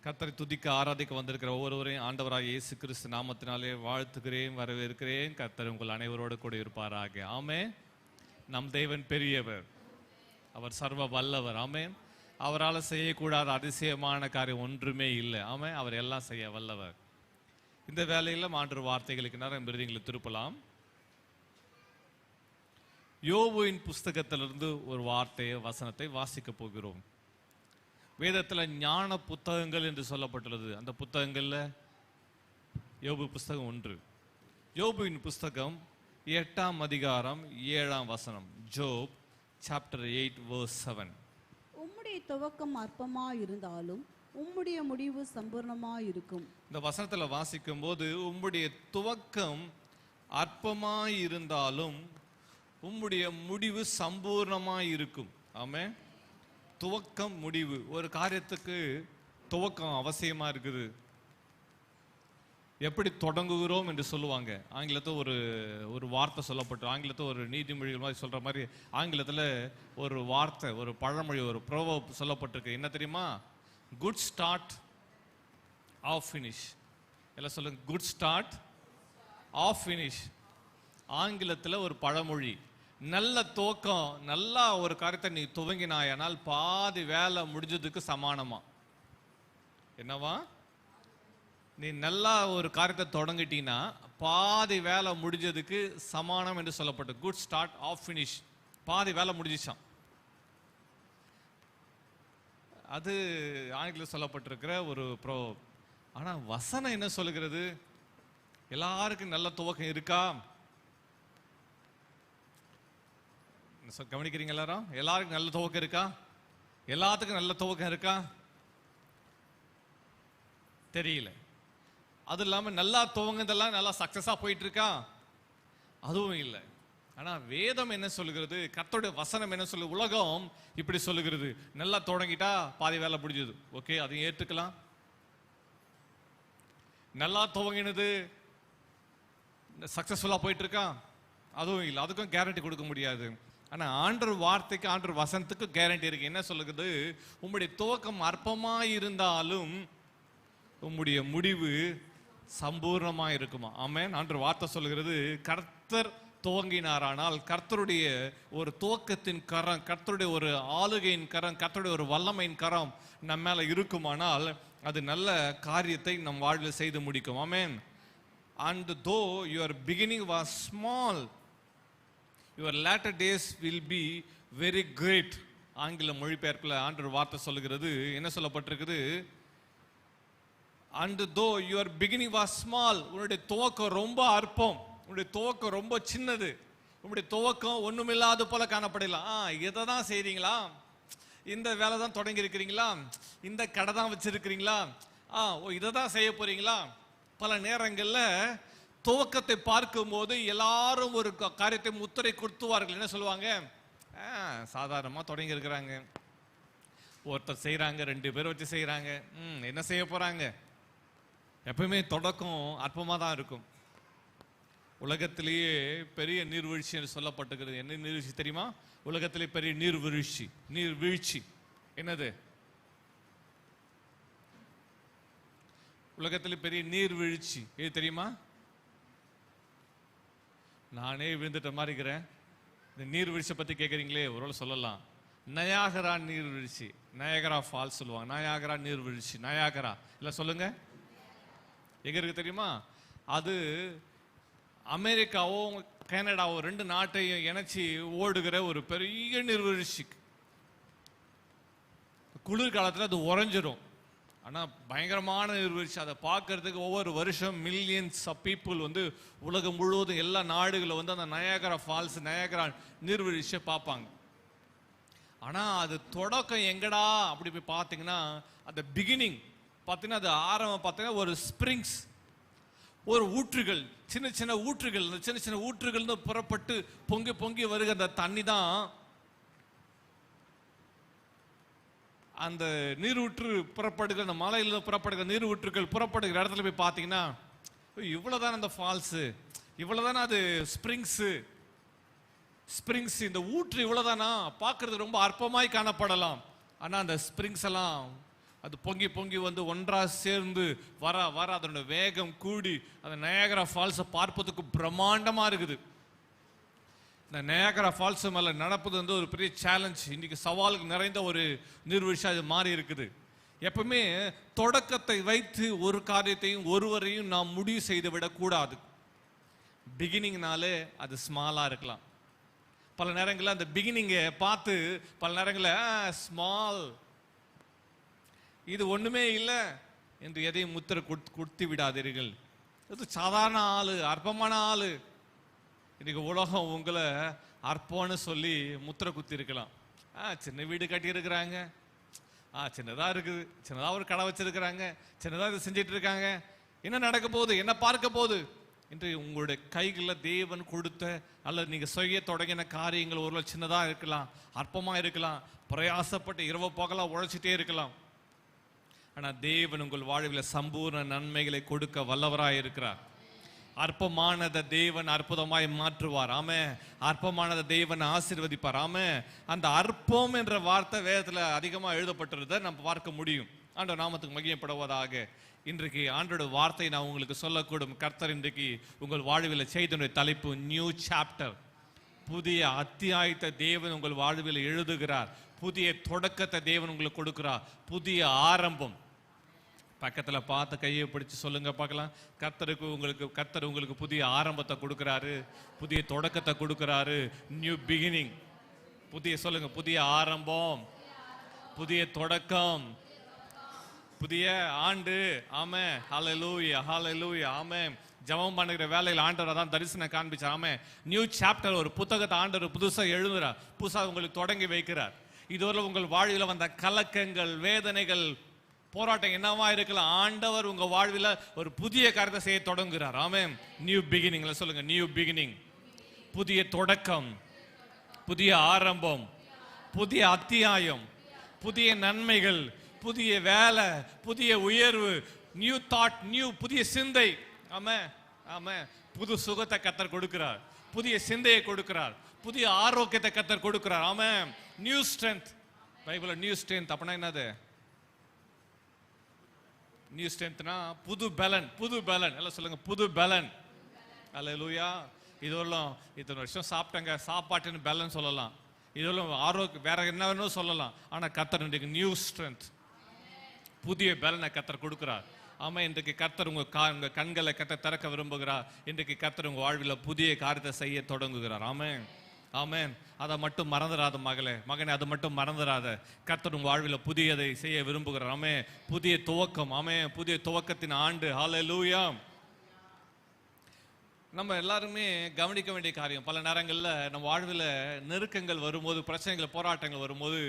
கர்த்தரை துதிக்க ஆராதிக்க வந்திருக்கிற ஒவ்வொருவரையும் ஆண்டவராக இயேசு கிறிஸ்து நாமத்தினாலே வாழ்த்துகிறேன், வரவேற்கிறேன். கர்த்தர் உங்கள் அனைவரோடு கூட இருப்பாராக. ஆமென். நம் தேவன் பெரியவர், அவர் சர்வ வல்லவர். ஆமென். அவரால் செய்யக்கூடாத அதிசயமான காரியம் ஒன்றுமே இல்லை. ஆமென். அவர் எல்லாம் செய்ய வல்லவர். இந்த வேலையில் ஆண்டவர் வார்த்தைகளுக்கு நேரம் விருதுகளை திருப்பலாம். யோபுவின் புஸ்தகத்திலிருந்து ஒரு வார்த்தையை வசனத்தை வாசிக்க போகிறோம். வேதத்தில் ஞான புத்தகங்கள் என்று சொல்லப்பட்டுள்ளது. அந்த புத்தகங்களில் யோபு புஸ்தகம் ஒன்று. யோபுவின் புஸ்தகம் 8ஆம் அதிகாரம் 7ஆம் வசனம். ஜோப் சாப்டர் 8 verse 7. உம்முடைய துவக்கம் அற்பமாயிருந்தாலும் உம்முடைய முடிவு சம்பூர்ணமாயிருக்கும். இந்த வசனத்தில் வாசிக்கும் போது உம்முடைய துவக்கம் அற்பமாயிருந்தாலும் உம்முடைய முடிவு சம்பூர்ணமாயிருக்கும். ஆமென். துவக்கம் முடிவு. ஒரு காரியத்துக்கு துவக்கம் அவசியமா இருக்குது. எப்படி தொடங்குகிறோம் என்று சொல்லுவாங்க. ஆங்கிலத்தில் ஒரு வார்த்தை சொல்லப்பட்டு, ஆங்கிலத்தில் ஒரு நீதிமொழிகள் மாதிரி சொல்ற மாதிரி ஆங்கிலத்தில் ஒரு வார்த்தை, ஒரு பழமொழி, ஒரு ப்ரோவர்ப் சொல்லப்பட்டிருக்கு. என்ன தெரியுமா? Good start half finish. எல்லாம் சொல்லுங்க, குட் ஸ்டார்ட் ஆஃப் ஃபினிஷ். ஆங்கிலத்தில் ஒரு பழமொழி. நல்ல துவக்கம், நல்லா ஒரு காரியத்தை நீ துவங்கினாயானால் பாதி வேலை முடிஞ்சதுக்கு சமானமா. என்னவா? நீ நல்லா ஒரு காரியத்தை தொடங்கிட்டீங்கன்னா பாதி வேலை முடிஞ்சதுக்கு சமானம் என்று சொல்லப்பட்டு, குட் ஸ்டார்ட் ஆஃப் ஃபினிஷ். பாதி வேலை முடிஞ்சிச்சான். அது ஆங்கிலத்தில் சொல்லப்பட்டிருக்கிற ஒரு ப்ரோ. ஆனா வசனம் என்ன சொல்லுகிறது? எல்லாருக்கும் நல்ல துவக்கம் இருக்கா? கவனிக்கிறீங்க எல்லாரும்? எல்லாருக்கும் நல்ல துவக்கம் இருக்கா? எல்லாத்துக்கும் நல்ல துவக்கம் இருக்கா? தெரியல. அது இல்லாம நல்லா துவங்கதெல்லாம் நல்லா சக்சஸா போயிட்டு இருக்கா? அதுவும் இல்லை. ஆனா வேதம் என்ன சொல்லுகிறது? கர்த்தருடைய வசனம் என்ன சொல்லு? உலகம் இப்படி சொல்லுகிறது, நல்லா தொடங்கிட்டா பாதி வேலை முடிஞ்சது. ஓகே, அதையும் ஏற்றுக்கலாம். நல்லா துவங்கினது சக்சஸ்ஃபுல்லா போயிட்டு இருக்கா? அதுவும் இல்லை. அதுக்கும் கேரண்டி கொடுக்க முடியாது. ஆனா ஆண்டவர் வார்த்தைக்கு, ஆண்டவர் வசனத்துக்கு கேரண்டி இருக்கு. என்ன சொல்லுகிறது? உம்முடைய துவக்கம் அற்பமா இருந்தாலும் உம்முடைய முடிவு சம்பூர்ணமா இருக்குமா. ஆமென். ஆண்டவர் வார்த்தை சொல்லுகிறது, கர்த்தர் துவங்கினாரானால், கர்த்தருடைய ஒரு துவக்கத்தின் கரம், கர்த்தருடைய ஒரு ஆளுகையின் கரம், கர்த்தருடைய ஒரு வல்லமையின் கரம் நம்ம மேல இருக்குமானால் அது நல்ல காரியத்தை நம் வாழ்வில் செய்து முடிக்கும். ஆமென். And though your beginning was small, your latter days will be very great. ஆங்கில மொழிபெயர்ப்பில் ஆண்டவர் வார்த்தை சொல்லுகிறது. என்ன சொல்லப்பட்டிருக்குது? And though your beginning was small, உன்னுடைய துவக்கம் ரொம்ப அற்பம், உன்னுடைய துவக்கம் ரொம்ப சின்னது, உன்னுடைய துவக்கம் ஒண்ணுமில்லாத போல காணப்படலாம். இதை தான் செய்றீங்களா? இந்த வேலை தான் தொடங்கி இருக்கிறீங்களா? இந்த கடை தான் வச்சிருக்கிறீங்களா? இதை தான் செய்ய போறீங்களா? பல நேரங்களில் துவக்கத்தை பார்க்கும் போது எல்லாரும் ஒரு காரியத்தை முத்திரை கொடுத்துவார்கள். என்ன சொல்லுவாங்க? சாதாரணமாக தொடங்கி இருக்கிறாங்க, ஒருத்தர் செய்யறாங்க, 2 பேர் வச்சு செய்யறாங்க, என்ன செய்ய போறாங்க? எப்பவுமே தொடக்கம் அற்பமா தான் இருக்கும். உலகத்திலேயே பெரிய நீர்வீழ்ச்சி என்று சொல்லப்பட்டிருக்கிறது. என்ன நீர்வீழ்ச்சி தெரியுமா? உலகத்திலே பெரிய நீர்வீழ்ச்சி என்னது? உலகத்திலே பெரிய நீர்வீழ்ச்சி எது தெரியுமா? நானே விழுந்துட்ட மாதிரி இருக்கிறேன். இந்த நீர்வீழ்ச்சியை பத்தி கேட்குறீங்களே, ஒருவேளை சொல்லலாம். நயாகரா நீர்வீழ்ச்சி, நயாகரா ஃபால்ஸ் சொல்லுவாங்க. நயாகரா நீர்வீழ்ச்சி, நயாகரா இல்லை சொல்லுங்க, எங்க இருக்கு தெரியுமா? அது அமெரிக்காவும் கனடாவும் 2 நாட்டையும் இணைச்சி ஓடுகிற ஒரு பெரிய நீர்வீழ்ச்சி. குளிர்காலத்தில் அது உறைஞ்சிடும். ஆனால் பயங்கரமான நீர்வீழ்ச்சி. அதை பார்க்கறதுக்கு ஒவ்வொரு வருஷம் மில்லியன்ஸ் ஆஃப் பீப்புள் வந்து உலகம் முழுவதும் எல்லா நாடுகளில் வந்து அந்த நயாகரா ஃபால்ஸ், நயாகரா நீர்வீழ்ச்சியை பார்ப்பாங்க. ஆனால் அது தொடக்கம் எங்கடா அப்படி போய் பார்த்தீங்கன்னா, அந்த பிகினிங் பார்த்தீங்கன்னா, அது ஆரம்பம் பார்த்தீங்கன்னா ஒரு ஸ்ப்ரிங்ஸ், ஒரு ஊற்றுகள், சின்ன சின்ன ஊற்றுகள். அந்த சின்ன சின்ன ஊற்றுகள் புறப்பட்டு பொங்கி பொங்கி வருகிற அந்த தண்ணி தான் அந்த நீரூற்று புறப்படுகிற, அந்த மலையில் புறப்படுகிற நீரூற்றுகள் புறப்படுகிற இடத்துல போய் பார்த்தீங்கன்னா, இவ்வளவுதான் அந்த ஃபால்ஸு, இவ்வளவுதானா அது ஸ்ப்ரிங்ஸ், இந்த ஊற்று இவ்வளவுதானா? பார்க்கறது ரொம்ப அற்பமாய் காணப்படலாம். ஆனால் அந்த ஸ்ப்ரிங்ஸ் எல்லாம் அது பொங்கி பொங்கி வந்து ஒன்றா சேர்ந்து வர வர அதனோட வேகம் கூடி அந்த நயாகரா ஃபால்ஸை பார்ப்பதுக்கு பிரம்மாண்டமா இருக்குது. இந்த நயாகரா ஃபால்ஸ் மேல நடப்பது வந்து ஒரு பெரிய சேலஞ்ச், இன்னைக்கு சவாலுக்கு நிறைந்த ஒரு நீர்வீழ்ச்சி அது மாறி இருக்குது. எப்பவுமே தொடக்கத்தை வைத்து ஒரு காரியத்தையும் ஒருவரையும் நாம் முடிவு செய்து விடக்கூடாது. பிகினிங்னாலே அது ஸ்மாலா இருக்கலாம். பல நேரங்களில் அந்த பிகினிங்கை பார்த்து பல நேரங்களில் ஸ்மால், இது ஒண்ணுமே இல்லை என்று எதையும் முத்திரை கொடுத்து விடாதீர்கள். இது சாதாரண ஆளு, அற்பமான ஆளு. இன்னைக்கு உலகம் உங்களை அற்பம்னு சொல்லி முத்திரை குத்தி இருக்கலாம். சின்ன வீடு கட்டி இருக்கிறாங்க, சின்னதா இருக்குது, சின்னதா ஒரு கடை வச்சிருக்கிறாங்க, சின்னதா இதை செஞ்சிட்டு இருக்காங்க, என்ன நடக்க போகுது, என்ன பார்க்க போகுது என்று உங்களுடைய கைகளில் தேவன் கொடுத்த அல்லது நீங்க செய்ய தொடங்கின காரியங்கள் ஒரு சின்னதா இருக்கலாம், அற்பமா இருக்கலாம், பிரயாசப்பட்டு இரவு பகலா உழைச்சிட்டே இருக்கலாம். ஆனா தேவன் உங்கள் வாழ்வில் சம்பூர்ண நன்மைகளை கொடுக்க வல்லவராய் இருக்கிறார். அற்பமானதை தேவன் அற்புதமாய் மாற்றுவார். ஆமே. அற்பமானதை தேவன் ஆசீர்வதிப்பார். ஆமே. அந்த அற்பம் என்ற வார்த்தை வேதத்துல அதிகமா எழுதப்பட்டிருந்ததை நம்ம பார்க்க முடியும். ஆண்டவர் நாமத்துக்கு மகிமைப்படுவதாக. இன்றைக்கு ஆண்டோட வார்த்தை நான் உங்களுக்கு சொல்லக்கூடும். கர்த்தர் இன்றைக்கு உங்கள் வாழ்வில் செய்த தலைப்பு நியூ சாப்டர், புதிய அத்தியாயத்தை தேவன் உங்கள் வாழ்வில் எழுதுகிறார். புதிய தொடக்கத்தை தேவன் உங்களுக்கு கொடுக்கிறார். புதிய ஆரம்பம். பக்கத்துல பார்த்து கையை பிடிச்சு சொல்லுங்க பார்க்கலாம். கர்த்தர் உங்களுக்கு புதிய ஆரம்பத்தை கொடுக்கிறாரு, புதிய தொடக்கத்தை கொடுக்கிறாரு. New beginning. புதிய சொல்லுங்க, புதிய ஆரம்பம், புதிய தொடக்கம், புதிய ஆண்டு. ஆமே. ஹல்லேலூயா, ஹல்லேலூயா. ஆமே. ஜெபம் பண்ணுகிற வேலையில் ஆண்டவர் தான் தரிசனம் காண்பிச்சார். ஆமே. நியூ சாப்டர், ஒரு புத்தகத்தை ஆண்டவர் புதுசா எழுதுறார், புதுசா உங்களுக்கு தொடங்கி வைக்கிறார். இதுவரை உங்கள் வாழ்வில் வந்த கலக்கங்கள், வேதனைகள், போராட்டம் என்னவா இருக்கலாம், ஆண்டவர் உங்க வாழ்வில் ஒரு புதிய காரியத்தை செய்ய தொடங்குகிறார். ஆமென். நியூ பிகினிங் சொல்லுங்க, நியூ பிகினிங், புதிய தொடக்கம், புதிய ஆரம்பம், புதிய அத்தியாயம், புதிய நன்மைகள், புதிய வேலை, புதிய உயர்வு, நியூ தாட், புதிய சிந்தை. ஆமென், ஆமென். புது சுகத்தை கர்த்தர் கொடுக்கிறார், புதிய சிந்தையை கொடுக்கிறார், புதிய ஆரோக்கியத்தை கர்த்தர் கொடுக்கிறார். ஆமென். New strength. பைபிள்ல நியூ ஸ்ட்ரென்த் அப்படின்னா என்னது? நியூ ஸ்ட்ரென்த்னா புது பலன், புது பலன். எல்லாம் சொல்லுங்க, புது பலன். அல்லேலூயா. இதெல்லாம் இத்தனை வருஷம் சாப்பிட்டங்க, சாப்பாட்டுன்னு பலன் சொல்லலாம், இதெல்லாம் ஆரோக்கியம் வேற என்ன வேணும் சொல்லலாம். ஆனா கர்த்தர் இன்றைக்கு நியூ ஸ்ட்ரென்த், புதிய பலனை கர்த்தர் கொடுக்கிறார். ஆமா. இன்றைக்கு கர்த்தர் உங்க கண்களை கர்த்தர் திறக்க விரும்புகிறார். இன்றைக்கு கர்த்தர் உங்க வாழ்வில் புதிய காரியத்தை செய்ய தொடங்குகிறார். ஆமென், ஆமென். அதை மட்டும் மறந்துடாத மகனே, அதை மட்டும் மறந்துடாத. கர்த்தர் உங்க வாழ்வில் புதியதை செய்ய விரும்புகிறார். ஆமே. புதிய துவக்கம். ஆமே. புதிய துவக்கத்தின் ஆண்டு. ஹல்லேலூயா. நம்ம எல்லாருமே கவனிக்க வேண்டிய காரியம், பல நேரங்களில் நம்ம வாழ்வில் நெருக்கங்கள் வரும்போது, பிரச்சனைகள், போராட்டங்கள் வரும்போது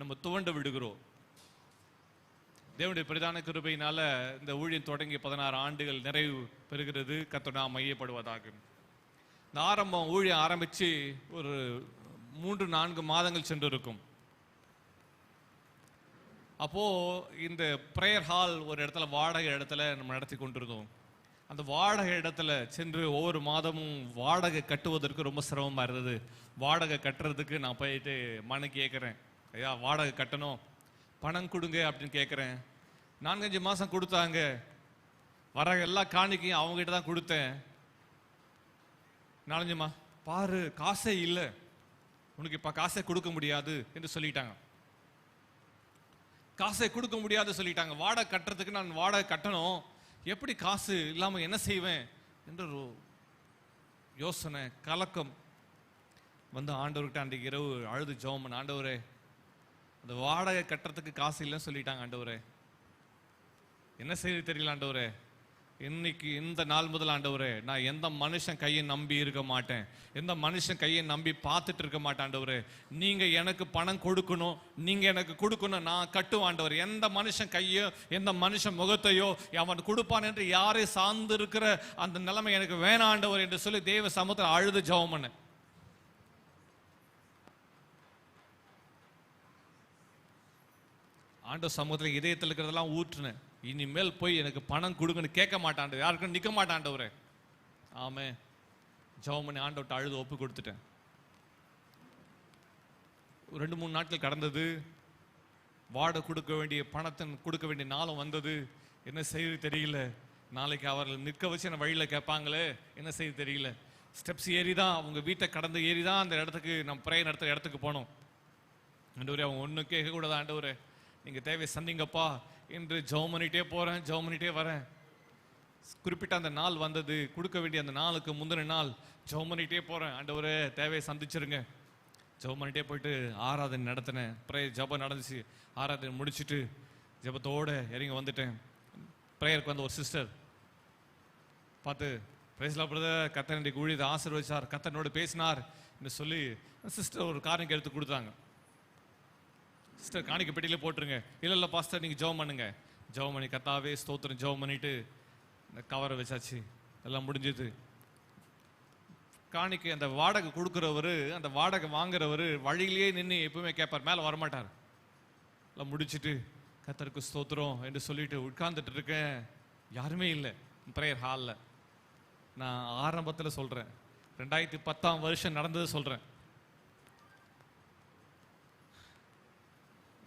நம்ம துவண்டு விடுகிறோம். தேவனுடைய பிரதான கிருபையினால இந்த ஊழியம் தொடங்கி 16 ஆண்டுகள் நிறைவு பெறுகிறது. கர்த்தர் நாம் மையப்படுவதாக. இந்த ஊழியம் ஆரம்பிச்சு ஒரு 3-4 மாதங்கள் சென்று இருக்கும். அப்போ இந்த பிரேயர் ஹால் ஒரு இடத்துல, வாடகை இடத்துல நம்ம நடத்தி கொண்டிருந்தோம். அந்த வாடகை இடத்துல சென்று ஒவ்வொரு மாதமும் வாடகை கட்டுவதற்கு ரொம்ப சிரமமா இருந்தது. வாடகை கட்டுறதுக்கு நான் போயிட்டு மனு கேட்குறேன், ஐயா வாடகை கட்டணும், பணம் கொடுங்க அப்படின்னு கேட்குறேன். 4-5 மாசம் கொடுத்தாங்க. வர எல்லா காணிக்கையும் அவங்ககிட்ட தான் கொடுத்தேன். 4-5 பாரு, காசே இல்லை உனக்கு, இப்ப காசை கொடுக்க முடியாது என்று சொல்லிட்டாங்க. காசை கொடுக்க முடியாது சொல்லிட்டாங்க. வாடகை கட்டுறதுக்கு நான் வாடகை கட்டணும், எப்படி காசு இல்லாம என்ன செய்வேன் என்று ஒரு யோசனை, கலக்கம் வந்து ஆண்டவர்கிட்ட அன்றைக்கு இரவு அழுது ஜெபம் பண்ண, ஆண்டவரே அந்த வாடகை கட்டுறதுக்கு காசு இல்லைன்னு சொல்லிட்டாங்க, ஆண்டவரே என்ன செய்ய தெரியல, ஆண்டவரே இன்னைக்கு இந்த நாள் முதல் ஆண்டவரே நான் எந்த மனுஷன் கையை நம்பி இருக்க மாட்டேன், எந்த மனுஷன் கையை நம்பி பார்த்துட்டு இருக்க மாட்டேன். ஆண்டவரே நீங்க எனக்கு பணம் கொடுக்கணும், நீங்க எனக்கு கொடுக்கணும், நான் கட்டுவேன். ஆண்டவர் எந்த மனுஷன் கையோ எந்த மனுஷன் முகத்தையோ அவன் கொடுப்பான் என்று யாரை சார்ந்து இருக்கிற அந்த நிலைமை எனக்கு வேணாம் ஆண்டவர் என்று சொல்லி தேவ சமூகத்தில் அழுது ஜெபம் பண்ண. ஆண்டவர் சமூகத்தில் இதயத்தில் இருக்கிறதெல்லாம் ஊற்றுனேன். இனிமேல் போய் எனக்கு பணம் கொடுங்கன்னு கேட்க மாட்டான், யாருக்கும் நிற்க மாட்டான்டவரே. ஆமே. ஜெபம் பண்ணி ஆண்டவர்கிட்ட அழுது ஒப்பு கொடுத்துட்டேன். 2-3 நாட்கள் கடந்தது. வாடகை கொடுக்க வேண்டிய பணத்தை கொடுக்க வேண்டிய நாளும் வந்தது. என்ன செய்யுது தெரியல. நாளைக்கு அவர்கள் நிற்க வச்சு என்ன வழியில் கேட்பாங்களே, என்ன செய்ய தெரியல. ஸ்டெப்ஸ் ஏறி தான், அவங்க வீட்டை கடந்து ஏறி தான் அந்த இடத்துக்கு நம்ம ப்ரேயர் நடத்துகிற இடத்துக்கு போனோம். ஆண்டவரே, அவங்க ஒன்றும் கேட்கக்கூடாது. ஆண்டவரே, நீங்கள் தேவை சந்திங்கப்பா என்று ஜெபம் பண்ணிகிட்டே போகிறேன், ஜெபம் பண்ணிகிட்டே வரேன். குறிப்பிட்ட அந்த நாள் வந்தது, கொடுக்க வேண்டிய அந்த நாளுக்கு முந்தின நாள் ஜெபம் பண்ணிகிட்டே போகிறேன். ஆண்டவரே, தேவையை சந்திச்சிருங்க. ஜெபம் பண்ணிகிட்டே போயிட்டு ஆராதனை நடத்தினேன். ப்ரேயர் ஜெபம் நடந்துச்சு. ஆராதனை முடிச்சுட்டு ஜெபத்தோடு இறங்கி வந்துட்டேன். ப்ரேயருக்கு வந்த ஒரு சிஸ்டர் பார்த்து, பிரைஸ்லா பிரதர், கர்த்தர் இன்றைக்கு ஊழியத்தை ஆசீர்வதிச்சார், கர்த்தனோடு பேசினார் என்று சொல்லி சிஸ்டர் ஒரு காணிக்கை எடுத்து கொடுத்தாங்க. சிஸ்டர், காணிக்கை பெட்டியில போட்டுருங்க. இல்லை பாஸ்டர், நீங்கள் ஜெபம் பண்ணுங்க. ஜெபம் பண்ணி கர்த்தாவே ஸ்தோத்திரம் ஜெபம் பண்ணிட்டு இந்த கவரை வச்சாச்சு. எல்லாம் முடிஞ்சது. காணிக்கை அந்த வாடகை கொடுக்குறவர், அந்த வாடகை வாங்குறவர் வழியிலேயே நின்று எப்பவுமே கேட்பார், மேலே வரமாட்டார். எல்லாம் முடிச்சுட்டு கர்த்தருக்கு ஸ்தோத்திரம் என்று சொல்லிட்டு உட்கார்ந்துட்டு இருக்கேன். யாருமே இல்லை ப்ரேயர் ஹாலில். நான் ஆரம்பத்தில் சொல்கிறேன், 2010 வருஷம் நடந்தது சொல்கிறேன்.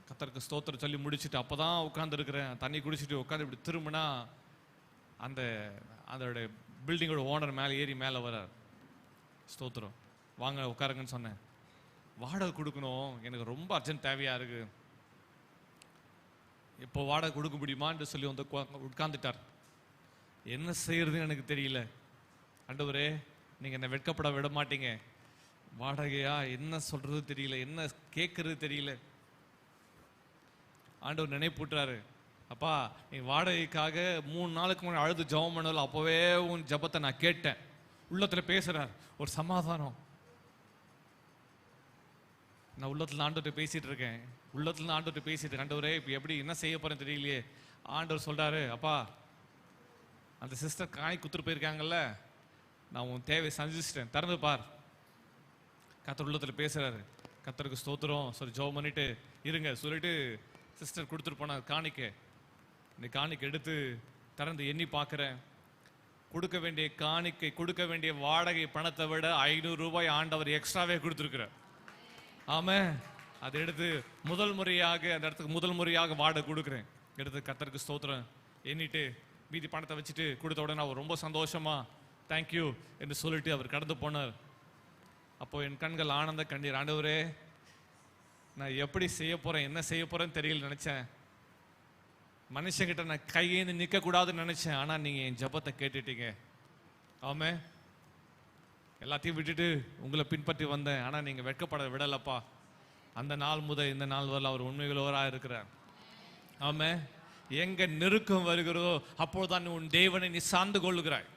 கர்த்தருக்கு ஸ்தோத்திரம் சொல்லி முடிச்சுட்டு அப்போ தான் உட்காந்துருக்கிறேன். தண்ணி குடிச்சிட்டு உட்காந்து இப்படி திரும்பினா அதோட பில்டிங்கோட ஓனர் மேலே ஏறி மேலே வரார். ஸ்தோத்திரம், வாங்க உட்காருங்கன்னு சொன்னேன். வாடகை கொடுக்கணும், எனக்கு ரொம்ப அர்ஜென்ட் தேவையாக இருக்குது, இப்போ வாடகை கொடுக்க முடியுமான்னு சொல்லி வந்து உட்கார்ந்துட்டார். என்ன செய்யறதுன்னு எனக்கு தெரியல. ஆண்டவரே, நீங்கள் என்னை வெட்கப்பட விட மாட்டீங்க. வாடகையா, என்ன சொல்றது தெரியல, என்ன கேட்கறது தெரியல. ஆண்டவர் நினைப்பூட்டுறாரு, அப்பா நீ வாடகைக்காக 3 நாளுக்கு முன்னாடி அழுது ஜெபம் பண்ணல, அப்போவே உன் ஜெபத்தை நான் கேட்டேன். உள்ளத்தில் பேசுறார், ஒரு சமாதானம். நான் உள்ளத்தில் ஆண்டவர்கிட்ட பேசிட்டு இருக்கேன். உள்ளத்துல ஆண்டவர்கிட்ட பேசிட்டு, ஆண்டவரே இப்போ எப்படி என்ன செய்ய போறேன்னு தெரியலையே. ஆண்டவர் சொல்றாரு, அப்பா அந்த சிஸ்டர் காணி குத்துட்டு போயிருக்காங்கல்ல, நான் உன் தேவை சந்திச்சிட்டேன், திறந்து பார். கர்த்தர் உள்ளத்தில் பேசுறாரு. கர்த்தருக்கு ஸ்தோத்திரம் சொல்லி ஜெபம் பண்ணிட்டு இருங்க சொல்லிட்டு சிஸ்டர் கொடுத்துட்டு போனார் காணிக்கை. இந்த காணிக்கை எடுத்து திறந்து எண்ணி பார்க்குறேன். கொடுக்க வேண்டிய காணிக்கை, கொடுக்க வேண்டிய வாடகை பணத்தை விட 500 ரூபாய் ஆண்டவர் எக்ஸ்ட்ராவே கொடுத்துருக்கிறார். ஆமாம், அதை எடுத்து முதல் முறையாக அந்த இடத்துக்கு முதல் முறையாக வாடகை கொடுக்குறேன். எடுத்து கர்த்தருக்கு ஸ்தோத்திரம் எண்ணிட்டு மீதி பணத்தை வச்சுட்டு கொடுத்த உடனே அவர் ரொம்ப சந்தோஷமா தேங்க்யூ என்று சொல்லிட்டு அவர் கடந்து போனார். அப்போ என் கண்கள் ஆனந்த கண்ணீர். ஆண்டவரே, நான் எப்படி செய்ய போறேன், என்ன செய்ய போறேன்னு தெரியல நினைச்சேன். மனுஷங்கிட்ட நான் கையேந்து நிற்க கூடாதுன்னு நினைச்சேன். ஆனா நீங்க என் ஜெபத்தை கேட்டுட்டீங்க. ஆமே, எல்லாத்தையும் விட்டுட்டு உங்களை பின்பற்றி வந்தேன். ஆனா நீங்க வெட்கப்பட விடலப்பா. அந்த நாள் முதல் இந்த நாள் வரல அவர் உண்மைகளோராக இருக்கிறார். ஆமே, எங்க நெருக்கம் வருகிறதோ அப்போதுதான் உன் தேவனை நீ சார்ந்து கொள்ளுகிறாய்.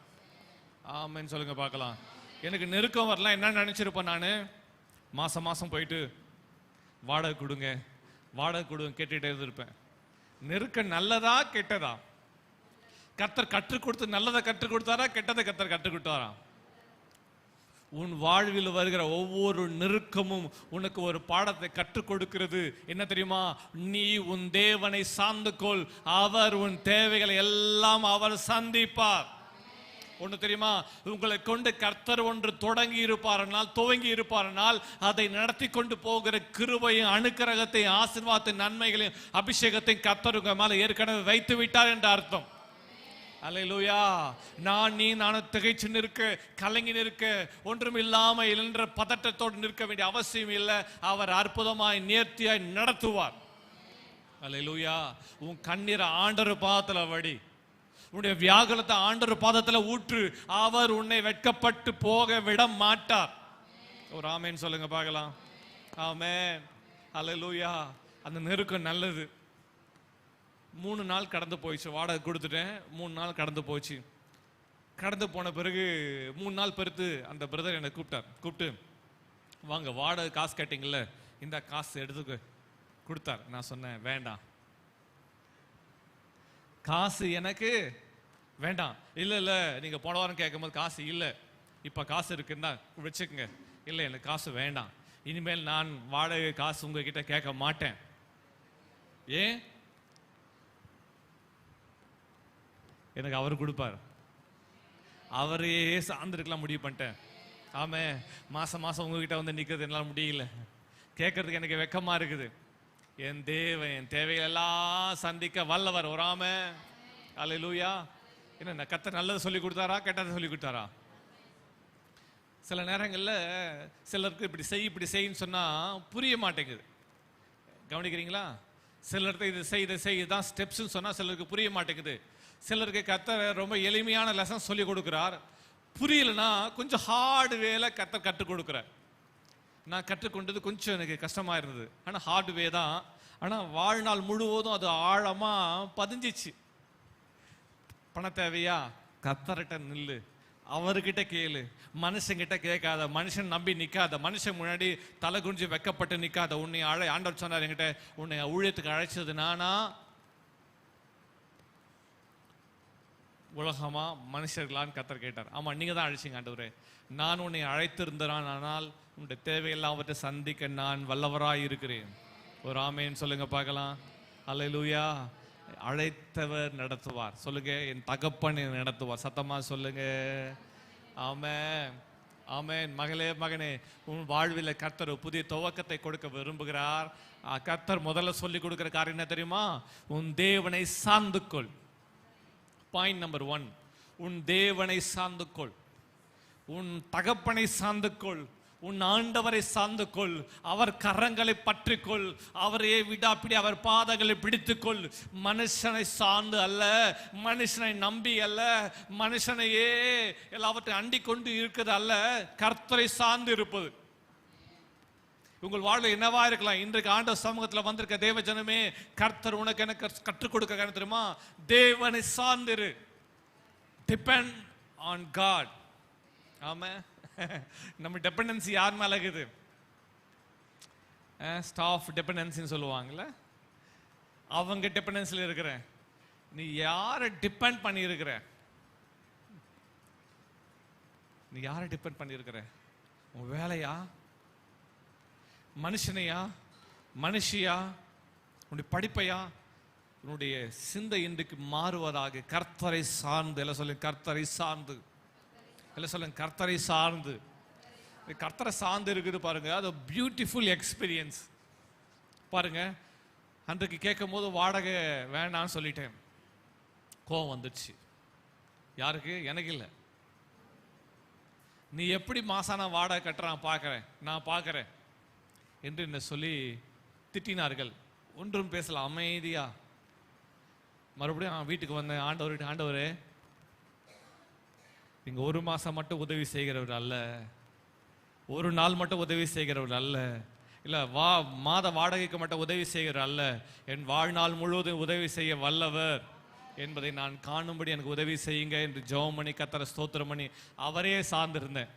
ஆமேன்னு சொல்லுங்க பார்க்கலாம். எனக்கு நெருக்கம் வரலாம் என்ன நினைச்சிருப்பேன், நான் மாசம் மாசம் போயிட்டு வாடகை கொடுங்க வாடகை கொடுங்க கேட்டுட்டே இருந்திருப்பேன். நெருக்கம் நல்லதா கெட்டதா? கர்த்தர் கற்றுக் கொடுத்து நல்லதை கற்றுக் கொடுத்தாரா, கெட்டதை கர்த்தர் கற்றுக் கொடுத்தாரா? உன் வாழ்வில் வருகிற ஒவ்வொரு நெருக்கமும் உனக்கு ஒரு பாடத்தை கற்றுக் கொடுக்கிறது. என்ன தெரியுமா? நீ உன் தேவனை சார்ந்து கொள், அவர் உன் தேவைகளை எல்லாம் அவர் சந்திப்பார். ஒன்று தெரியுமா? உங்களை கொண்டு கர்த்தர் ஒன்று தொடங்கி இருப்பாரனால், துவங்கி இருப்பாரனால் அதை நடத்தி கொண்டு போகிற கிருபையும் அனுக்கிரகத்தை ஆசீர்வாதத்தின் நன்மைகளையும் அபிஷேகத்தையும் கர்த்தர் உங்க மேல ஏற்கனவே வைத்து விட்டார் என்ற அர்த்தம். அல்லேலூயா. நானும் திகைச்சு நிற்க, கலங்கி நிற்க, ஒன்றும் இல்லாம என்ற பதட்டத்தோடு நிற்க வேண்டிய அவசியம் இல்லை. அவர் அற்புதமாய் நேர்த்தியாய் நடத்துவார். அல்லேலூயா. உன் கண்ணீரை ஆண்டவர் பாதத்துல வடி, உன்னுடைய வியாகுலத்தை ஆண்டவர் பாதத்துல ஊற்று. அவர் உன்னை வெட்கப்பட்டு போக விட மாட்டார். ஒரு ஆமேன் சொல்லுங்க பார்க்கலாம். ஆமேன். அல்லேலூயா. அந்த நெருக்கம் நல்லது. 3 நாள் கடந்து போயிடுச்சு. வாடகை கொடுத்துட்டேன். 3 நாள் கடந்து போச்சு. கடந்து போன பிறகு 3 நாள் பொறுத்து அந்த பிரதர் என்னை கூப்பிட்டு வாங்க வாடகை காசு கேட்டீங்கல்ல, இந்த காசு எடுத்துக்க கொடுத்தார். நான் சொன்னேன் வேண்டாம், காசு எனக்கு வேண்டாம். இல்லை நீங்கள் போன வாரம் கேட்கும் போது காசு இல்லை, இப்போ காசு இருக்குன்னா வச்சுக்கோங்க. இல்லை எனக்கு காசு வேண்டாம், இனிமேல் நான் வாடகை காசு உங்ககிட்ட கேட்க மாட்டேன். ஏன்? எனக்கு அவர் கொடுப்பார். அவரையே சார்ந்திருக்கலாம் முடிவு பண்ணிட்டேன். ஆமாம், மாதம் மாதம் உங்ககிட்ட வந்து நிற்கிறது என்னால் முடியல, கேட்கறதுக்கு எனக்கு வெக்கமாக இருக்குது. என் தேவன் என் தேவையெல்லாம் சந்திக்க வல்லவர். ஒரு ஆமென். அல்லேலூயா. என்ன கர்த்தர் நல்லது சொல்லி கொடுத்தாரா கெட்டதை சொல்லி கொடுத்தாரா? சில நேரங்களில் சிலருக்கு இப்படி செய்யின்னு சொன்னால் புரிய மாட்டேங்குது. கவனிக்கிறீங்களா? சிலருக்கு இது செய் இதுதான் ஸ்டெப்ஸ்ன்னு சொன்னால் சிலருக்கு புரிய மாட்டேங்குது. சிலருக்கு கர்த்தர் ரொம்ப எளிமையான லெசன் சொல்லி கொடுக்குறார். புரியலன்னா கொஞ்சம் ஹார்டு வேல கர்த்தர் கற்றுக் கொடுக்குறார். நான் கற்றுக்கொண்டது கொஞ்சம் எனக்கு கஷ்டமாக இருந்தது. ஆனால் ஹார்டு வே தான். ஆனால் வாழ்நாள் முழுவதும் அது ஆழமாக பதிஞ்சிச்சு. பண தேவையா? கர்த்தர்கிட்ட நில்லு, அவர்கிட்ட கேளு. மனுஷங்கிட்ட கேட்காத, மனுஷன் நம்பி நிற்காத, மனுஷன் முன்னாடி தலை குஞ்சு வெக்கப்பட்டு நிற்காத. உன்னை ஆண்டவர் சொன்னார் என்கிட்ட, உன்னை ஊழியத்துக்கு அழைச்சது நானா உலகமா மனுஷர்களான்னு கர்த்தர் கேட்டார். ஆமா, நீங்க தான் அழைச்சிங்க ஆண்டவரே. நான் உன்னை அழைத்திருந்தான், ஆனால் உன்னுடைய தேவையெல்லாம் அவற்றை சந்திக்க நான் வல்லவராய் இருக்கிறேன். ஒரு ஆமேன்னு சொல்லுங்க பார்க்கலாம். அல்லேலூயா. அழைத்தவர் நடத்துவார். சொல்லுங்க, என் தகப்பன் நடத்துவார். சத்தமா சொல்லுங்க. ஆமென், ஆமென். மகளே மகனே, உன் வாழ்வில் கர்த்தர் புதிய துவக்கத்தை கொடுக்க விரும்புகிறார். கர்த்தர் முதல்ல சொல்லி கொடுக்கிற காரியம் என்ன தெரியுமா? உன் தேவனை சார்ந்து கொள். பாயிண்ட் நம்பர் 1, உன் தேவனை சார்ந்து கொள், உன் தகப்பனை சார்ந்து கொள், உன் ஆண்டவரை சார்ந்து கொள், அவர் கரங்களை பற்றிக்கொள், அவரையே விடாப்பிடி அவர் பாதங்களை பிடித்துக்கொள். மனுஷனை சார்ந்து அல்ல, மனுஷனை நம்பி அல்ல, மனுஷனையே எல்லாவற்றையும் அண்டிக் கொண்டு இருக்கிறது அல்ல, கர்த்தரை சார்ந்து இருப்பது. உங்கள் வாழ்வில் என்னவா இருக்கலாம்? இன்றைக்கு ஆண்டவர் சமூகத்தில் வந்திருக்க தேவ ஜனமே, கர்த்தர் உனக்கு எனக்கு கற்றுக் கொடுக்க தெரியுமா? தேவனை சார்ந்திரு. Depend on God. ஆமா, நம்ம டிபெண்டன்சி யார் மேல இருக்குது? ஸ்டாஃப் டிபெண்டன்சின்னு சொல்லுவாங்கல்ல, அவங்க டிபெண்டன்சியில் இருக்கிற. நீ யாரை டிபெண்ட் பண்ணி இருக்கிற? நீ யாரை டிபெண்ட் பண்ணி இருக்கிற? உன் வேலையா? மனுஷனையா? மனுஷியா? உன்னுடைய படிப்பையா? உன்னுடைய சிந்தை இன்றைக்கு மாறுவதாக கர்த்தரை சார்ந்து. எல்லாம் சொல்லுங்க, கர்த்தரை சார்ந்து. எல்லாம் சொல்லுங்க, கர்த்தரை சார்ந்து. கர்த்தரை சார்ந்து இருக்குது பாருங்க, அது பியூட்டிஃபுல் எக்ஸ்பீரியன்ஸ். பாருங்க, அன்றைக்கு கேட்கும் போது வாடகை வேண்டான்னு சொல்லிட்டேன். கோவம் வந்துடுச்சு. யாருக்கு? எனக்கு இல்லை. நீ எப்படி மாசான வாடகை கட்டுறான் பார்க்குறேன், நான் பார்க்குறேன் என்று என்ன சொல்லி திட்டினார்கள். ஒன்றும் பேசலாம், அமைதியா. மறுபடியும் வீட்டுக்கு வந்தேன். ஆண்டவரே, நீங்க ஒரு மாசம் மட்டும் உதவி செய்கிறவர் அல்ல, ஒரு நாள் மட்டும் உதவி செய்கிறவர் அல்ல, இல்ல மாத வாடகைக்கு மட்டும் உதவி செய்கிறவர் அல்ல, என் வாழ்நாள் முழுவதும் உதவி செய்ய வல்லவர் என்பதை நான் காணும்படி எனக்கு உதவி செய்யுங்க என்று ஜெபம் பண்ணி கர்த்தரை ஸ்தோத்திரம் பண்ணி அவரே சார்ந்திருந்தேன்.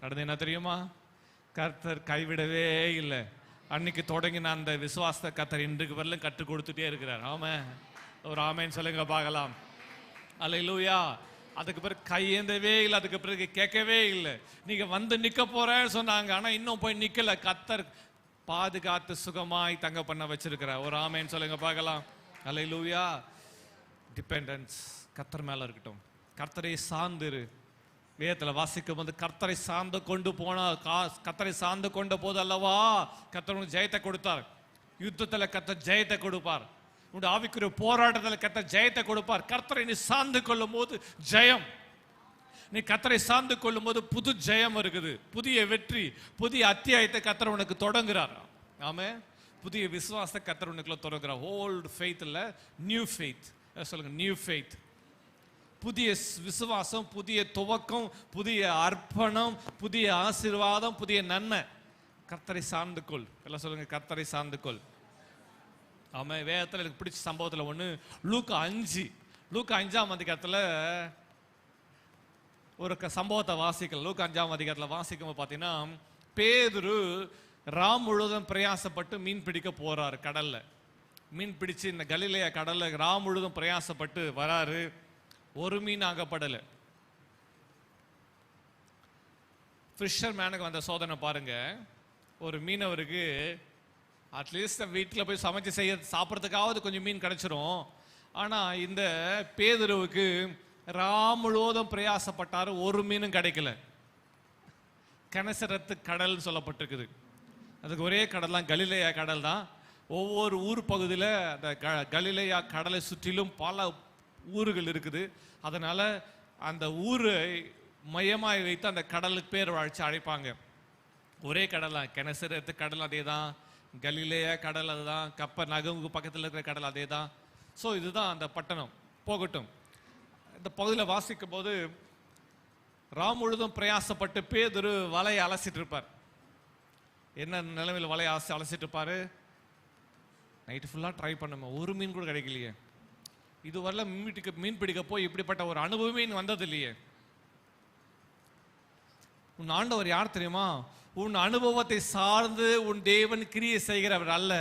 நடந்து என்ன தெரியுமா? கர்த்தர் கைவிடவே இல்லை. அன்னைக்கு தொடங்கின அந்த விசுவாசத்தை கர்த்தர் இன்றைக்கு வரலும் கற்றுக் கொடுத்துட்டே இருக்கிறார். ஆமென். ஒரு ஆமென் சொல்லுங்க பார்க்கலாம். அல்லேலூயா. அதுக்கு பிறகு கையேந்தவே இல்லை, அதுக்கு பிறகு கேட்கவே இல்லை. நீங்க வந்து நிக்க போறேன்னு சொன்னாங்க, ஆனா இன்னும் போய் நிக்கல. கர்த்தர் பாதுகாத்து சுகமாய் தங்க பண்ண வச்சிருக்கிறார். ஒரு ஆமென் சொல்லுங்க பார்க்கலாம். அல்லேலூயா. டிபெண்டன்ஸ் கர்த்தர் மேல இருக்கட்டும். கர்த்தரை சார்ந்திரு. வேதத்தில் வாசிக்கும் போது கர்த்தரை சார்ந்து கொண்டு போனால், கர்த்தரை சார்ந்து கொண்ட போது அல்லவா கர்த்தர் ஜெயத்தை கொடுத்தார். யுத்தத்தில் கர்த்தர் ஜெயத்தை கொடுப்பார். உன்னுடைய ஆவிக்குரிய போராட்டத்தில் கர்த்தர் ஜெயத்தை கொடுப்பார். கர்த்தரை நீ சார்ந்து கொள்ளும் போது ஜெயம். நீ கர்த்தரை சார்ந்து கொள்ளும் போது புது ஜெயம் இருக்குது, புதிய வெற்றி, புதிய அத்தியாயத்தை கர்த்தர் உனக்கு தொடங்குறார். ஆமே, புதிய விசுவாசத்தை கர்த்தர் உனக்குள்ள தொடங்குறார். ஓல்டு ஃபெய்த் இல்ல, நியூ ஃபெய்த். சொல்லுங்க, நியூ ஃபெய்த். புதிய விசுவாசம், புதிய துவக்கம், புதிய அர்ப்பணம், புதிய ஆசீர்வாதம், புதிய நன்மை. கர்த்தரை சார்ந்து கொள். எல்லாம் சொல்லுங்க, கர்த்தரை சார்ந்து கொள். ஆமா, வேதத்தில் எனக்கு பிடிச்ச சம்பவத்தில் ஒன்று, லூக்கா 5ஆம் அதிகாரத்தில் ஒரு சம்பவத்தை வாசிக்கல. லூக்கா 5ஆம் அதிகாரத்தில் வாசிக்கும் பார்த்தீங்கன்னா, பேதுரு ராம் முழுவதும் பிரயாசப்பட்டு மீன் பிடிக்க போறாரு. கடல்ல மீன் பிடிச்சு இந்த கலிலேயா கடல்ல ராம் முழுவதும் பிரயாசப்பட்டு வராரு. ஒரு மீன் ஆகப்படல. ஃபிஷர் மேனுக்கு வந்த சோதனை பாருங்க. ஒரு மீனவருக்கு அட்லீஸ்ட் வீட்டில் போய் சமைச்சு சாப்பிட்றதுக்காவது கொஞ்சம் மீன் கிடைச்சிரும். ஆனா இந்த பேதுருவுக்கு ராம் முழுவதும் பிரயாசப்பட்டாரு, ஒரு மீனும் கிடைக்கல. கெனசரத்து கடல் சொல்லப்பட்டிருக்குது. அதுக்கு ஒரே கடல் தான், கலிலேயா கடல் தான். ஒவ்வொரு ஊர் பகுதியில் அந்த கலிலேயா கடலை சுற்றிலும் பல ஊர்கள் இருக்குது. அதனால அந்த ஊரை மையமாக வைத்து அந்த கடலுக்கு பேர் அழைப்பாங்க. ஒரே கடல் தான், கெனசரேத்து கடல் அதே தான், கலிலேயா கடல் அதுதான், கப்பர் நகமுக்கு பக்கத்தில் இருக்கிற கடல் அதே தான். ஸோ இதுதான் அந்த பட்டணம். போகட்டும், இந்த பகுதியில் வாசிக்கும் போது முழுதும் பிரயாசப்பட்டு பேதுரு வலையை அலசிட்டு இருப்பார். என்ன நிலைமையில் வலையை அலசிட்டு இருப்பாரு? நைட்டு ஃபுல்லாக ட்ரை பண்ணுங்க, ஒரு மீன் கூட கிடைக்கலையே. இதுவரை மீன் பிடிக்க போய் இப்படிப்பட்ட ஒரு அனுபவமே வந்தது இல்லையே. உன் ஆண்டவர் யார் தெரியுமா? உன் அனுபவத்தை சார்ந்து உன் தேவன் கிரியை செய்கிறவர் அல்ல.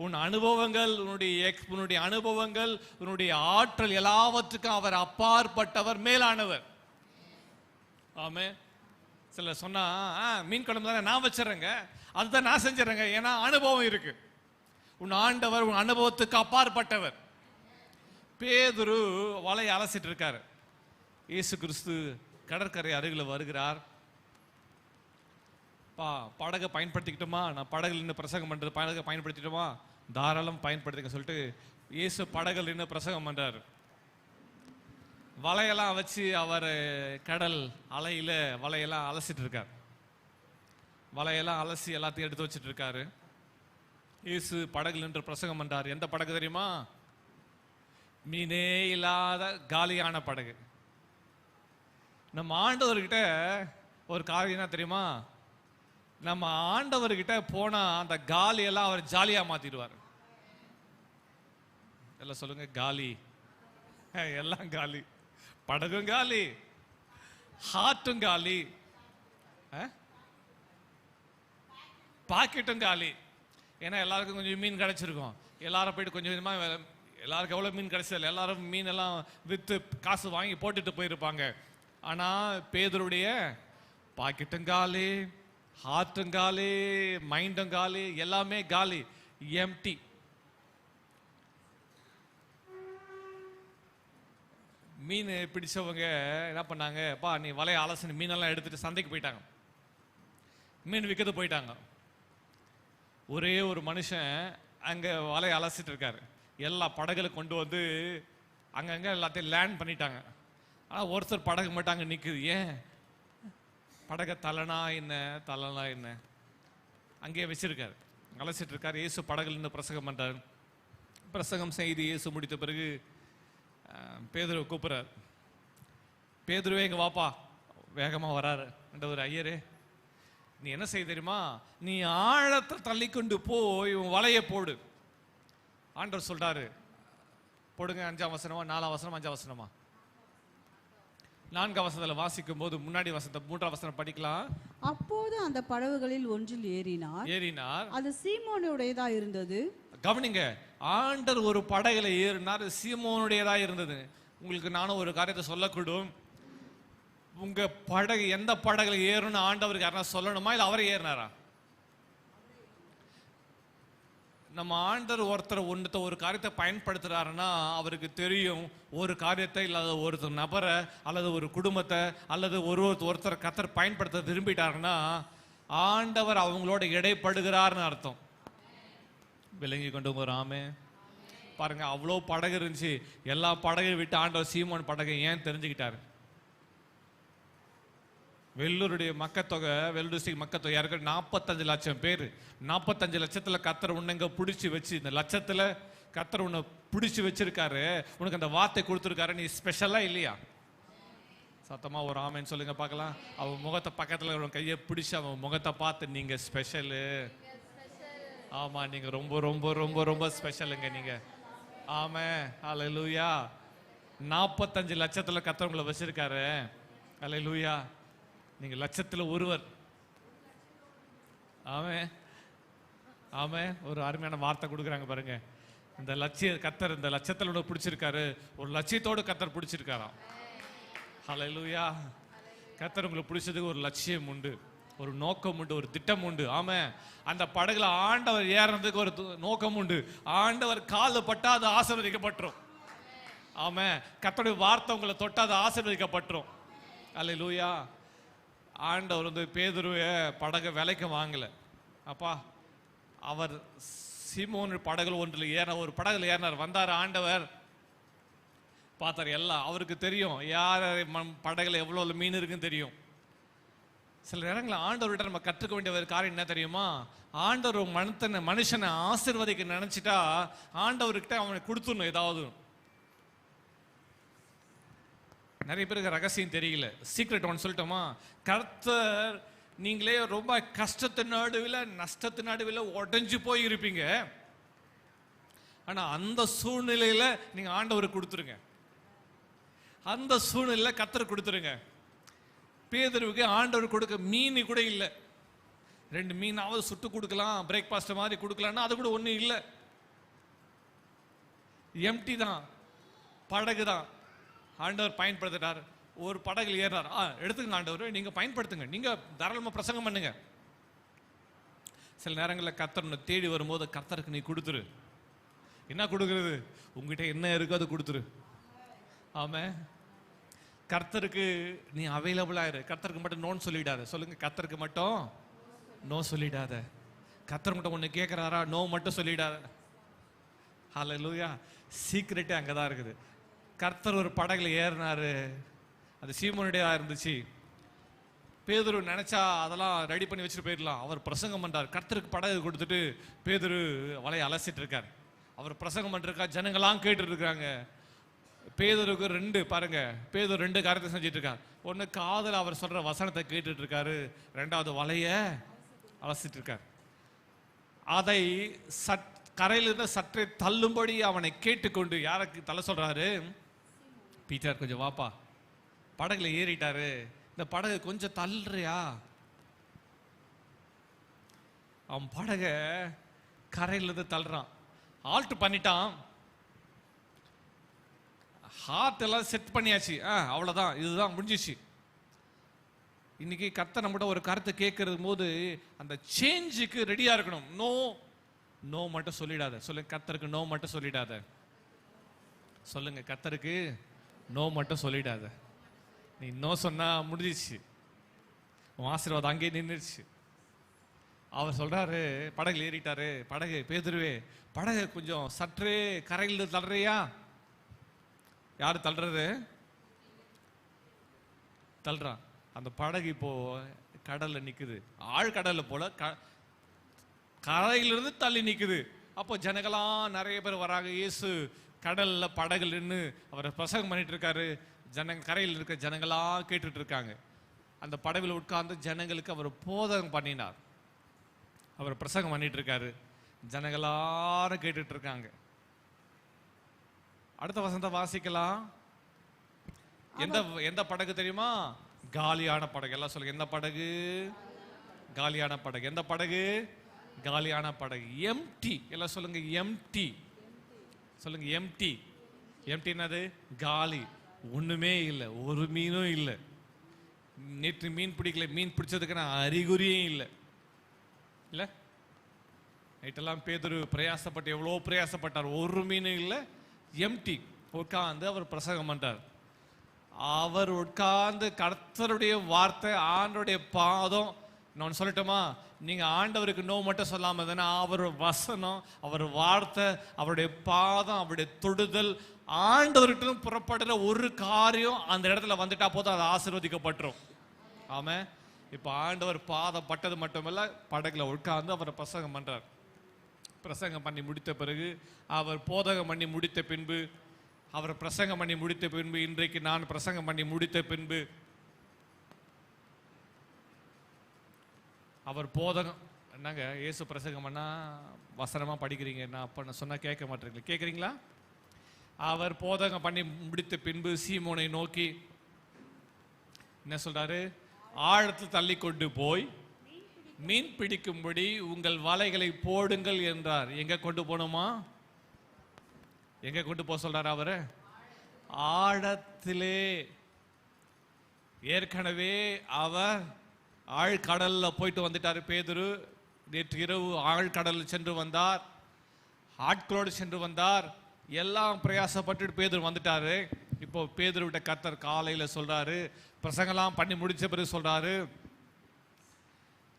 உன் அனுபவங்கள், உன்னுடைய அனுபவங்கள், உன்னுடைய ஆற்றல் எல்லாவற்றுக்கும் அவர் அப்பாற்பட்டவர், மேலானவர். ஆமே. சில சொன்னா மீன் குழம்பு தானே நான் வச்சிடறேங்க, அதுதான் நான் செஞ்சிடறேங்க, ஏன்னா அனுபவம் இருக்கு. உன் ஆண்டவர் உன் அனுபவத்துக்கு அப்பாற்பட்டவர். பேதுரு வலையை அலசிட்டு இருக்காரு. இயேசு கிறிஸ்து கடற்கரை அருகில் வருகிறார். படகை பயன்படுத்திக்கிட்டோமா? நான் படகுல நின்று பிரசங்கம் பண்றது, படகை பயன்படுத்திட்டோமா? தாராளம் பயன்படுத்திக்க சொல்லிட்டு இயேசு படகுல நின்று பிரசங்கம் பண்றாரு. வலையெல்லாம் வச்சு அவர் கடல் அலையில வலையெல்லாம் அலசிட்டு இருக்கார். வலையெல்லாம் அலசி எல்லாத்தையும் எடுத்து வச்சுட்டு இருக்காரு. இயேசு படகுல நின்று பிரசங்கம் பண்றாரு. எந்த படகு தெரியுமா? மீனே இல்லாத காலியான படகு. நம்ம ஆண்டவர்கிட்ட ஒரு காரியம் என்ன தெரியுமா? நம்ம ஆண்டவர்கிட்ட போனா அந்த காலியெல்லாம் அவர் ஜாலியா மாத்திடுவார். எல்லாம் சொல்லுங்க, காலி. எல்லாம் காலி, படகும் காலி, ஹார்ட்டும் காலி, பாக்கெட்டும் காலி. ஏன்னா எல்லாருக்கும் கொஞ்சம் மீன் கிடைச்சிருக்கும். எல்லாரும் போயிட்டு கொஞ்சம் கொஞ்சமா, எல்லாருக்கும் எவ்வளவு மீன் கிடைச்சதில்லை, எல்லாரும் மீன் எல்லாம் வித்து காசு வாங்கி போட்டுட்டு போயிருப்பாங்க. ஆனா பேதுருடைய பாக்கெட்டும் காலி, ஹார்ட்டும் காலி, மைண்டும் காலி, எல்லாமே காலி, எம்டி. மீன் பிடிச்சவங்க என்ன பண்ணாங்க? நீ வலையை அலசின மீனெல்லாம் எடுத்துட்டு சந்தைக்கு போயிட்டாங்க, மீன் விற்கிறது போயிட்டாங்க. ஒரே ஒரு மனுஷன் அங்க வலையை அலசிட்டு இருக்காரு. எல்லா படகுல கொண்டு வந்து அங்கங்க எல்லாத்தையும் லேண்ட் பண்ணிட்டாங்க. ஆனா ஒருத்தர் படகு மட்டும் அங்க நிக்குது. ஏன்? படகை தலனா என்ன அங்கேயே வச்சிருக்காரு, அலசிட்டு இருக்காரு. இயேசு படகுல நின்று பிரசங்கம் பண்றாரு. பிரசங்கம் செய்து இயேசு முடித்த பிறகு பேதுருவை கூப்பிடுறாரு. பேதுருவே இங்க வாப்பா. வேகமா வராரு. ஒரு ஐயரே, நீ என்ன செய்ய தெரியுமா? நீ ஆழத்தை தள்ளி கொண்டு போய் உன் வலையை போடு. ஆண்டவர் சொல்றாரு, போடுங்க. 5ஆம் வசனமா 4ஆம் வசனமா 5ஆம் வசனமா? 4ஆம் வசனத்துல வாசிக்கும் போது முன்னாடி வசனத்தை 3ஆம் வசனம் படிக்கலாம். அப்போது அந்த படகுகளில் ஒன்றில் ஏறினார். அது சீமோனுடையதா இருந்தது. கவனிங்க, ஆண்டர் ஒரு படகுல ஏறினார், சீமோனுடையதா இருந்தது. உங்களுக்கு நானும் ஒரு காரியத்தை சொல்லக்கூடும். உங்க படகு எந்த படகுல ஏறும்னு ஆண்டவருக்கு யாரா சொல்லணுமா, இல்ல அவரே ஏறினாரா? நம்ம ஆண்டர் ஒருத்தர் ஒரு காரியத்தை பயன்படுத்துறாருன்னா அவருக்கு தெரியும், ஒரு காரியத்தை இல்லாத ஒரு நபரை அல்லது ஒரு குடும்பத்தை அல்லது ஒருத்தர் கத்தர் பயன்படுத்த விரும்பிட்டாருன்னா ஆண்டவர் அவங்களோட இடைப்படுகிறார்னு அர்த்தம். விளங்கி கொண்டு போறாமே. பாருங்க, அவ்வளோ படகு இருந்துச்சு. எல்லா படகையும் விட்டு ஆண்டவர் சீமோன் படகை ஏன் தெரிஞ்சுக்கிட்டாரு? வெள்ளூருடைய மக்கத்தொகை, வெள்ளூர் டிஸ்ட்ரிக்ட் மக்கத்தொகை யாருக்கு? 45 லட்சம் பேர். 45 லட்சத்துல கத்தர் உன்னை பிடிச்சி வச்சு, இந்த லட்சத்துல கத்தர் உன்னை பிடிச்சி வச்சிருக்காரு, உனக்கு அந்த வார்த்தை கொடுத்துருக்காரு. நீ ஸ்பெஷலா இல்லையா? சத்தமா ஒரு ஆமேன்னு சொல்லுங்க பார்க்கலாம். அவன் முகத்தை பக்கத்துல ஒரு கையை பிடிச்சி அவன் முகத்தை பார்த்து, நீங்க ஸ்பெஷலு. ஆமா, நீங்க ரொம்ப ரொம்ப ரொம்ப ரொம்ப ஸ்பெஷலுங்க நீங்க. ஆமே, அல்லேலூயா. 45 லட்சத்துல கத்தர் உங்களை வச்சிருக்காரு. அல்லேலூயா. நீங்க லட்சத்துல ஒருவர். ஆமே ஆமே. ஒரு அருமையான வார்த்தை கொடுக்குறாங்க பாருங்க. இந்த கத்தர் இந்த லட்சத்துல உனக்கு பிடிச்சிருக்காரு. ஒரு லட்சியத்தோடு கத்தர் பிடிச்சிருக்காராம். ஹல்லேலூயா. கத்தர் உங்களுக்கு பிடிச்சதுக்கு ஒரு லட்சியம் உண்டு, ஒரு நோக்கம் உண்டு, ஒரு திட்டம் உண்டு. ஆமே. அந்த படகுல ஆண்டவர் ஏறதுக்கு ஒரு நோக்கம் உண்டு. ஆண்டவர் கால பட்டா அது ஆசீர்வதிக்கப்பட்டுரும். ஆமே. கர்த்தருடைய வார்த்தை உங்களை தொட்டா அது ஆசீர்வதிக்கப்பட்டுரும். அல்லேலூயா. ஆண்டவர் பேதுருவை படகை விலைக்கு வாங்கல. அப்பா, அவர் சீமோன் படகுல ஒன்றில் ஒரு படகுல ஏறினார். வந்தார் ஆண்டவர், பார்த்தார். எல்லாம் அவருக்கு தெரியும், யார் படகுல எவ்வளோ மீன் இருக்குன்னு தெரியும். சில நேரங்களில் ஆண்டவர்கிட்ட நம்ம கற்றுக்க வேண்டிய ஒரு காரியம் என்ன தெரியுமா? ஆண்டவர் மனுஷனை ஆசீர்வதிக்க நினைச்சிட்டா ஆண்டவர்கிட்ட அவனை கொடுத்துடணும் ஏதாவது. நிறைய பேருக்கு ரகசியம் தெரியல. சீக்ரெட் ஒன்று சொல்லட்டுமா? கர்த்தர், நீங்களே ரொம்ப கஷ்டத்து நடுவில் நஷ்டத்து நடுவில் உடஞ்சு போய் இருப்பீங்க. ஆனா அந்த சூழ்நிலையில நீங்க ஆண்டவருக்கு கொடுத்துருங்க. அந்த சூழ்நிலையில கர்த்தர் கொடுத்துருங்க. பேதுருவுக்கு ஆண்டவர் கொடுக்க மீன் கூட இல்லை. 2 மீனாவது சுட்டு கொடுக்கலாம், பிரேக்ஃபாஸ்ட் மாதிரி கொடுக்கலாம்னா அது கூட ஒன்றும் இல்லை. எம்டி தான், படகு தான். ஆண்டவர் பயன்படுத்திட்டார். ஒரு படகுல ஏறார். எடுத்துங்க ஆண்டவர், நீங்க பயன்படுத்துங்க, நீங்க தாராளமா பிரசங்கம் பண்ணுங்க. சில நேரங்களில் கர்த்தர் தேடி வரும்போது கர்த்தருக்கு நீ கொடுத்துரு. என்ன கொடுக்கறது? உங்ககிட்ட என்ன இருக்கோ அது கொடுத்துரு. ஆமா, கர்த்தருக்கு நீ அவைலபிளா இரு. கர்த்தருக்கு மட்டும் நோன்னு சொல்லிடாத. சொல்லுங்க, கர்த்தருக்கு மட்டும் நோ சொல்லிடாத. கர்த்தர் மட்டும் ஒன்று கேட்குறாரா, நோ மட்டும் சொல்லிடாத. ஹல்லேலூயா. சீக்ரெட்டே அங்கதான் இருக்குது. கர்த்தர் ஒரு படகுல ஏறினாரு, அது சீமோனுடைய இருந்துச்சு. பேதுரு நினைச்சா அதெல்லாம் ரெடி பண்ணி வச்சுட்டு போயிடலாம். அவர் பிரசங்கம் பண்றார். கர்த்தருக்கு படகு கொடுத்துட்டு பேதுரு வலையை அலசிட்டு இருக்கார். அவர் பிரசங்கம் பண்ணிருக்கா, ஜனங்களாம் கேட்டு இருக்காங்க. பேதுருக்கு 2 பாருங்க, பேதுரு 2 காரியத்தை செஞ்சிட்டு இருக்கார். ஒன்னு காதல அவர் சொல்ற வசனத்தை கேட்டுட்டு இருக்காரு, 2வது வலைய அலசிட்டு இருக்கார். அதை கரையிலிருந்து சற்றே தள்ளும்படி அவனை கேட்டுக்கொண்டு யாருக்கு தலை சொல்றாரு? பீட்டர், கொஞ்சம் வாப்பா, படகுல ஏறிட்டாரு, இந்த படகு கொஞ்சம் தள்ளுறியா? அவன் படக கரையிலிருந்து தள்ளுறான். ஆல்ட் பண்ணிட்டான். ஹார்ட் எல்லாம் செட் பண்ணியாச்சு. அவ்வளவுதான், இதுதான் முடிஞ்சிச்சு. இன்னைக்கு கர்த்தர் நம்மகிட்ட ஒரு கருத்தை கேட்கறது போது அந்த சேஞ்சுக்கு ரெடியா இருக்கணும். நோ நோ மட்டும் சொல்லிடாத. சொல்லுங்க, கர்த்தருக்கு நோ மட்டும் சொல்லிடாத. சொல்லுங்க, கர்த்தருக்கு நோ மட்டும் சொல்லிடாத. நீ நோ சொன்னா முடிஞ்சிச்சு, உன் ஆசீர்வாதம் அங்கே நின்றுச்சு. அவர் சொல்றாரு, படகுல ஏறிட்டாரு. படகு, பேதுருவே படகு கொஞ்சம் சற்றே கரையில் தள்ளுறியா? யாரு தள்ளுறது? தள்ளுறான். அந்த படகு இப்போ கடல்ல நிக்குது. ஆழ்கடல்ல போல கரையிலிருந்து தள்ளி நிக்குது. அப்போ ஜனங்களாம் நிறைய பேர் வராங்க. இயேசு கடல்ல படகுல நின்று அவர் பிரசங்கம் பண்ணிட்டு இருக்காரு. கரையில் இருக்க ஜனங்களா கேட்டுட்டு இருக்காங்க. அந்த படகுல உட்கார்ந்து ஜனங்களுக்கு அவர் போதகம் பண்ணினார். அவர் பிரசங்கம் பண்ணிட்டு இருக்காரு. ஜனங்களாரும் கேட்டுட்டு இருக்காங்க. அடுத்த வசனத்தை வாசிக்கலாம். எந்த படகு தெரியுமா? காலியான படகு. எல்லாம் சொல்லுங்க, எந்த படகு? காலியான படகு. எந்த படகு? காலியான படகு. எம்டி. எல்லாம் சொல்லுங்க, எம்டி. சொல்லுங்க, எம்டி. எம்டி என்னது? காலி. ஒண்ணுமே இல்லை, ஒரு மீனும் இல்லை. நேற்று மீன் பிடிக்கல, மீன் பிடிச்சதுக்கு நான் அறிகுறியும் இல்லை. இல்ல, நைட்டெல்லாம் பேதுரு பிரயாசப்பட்டு எவ்வளோ பிரயாசப்பட்டார், ஒரு மீனும் இல்லை. எம்டி. உட்கார்ந்து அவர் பிரசங்கம் பண்றார். அவர் உட்கார்ந்து கர்த்தருடைய வார்த்தை, ஆண்டவருடைய பாதம். நான் சொல்லட்டுமா, நீங்க ஆண்டவருக்கு நோ மட்டும் சொல்லாம தானே, அவர் வசனம், அவர் வார்த்தை, அவருடைய பாதம், அவருடைய தொடுதல், ஆண்டவர்கிட்ட புறப்படுற ஒரு காரியம் அந்த இடத்துல வந்துட்டா போதும், அது ஆசீர்வதிக்கப்பட்டுரும். ஆமா, இப்ப ஆண்டவர் பாதம் பட்டது மட்டுமல்ல, படகுல உட்கார்ந்து அவர் பிரசங்கம் பண்றார். பிரசங்கம் பண்ணி முடித்த பிறகு, அவர் போதகம் பண்ணி முடித்த பின்பு, அவர் பிரசங்கம் பண்ணி முடித்த பின்பு, இன்றைக்கு நான் பிரசங்கம் பண்ணி முடித்த பின்பு, அவர் போதகம் என்னங்க, இயேசு பிரசங்கம் பண்ணா வசனமா படிக்கிறீங்க, நான் அப்ப சொன்னா கேட்க மாட்டீங்களா? கேட்குறீங்களா? அவர் போதகம் பண்ணி முடித்த பின்பு சீமோனை நோக்கி என்ன சொல்றாரு? ஆழத்து தள்ளி கொண்டு போய் மீன் பிடிக்கும்படி உங்கள் வலைகளை போடுங்கள் என்றார். எங்க கொண்டு போனோமா? எங்க கொண்டு போக சொல்றாரு அவரு? ஆழத்திலே. ஏற்கனவே அவர் ஆழ்கடல்ல போயிட்டு வந்துட்டாரு பேதுரு. நேற்று இரவு ஆழ்கடலில் சென்று வந்தார், ஆட்களோடு சென்று வந்தார். எல்லாம் பிரயாசப்பட்டு பேதுரு வந்துட்டாரு. இப்போ பேதுரு விட்ட கர்த்தர் காலையில சொல்றாரு, பிரசங்கெல்லாம் பண்ணி முடிச்ச பிறகு சொல்றாரு,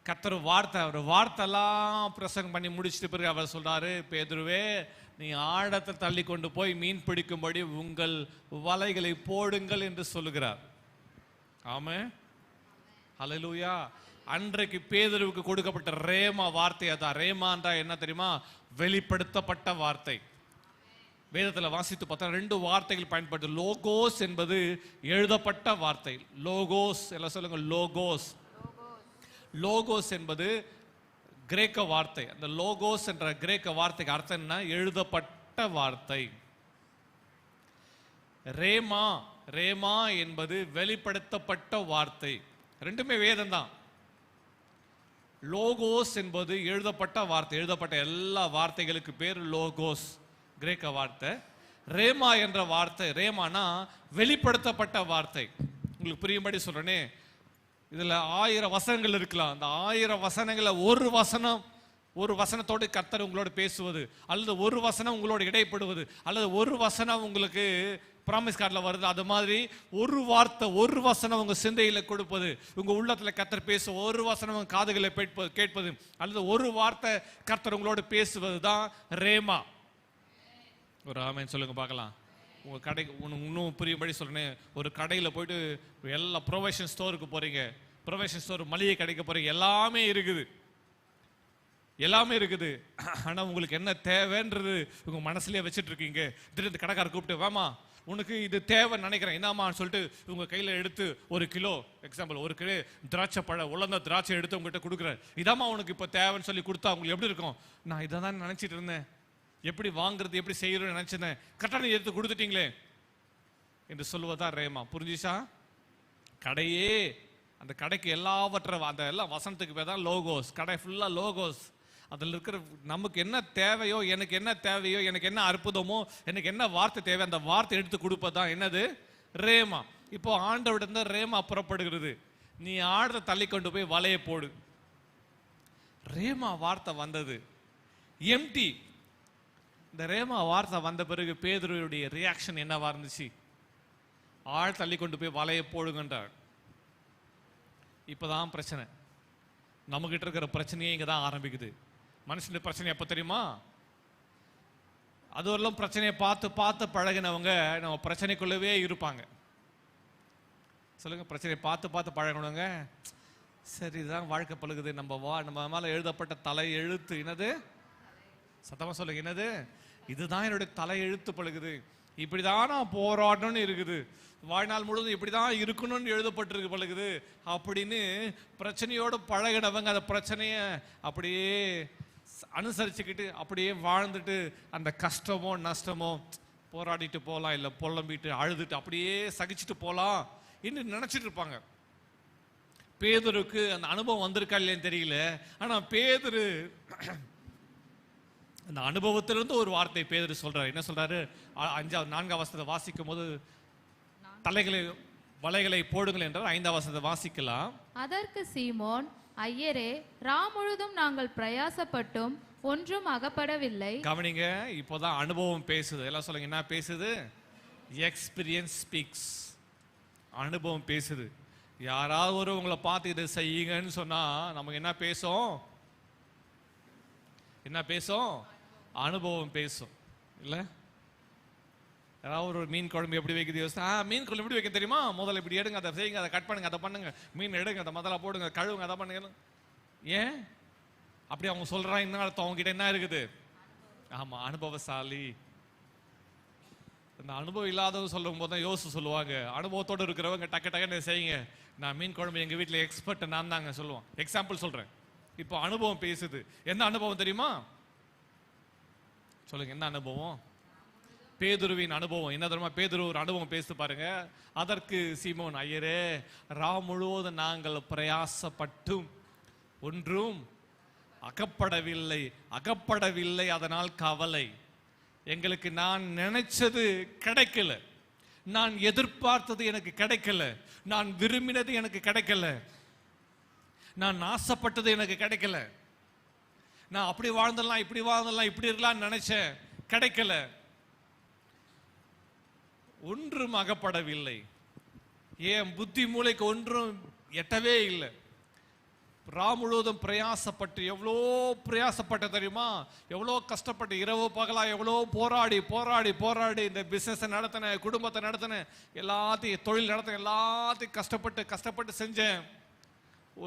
கர்த்தர் வார்த்தை, அவர் வார்த்தைலாம் பிரசங்கம் பண்ணி முடிச்சிட்டு பிறகு அவர் சொல்றாரு, பேதுருவே நீ ஆழத்தை தள்ளி கொண்டு போய் மீன் பிடிக்கும்படி உங்கள் வலைகளை போடுங்கள் என்று சொல்லுகிறார். ஆமென், ஹல்லேலூயா. அன்றைக்கு பேதுருவுக்கு கொடுக்கப்பட்ட ரேமா வார்த்தை அதான். ரேமான்றா என்ன தெரியுமா? வெளிப்படுத்தப்பட்ட வார்த்தை. வேதத்தில் வாசித்து பார்த்தா 2 வார்த்தைகள் பயன்படுது. லோகோஸ் என்பது எழுதப்பட்ட வார்த்தை. லோகோஸ் எல்லாம் சொல்லுங்க. லோகோஸ். லோகோஸ் என்பது கிரேக்க வார்த்தை. அந்த லோகோஸ் என்ற கிரேக்க வார்த்தைக்கு அர்த்தம் என்ன? எழுதப்பட்ட வார்த்தை. ரேமா, ரேமா என்பது வெளிப்படுத்தப்பட்ட வார்த்தை. ரெண்டுமே வேதம் தான். லோகோஸ் என்பது எழுதப்பட்ட வார்த்தை. எழுதப்பட்ட எல்லா வார்த்தைகளுக்கு பேர் லோகோஸ், கிரேக்க வார்த்தை. ரேமா என்ற வார்த்தை, ரேமானா வெளிப்படுத்தப்பட்ட வார்த்தை. உங்களுக்கு புரியும்படி சொல்றேனே, இதுல 1000 வசனங்கள் இருக்கலாம். அந்த 1000 வசனங்கள ஒரு வசனத்தோடு கர்த்தர் உங்களோடு பேசுவது, அல்லது ஒரு வசனம் உங்களோடு இடைப்படுவது, அல்லது ஒரு வசனம் உங்களுக்கு ப்ராமிஸ் கார்டில் வருது, அது மாதிரி ஒரு வார்த்தை, ஒரு வசனம் உங்க சிந்தையில கொடுப்பது, உங்க உள்ளத்துல கர்த்தர் பேச ஒரு வசனம் உங்க காதுகளை கேட்பது, அல்லது ஒரு வார்த்தை கர்த்தர் உங்களோடு பேசுவது தான் ரேமா. ஒரு ஆமென் சொல்லுங்க பார்க்கலாம். உங்க கடைக்கு இன்னும் புரியும்படி சொல்றேன். ஒரு கடையில் போயிட்டு எல்லா ப்ரொவிஷன் ஸ்டோருக்கு போறீங்க, ப்ரொவிஷன் ஸ்டோர் மளிகை கடைக்கு போறீங்க, எல்லாமே இருக்குது, எல்லாமே இருக்குது. ஆனா உங்களுக்கு என்ன தேவைன்றது உங்க மனசுலயே வச்சுட்டு இருக்கீங்க. திடீர்னு கடைக்காரர் கூப்பிட்டு, வாமா உனக்கு இது தேவைன்னு நினைக்கிறேன், என்னமான்னு சொல்லிட்டு உங்க கையில எடுத்து 1 கிலோ, எக்ஸாம்பிள் 1 கிலோ திராட்சை பழம், உலர்ந்த திராட்சை எடுத்து உங்ககிட்ட கொடுக்குறேன். இதாம்மா உனக்கு இப்போ தேவைன்னு சொல்லி கொடுத்தா உங்களுக்கு எப்படி இருக்கும்? நான் இதை தான் நினைச்சிட்டு இருந்தேன், எப்படி வாங்குறது எப்படி செய்யறோம்னு நினைச்சேன், கட்டணம் எடுத்து கொடுத்துட்டீங்களே என்று சொல்லுவதா ரேமா. புரிஞ்சுச்சா? கடையே, அந்த கடைக்கு அந்த எல்லாம் வசனத்துக்கு பேர் தான் லோகோஸ். கடை ஃபுல்லா லோகோஸ். அதில் இருக்கிற நமக்கு என்ன தேவையோ, எனக்கு என்ன தேவையோ, எனக்கு என்ன அற்புதமோ, எனக்கு என்ன வார்த்தை தேவை, அந்த வார்த்தை எடுத்து கொடுப்பதான் என்னது? ரேமா. இப்போ ஆண்டவரிடம் ரேமா புறப்படுகிறது. நீ ஆழத்தை தள்ளி கொண்டு போய் வலையை போடு. ரேமா வார்த்தை வந்தது எம்டி. இந்த ரேமா வார்த்தை வந்த பிறகு பேதுருவுடைய ரியாக்ஷன் என்னவா இருந்துச்சு? ஆழ் தள்ளி கொண்டு போய் வலையை போடுங்கன்றார். இப்பதான் பிரச்சனை, நம்மகிட்ட இருக்கிற பிரச்சனையே இங்க தான் ஆரம்பிக்குது. மனுஷனுடைய பிரச்சனை எப்ப தெரியுமா? அதுவரையிலும் பிரச்சனையை பார்த்து பார்த்து பழகினவங்க நம்ம பிரச்சனைக்குள்ளவே இருப்பாங்க. சொல்லுங்க, பிரச்சனையை பார்த்து பார்த்து பழகினவங்க சரிதான் வாழ்க்கை பழகுது, நம்ம மேல எழுதப்பட்ட தலை எழுத்து என்னது? சத்தமா சொல்லுங்க, என்னது? இதுதான் என்னுடைய தலை எழுத்து பழகுது, இப்படிதான் நான் போராடணும்னு இருக்குது, வாழ்நாள் முழுவதும் இப்படிதான் இருக்கணும்னு எழுதப்பட்டிருக்கு பழகுது அப்படின்னு பிரச்சனையோடு பழகினவங்க அந்த பிரச்சனைய அப்படியே அனுசரிச்சுக்கிட்டு அப்படியே வாழ்ந்துட்டு அந்த கஷ்டமோ நஷ்டமோ போராடிட்டு போகலாம், இல்லை புலம்பிட்டு அழுதுட்டு அப்படியே சகிச்சுட்டு போகலாம் இன்னும் நினைச்சிட்டு இருப்பாங்க. பேதுருக்கு அந்த அனுபவம் வந்திருக்கா இல்லைன்னு தெரியல. ஆனா பேதுரு அந்த அனுபவத்திலிருந்து ஒரு வார்த்தை பேதுரு சொல்றாரு. என்ன சொல்றாரு? 4ஆம் வசனத்தை வாசிக்கும் போது வலைகளை போடுங்கள் என்றால் 5ஆம் வசனத்தை வாசிக்கலாம். அதற்கு சீமோன், ஐயரே, முழுதும் நாங்கள் பிரயாசப்பட்டும் ஒன்றும் அகப்படவில்லை. கவனிங்க, இப்போதான் அனுபவம் பேசுது. எல்லாம் சொல்லுங்க, என்ன பேசுது? Experience speaks. அனுபவம் பேசுது. யாராவது ஒரு உங்களை பார்த்து இதை செய்யுங்கன்னு சொன்னா நமக்கு என்ன பேசும்? என்ன பேசும்? அனுபவம் பேசும். இல்ல, யாராவது ஒரு மீன் குழம்பு எப்படி வைக்கிறது யோசிச்சா, மீன் குழம்பு எப்படி வைக்க தெரியுமா? முதல்ல இப்படி எடுங்க, அதை செய்யுங்க, அதை கட் பண்ணுங்க, அதை பண்ணுங்க, மீன் எடுங்க, அதை முதல்ல போடுங்க, கழுவுங்க, அதை பண்ணுங்க. ஏன் அப்படி அவங்க சொல்றாங்க? என்ன அர்த்தம்? அவங்க கிட்ட என்ன இருக்குது? ஆமா, அனுபவசாலி. இந்த அனுபவம் இல்லாதவங்க சொல்லும் போது தான் யோசிச்சு சொல்லுவாங்க. அனுபவத்தோடு இருக்கிறவங்க டக்கு டக்குன்னு செய்யுங்க. நான் மீன் குழம்பு எங்க வீட்டில் எக்ஸ்பர்ட் நான் தாங்க சொல்லுவோம். எக்ஸாம்பிள் சொல்றேன். இப்போ அனுபவம் பேசுது. என்ன அனுபவம் தெரியுமா? சொல்லுங்க, என்ன அனுபவம்? பேதுருவின் அனுபவம். என்ன தெரியுமா? பேதுரு ஒரு அனுபவம் பேசு பாருங்க. அதற்கு சீமோன், ஐயரே, முழுவதும் நாங்கள் பிரயாசப்பட்டும் ஒன்றும் அகப்படவில்லை, அதனால் கவலை. எங்களுக்கு நான் நினைச்சது கிடைக்கல, நான் எதிர்பார்த்தது எனக்கு கிடைக்கல, நான் விரும்பினது எனக்கு கிடைக்கல, நான் ஆசைப்பட்டது எனக்கு கிடைக்கல, நான் அப்படி வாழ்ந்துடலாம் இப்படி வாழ்ந்துடலாம் இப்படி இருக்கலாம் நினைச்சேன், கிடைக்கல, ஒன்றும் அகப்படவில்லை, என் புத்தி மூளைக்கு ஒன்றும் எட்டவே இல்லை. முழுவதும் பிரயாசப்பட்டு, எவ்வளோ பிரயாசப்பட்ட தெரியுமா, எவ்வளோ கஷ்டப்பட்டு, இரவு பகலா எவ்வளோ போராடி போராடி போராடி இந்த பிசினஸ் நடத்தின, குடும்பத்தை நடத்தின, எல்லாத்தையும் தொழில் நடத்தின, எல்லாத்தையும் கஷ்டப்பட்டு கஷ்டப்பட்டு செஞ்சேன்,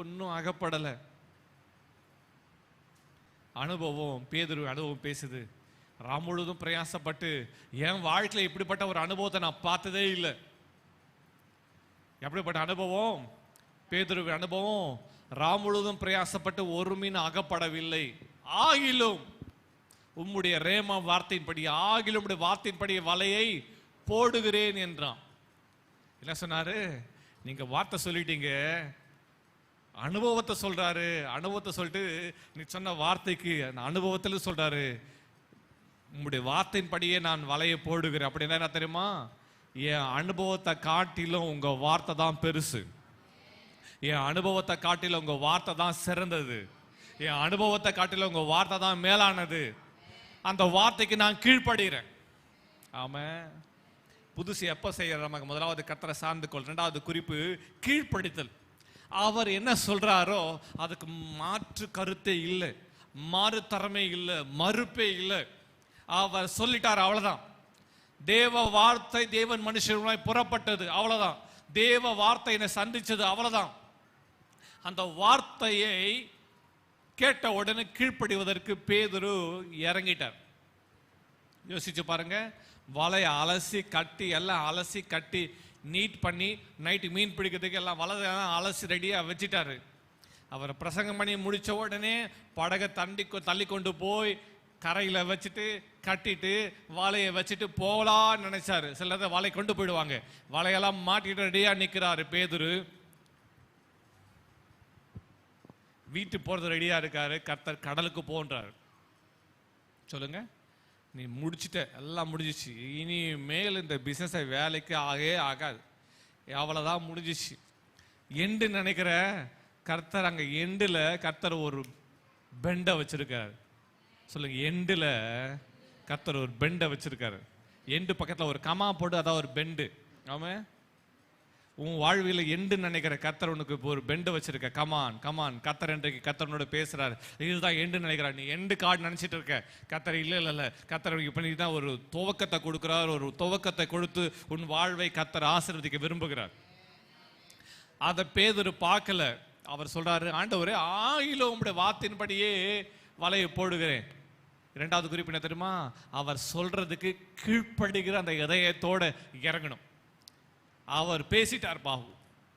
ஒன்றும் அகப்படலை. அனுபவம், பேதுரு அனுபவம் பேசுது. முழுவதும் பிரயாசப்பட்டு, என் வாழ்க்கையில் இப்படிப்பட்ட ஒரு அனுபவத்தை நான் பார்த்ததே இல்லை. எப்படிப்பட்ட அனுபவம்? பேதுரு அனுபவம். முழுவதும் பிரயாசப்பட்டு ஒரு மீன் அகப்படவில்லை, ஆகிலும் உம்முடைய ரேமா வார்த்தையின்படி, ஆகிலும் உம்முடைய வார்த்தையின்படி வலையை போடுகிறேன் என்றான். என்ன சொன்னாரு? நீங்க வார்த்தை சொல்லிட்டீங்க, அனுபவத்தை சொல்றாரு. அனுபவத்தை சொல்லிட்டு நீ சொன்ன வார்த்தைக்கு அந்த அனுபவத்தில் சொல்றாரு, உம்முடைய வார்த்தையின்படியே நான் வலையை போடுகிறேன். அப்படி என்ன தெரியுமா? என் அனுபவத்தை காட்டிலும் உங்க வார்த்தை தான் பெருசு. என் அனுபவத்தை காட்டிலும் உங்க வார்த்தை தான் சிறந்தது. என் அனுபவத்தை காட்டிலும் உங்க வார்த்தை தான் மேலானது. அந்த வார்த்தைக்கு நான் கீழ்ப்படுகிறேன். ஆமா, புதுசு எப்ப செய்யற? நமக்கு முதலாவது கர்த்தரை சார்ந்து கொள். இரண்டாவது குறிப்பு கீழ்ப்படித்தல். அவர் என்ன சொல்றாரோ அதுக்கு மாற்று கருத்தே இல்லை, மாறு தரமே இல்லை, மறுப்பே இல்லை. அவர் சொல்லிட்டார், அவ்வளவுதான். தேவ வார்த்தை தேவன் மனுஷனாய் புறப்பட்டது, அவ்வளவுதான். தேவ வார்த்தை என்னை சந்திச்சது, அவ்வளவுதான். அந்த வார்த்தையை கேட்ட உடனே கீழ்ப்படிவதற்கு பேதுரு இறங்கிட்டார். யோசிச்சு பாருங்க, வலையை அலசி கட்டி, எல்லாம் அலசி கட்டி நீட் பண்ணி நைட்டு மீன் பிடிக்கிறதுக்கு எல்லாம் வலையெல்லாம் அலசி ரெடியாக வச்சுட்டாரு. அவர் பிரசங்கம் பண்ணி முடிச்ச உடனே படகை தள்ளி கொண்டு போய் கரையில் வச்சுட்டு கட்டிட்டு வலையை வச்சுட்டு போகலான்னு நினைச்சாரு. சிலர் வலை கொண்டு போயிடுவாங்க. வலையெல்லாம் மாட்டிட்டு ரெடியாக நிற்கிறாரு பேதுரு. வீட்டு போறது ரெடியா இருக்காரு. கர்த்தர் கடலுக்கு போன்றாரு. சொல்லுங்க, நீ முடிச்சிட்ட, எல்லாம் முடிஞ்சிச்சு, இனி மேல் இந்த பிசினஸ் வேலைக்கு ஆகாது, அவ்வளவுதான், முடிஞ்சிச்சு. எண்டு நினைக்கிற கர்த்தர் அங்க எண்டுல கர்த்தர் ஒரு பெண்டை வச்சிருக்காரு. சொல்லுங்க, எண்டுல கர்த்தர் ஒரு பெண்டை வச்சிருக்காரு. எண்டு பக்கத்துல ஒரு கமா போட்டு, அதான் ஒரு பெண்டு. ஆமா, உன் வாழ்வியில் எண்டு நினைக்கிற கர்த்தர் உனக்கு ஒரு பெண்டை வச்சிருக்க. கமான் கமான், கர்த்தர் இன்றைக்கு கர்த்தரோட பேசுறாரு. இதுதான் எண்டு நினைக்கிறார். நீ எண்டு கார்டு நினைச்சிட்டு இருக்க. கர்த்தர் இல்ல, கர்த்தர் இப்ப தான் ஒரு துவக்கத்தை கொடுக்கிறார். ஒரு துவக்கத்தை கொடுத்து உன் வாழ்வை கர்த்தர் ஆசீர்வதிக்க விரும்புகிறார். அதை பேதுரு பார்க்கல. அவர் சொல்றாரு, ஆண்டவரே, ஆயிலும் உம்முடைய வார்த்தையின்படியே வலையை போடுகிறேன். இரண்டாவது குறிப்பு என்ன தெரியுமா? அவர் சொல்றதுக்கு கீழ்ப்படுகிற அந்த இதயத்தோட இறங்கணும். அவர் பேசிட்டார் பாவு,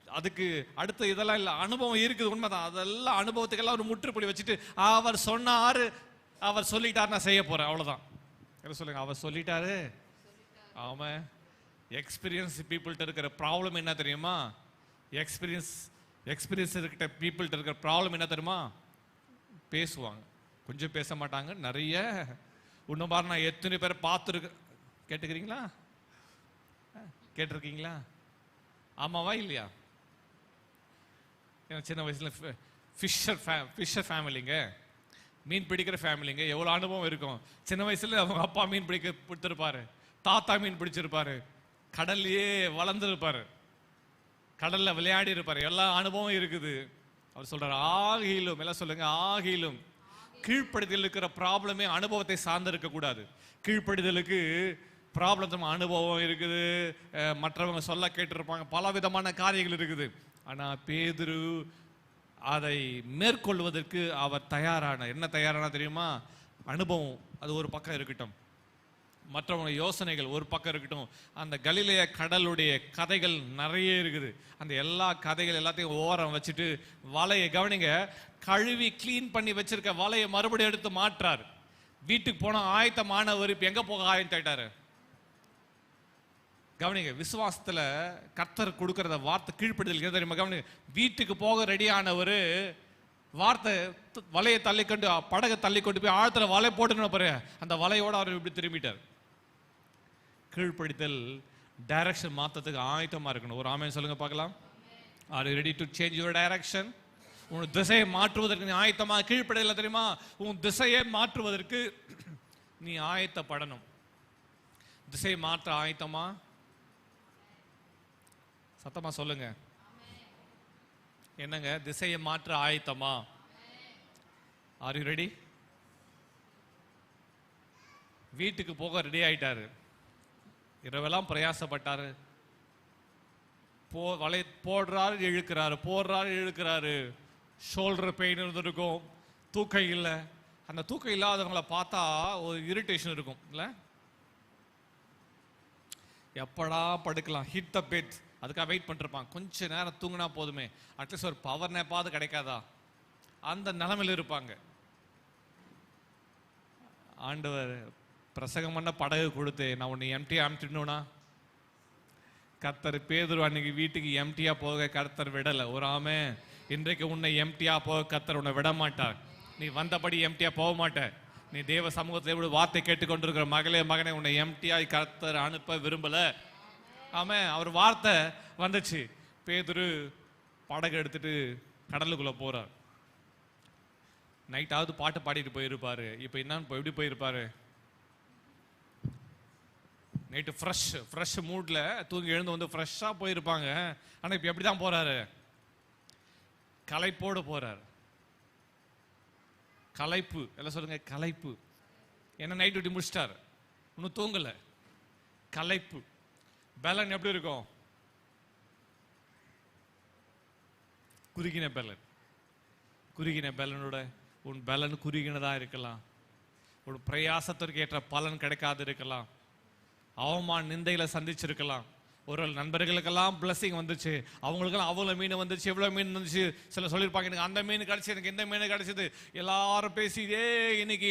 அதுக்கு அடுத்த இதெல்லாம் இல்லை. அனுபவம் இருக்குது, உண்மைதான். அதெல்லாம் அனுபவத்துக்கெல்லாம் ஒரு முற்றுப்புள்ளி வச்சுட்டு அவர் சொன்னாரு, அவர் சொல்லிட்டார், நான் செய்ய போறேன், அவ்வளவுதான். என்ன சொல்லுங்க, அவர் சொல்லிட்டாரு. ஆமா, எக்ஸ்பீரியன்ஸ் பீப்புள்கிட்ட இருக்கிற ப்ராப்ளம் என்ன தெரியுமா? எக்ஸ்பீரியன்ஸ் இருக்கிற பீப்புள்கிட்ட இருக்கிற ப்ராப்ளம் என்ன தெரியுமா? பேசுவாங்க, கொஞ்சம் பேச மாட்டாங்க, நிறைய. இன்னும் பாரு, நான் எத்தனை பேரை பார்த்துருக்க. கேட்டுக்கிறீங்களா? கேட்டிருக்கீங்களா? ஆமாவா இல்லையா? சின்ன வயசுல ஃபிஷர் ஃபேமிலிங்க, மீன் பிடிக்கிற ஃபேமிலிங்க, எவ்வளோ அனுபவம் இருக்கும். சின்ன வயசுல அவங்க அப்பா மீன் பிடிக்க பிடித்திருப்பாரு, தாத்தா மீன் பிடிச்சிருப்பாரு, கடல்லையே வளர்ந்துருப்பாரு, கடல்ல விளையாடி இருப்பாரு, எல்லா அனுபவம் இருக்குது. அவர் சொல்றாரு, ஆகிலும், எல்லாம் சொல்லுங்க, ஆகிலும். கீழ்ப்படுதல் இருக்கிற ப்ராப்ளமே அனுபவத்தை சார்ந்து இருக்க கூடாது. கீழ்ப்படுதலுக்கு ப்ராப்ளம் அனுபவம் இருக்குது, மற்றவங்க சொல்ல கேட்டிருப்பாங்க, பல விதமான காரியங்கள் இருக்குது. ஆனா பேதுரு அதை மேற்கொள்வதற்கு அவர் தயாரான. என்ன தயாரான தெரியுமா? அனுபவம் அது ஒரு பக்கம் இருக்கட்டும், மற்றவங்க யோசனைகள் ஒரு பக்கம் இருக்கட்டும், அந்த கலிலேய கடலுடைய கதைகள் நிறைய இருக்குது. அந்த எல்லா கதைகள் எல்லாத்தையும் ஓரம் வச்சுட்டு வலையை கவனிங்க, கழுவி கிளீன் பண்ணி வச்சிருக்க வலையை மறுபடியும் எடுத்து மாற்றார். வீட்டுக்கு போன ஆயத்தமானவர் இப்ப எங்க போக ஆயத்தாயிட்டாரு? கவனிங்க, விசுவாசத்துல கர்த்தர் கொடுக்கறத வார்த்தை கீழ்ப்படுதல் தெரியுமா? கவனிங்க, வீட்டுக்கு போக ரெடியானவர் வார்த்தை வலையை தள்ளி கொண்டு, படகை தள்ளி கொண்டு போய் ஆழத்துல வலை போட்டுன்னு பாரு, அந்த வலையோட அவர் இப்படி திரும்பிட்டார். கீழ்ப்படுதல் டைரக்ஷன் மாற்றத்துக்கு ஆயத்தமா இருக்கணும். ஒரு ஆமென் சொல்லுங்க பார்க்கலாம். Are you ready to change your direction? உன் திசையை மாற்றுவதற்கு நீ ஆயத்தமா? கீழ்ப்படையல தெரியுமா? உன் திசையை மாற்றுவதற்கு நீ ஆயத்தப்படணும். திசையை மாற்ற ஆயத்தமா? சத்தமா சொல்லுங்க. என்னங்க? திசையை மாற்ற ஆயத்தமா? Are you ready? வீட்டுக்கு போக ரெடி ஆயிட்டாரு. இரவெல்லாம் பிரயாசப்பட்டாரு. வலை போடுறாரு, இழுக்கிறாரு, போடுறாரு, இழுக்கிறாரு. ஷோல்டர் பெயின் இருந்திருக்கும், தூக்கம் இல்லை. அந்த தூக்கம் இல்லாதவங்களை பார்த்தா ஒரு இரிட்டேஷன் இருக்கும் இல்லை? எப்படா படுக்கலாம், ஹிட் த பெட், அதுக்காக வெயிட் பண்ணிருப்பான். கொஞ்ச நேரம் தூங்கினா போதுமே, அட்லீஸ்ட் ஒரு பவர் நேப்பாவது கிடைக்காதா, அந்த நிலைமையில் இருப்பாங்க. ஆண்டவர் பிரசங்கம் பண்ண படகு கொடுத்து நான் உன்னை எம்டியா அனுப்பிடணும்னா, கர்த்தர் பேதுரு அன்னைக்கு வீட்டுக்கு எம்டியா போக கர்த்தர் விடலை. ஒரு ஆமே. இன்றைக்கு உன்னை எம்டியா போக கர்த்தர் உன்னை விட மாட்டார். நீ வந்தபடி எம்டியா போக மாட்ட. நீ தேவ சமூகத்தில் எப்படி வார்த்தை கேட்டுக்கொண்டிருக்கிற மகளே மகனே, உன்னை எம்டியா கர்த்தர் அனுப்ப விரும்பல. ஆமே. அவர் வார்த்தை வந்துச்சு. பேதுரு படகு எடுத்துட்டு கடலுக்குள்ள போறார். நைட்டாவது பாட்டு பாடிட்டு போயிருப்பாரு. இப்ப என்னன்னு எப்படி போயிருப்பாரு? நைட்டு ஃப்ரெஷ் மூட்ல தூங்கி எழுந்து வந்து ஃப்ரெஷ்ஷாக போயிருப்பாங்க. ஆனால் இப்போ எப்படி தான் போறாரு? களைப்போடு போறாரு. களைப்பு எல்லாம் சொல்லுங்க, களைப்பு. ஏன்னா நைட் டியூட்டி முடிச்சிட்டாரு, இன்னும் தூங்கல. களைப்பு. பேலன் எப்படி இருக்கும்? குறுகின பேலன். குறுகின பேலனோட உன் பேலன் குறுகினதா இருக்கலாம். ஒரு பிரயாசத்திற்கு ஏற்ற பலன் கிடைக்காது இருக்கலாம். அவமான நிந்தையில சந்திச்சிருக்கலாம். ஒரு நண்பர்களுக்கெல்லாம் பிளஸிங் வந்துச்சு, அவங்களுக்கெல்லாம் அவ்வளோ மீன் வந்துச்சு, எவ்வளோ மீன் வந்துச்சு. சில சொல்லியிருப்பாங்க, எனக்கு அந்த மீன் கிடைச்சி, எனக்கு இந்த மீன் கிடைச்சது. எல்லாரும் பேசி இன்னைக்கு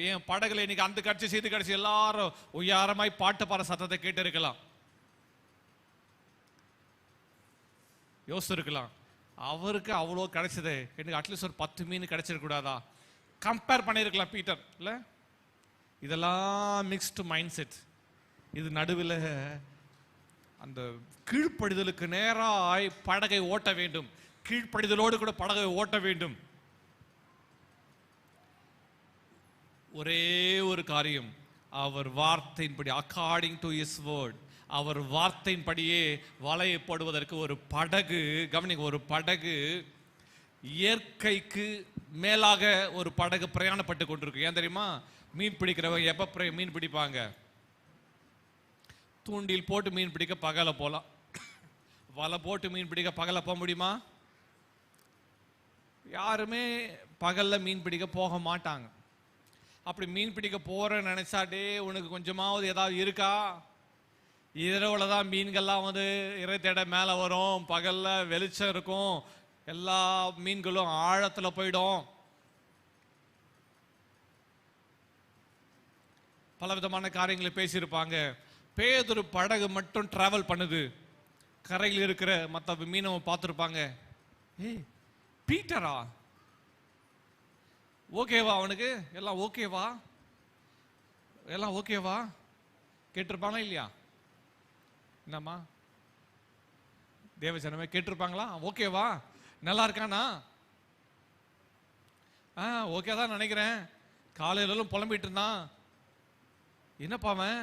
என் படகுல இன்னைக்கு அந்த கிடைச்சி இது கிடைச்சி, எல்லாரும் உயரமாய் பாட்டு பாட சத்தத்தை கேட்டு இருக்கலாம். யோசிச்சிருக்கலாம், அவருக்கு அவ்வளோ கிடைச்சது, எனக்கு அட்லீஸ்ட் ஒரு 10 மீன் கிடைச்சிருக்கூடாதா? கம்பேர் பண்ணியிருக்கலாம் பீட்டர் இல்லை? இதெல்லாம் மிக்ஸ்டு மைண்ட் செட். இது நடுவில் அந்த கீழ்ப்படிதலுக்கு நேராய் படகை ஓட்ட வேண்டும். கீழ்ப்படிதலோடு கூட படகை ஓட்ட வேண்டும். ஒரே ஒரு காரியம், அவர் வார்த்தையின்படி, அக்கார்டிங் டு ஹிஸ் வேர்ட், அவர் வார்த்தையின்படியே வலையை போடுவதற்கு ஒரு படகு. கவனிங்க, ஒரு படகு இயற்கைக்கு மேலாக ஒரு படகு பிரயாணப்பட்டு கொண்டிருக்கு. ஏன் தெரியுமா? மீன் பிடிக்கிறவங்க எப்ப மீன் பிடிப்பாங்க? தூண்டில் போட்டு மீன் பிடிக்க பகல போலாம். வலை போட்டு மீன் பிடிக்க பகல போக முடியுமா? யாருமே பகல்ல மீன் பிடிக்க போக மாட்டாங்க. அப்படி மீன் பிடிக்க போறேன்னு நினைச்சாட்டே உனக்கு கொஞ்சமாவது ஏதாவது இருக்கா? இரவுல தான் மீன்கள்லாம் வந்து இறை தேட மேலே வரும். பகல்ல வெளிச்சம் இருக்கும், எல்லா மீன்களும் ஆழத்துல போயிடும். பல விதமான காரியங்களை பேசியிருப்பாங்க. பேதுரு படகு மட்டும் டிராவல் பண்ணுது. கரையில் இருக்கிற மற்ற மீனவ பார்த்துருப்பாங்க, ஏய் பீட்டரா, ஓகேவா அவனுக்கு எல்லாம் ஓகேவா, எல்லாம் ஓகேவா கேட்டிருப்பாங்களா இல்லையா? என்னம்மா தேவஜனமே கேட்டிருப்பாங்களா? ஓகேவா, நல்லா இருக்கானா? ஓகே தான் நினைக்கிறேன். காலையிலும் புலம்பிட்டு இருந்தான். என்னப்பா அவன்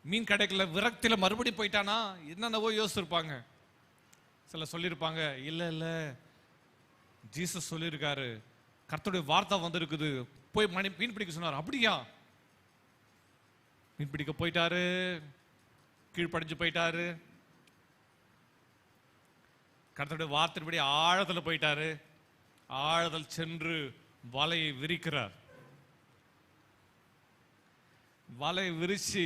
மீன் கிடைக்கல, விரக்தியில மறுபடியும் போயிட்டானா, என்னென்னவோ யோசிச்சிருப்பாங்க. சில சொல்லியிருப்பாங்க, இல்ல இல்ல ஜீசஸ் சொல்லியிருக்காரு, கர்த்தருடைய வார்த்தை வந்திருக்குது, போய் மீன் பிடிக்க சொன்னார். அப்படியா? மீன் பிடிக்க போயிட்டாரு, கீழ்ப்படிஞ்சு போயிட்டாரு, கர்த்தருடைய வார்த்தைப்படி ஆழத்தில் போயிட்டாரு. ஆழத்தில் சென்று வலையை விரிக்கிறார். வலையை விரிச்சு